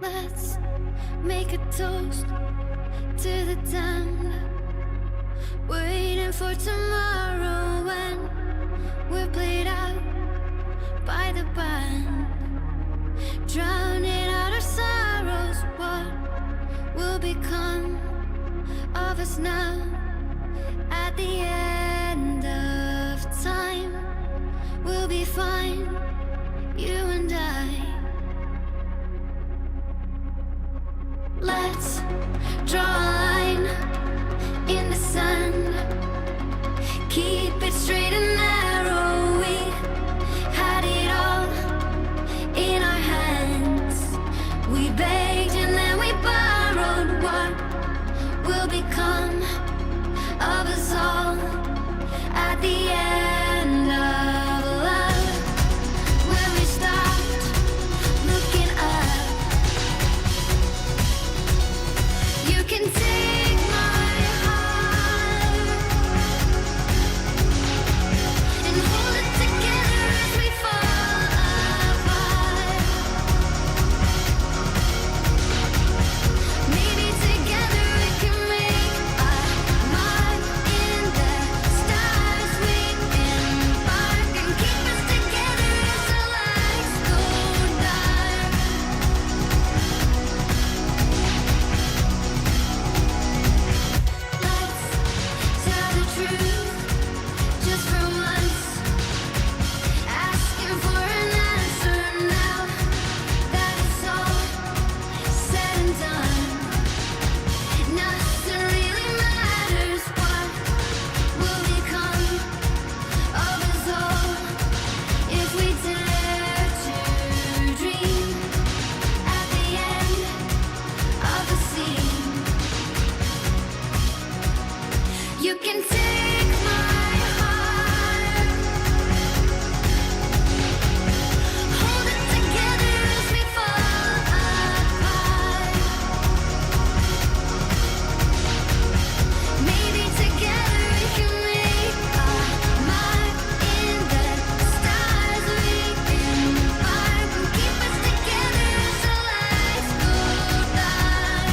Let's make a toast to the damned. Waiting for tomorrow when we're played out by the band. Drowning out our sorrows, what will become of us now? At the end of time, we'll be fine, you and I. Let's draw a line in the sand. Keep it straight and narrow. We had it all in our hands. We begged and then we borrowed. What will become of us all at the end of love? When we stopped looking up, you can take my heart and hold it together as we fall apart. Maybe together we can make a mark in the stars. We embark and keep us together as the lights go dark. Let's tell the truth just for once. Asking for an answer now that it's all said and done. Nothing really matters. What will become of us all if we dare to dream at the end of the scene? You can take my heart, hold it together as we fall apart. Maybe together we can make a mark in the stars. We embark and keep us together as the lights go dark.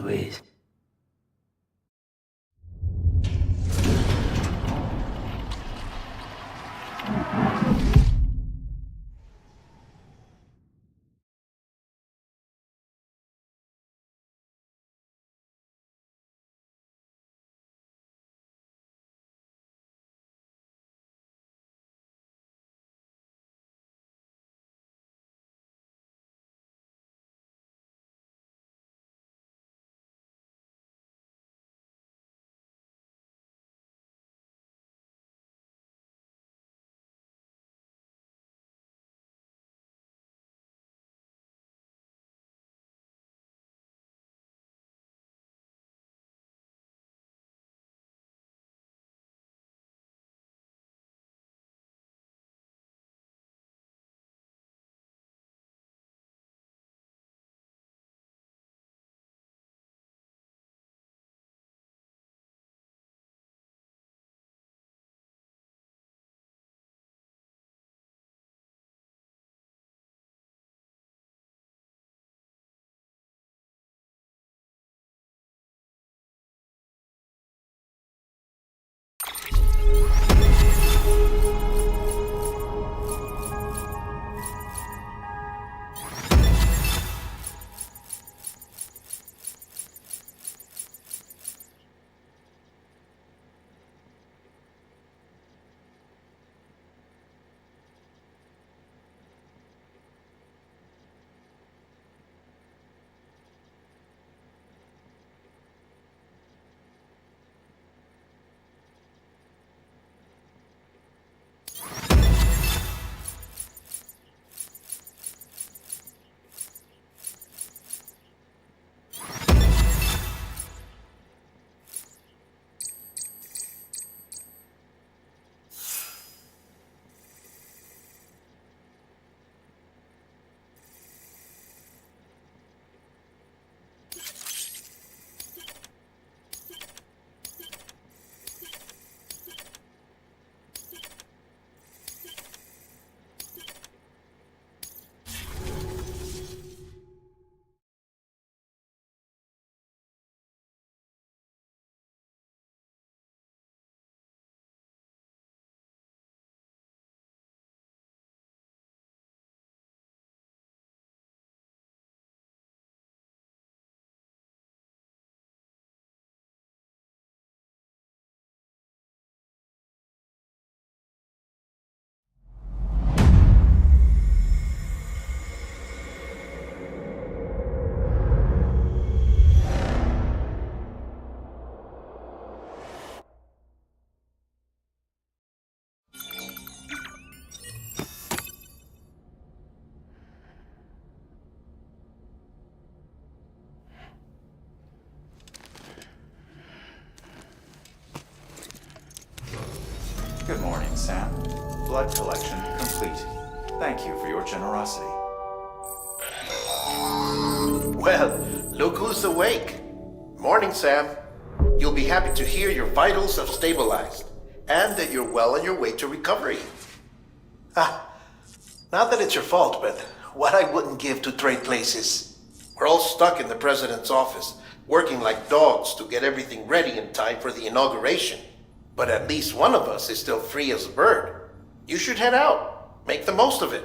squeeze. Good morning, Sam. Blood collection complete. Thank you for your generosity. Well, look who's awake. Morning, Sam. You'll be happy to hear your vitals have stabilized, and that you're well on your way to recovery. Not that it's your fault, but what I wouldn't give to trade places. We're all stuck in the president's office, working like dogs to get everything ready in time for the inauguration. But at least one of us is still free as a bird. You should head out. Make the most of it.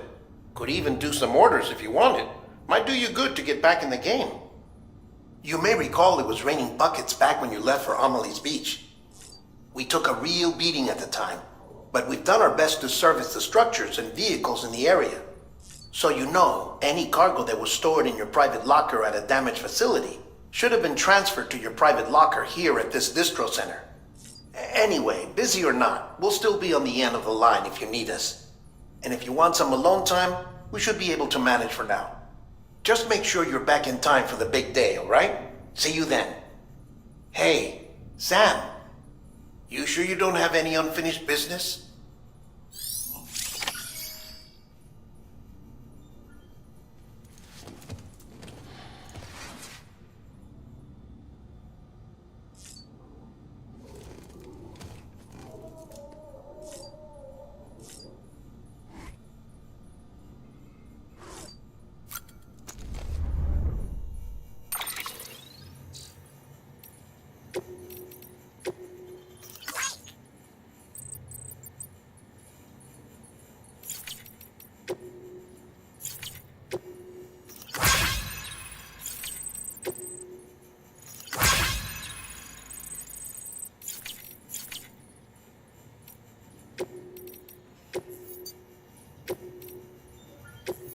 Could even do some orders if you wanted. Might do you good to get back in the game. You may recall it was raining buckets back when you left for Amelie's Beach. We took a real beating at the time, but we've done our best to service the structures and vehicles in the area. So you know, any cargo that was stored in your private locker at a damaged facility should have been transferred to your private locker here at this distro center. Anyway, busy or not, we'll still be on the end of the line if you need us. And if you want some alone time, we should be able to manage for now. Just make sure you're back in time for the big day, all right? See you then. Hey, Sam, you sure you don't have any unfinished business?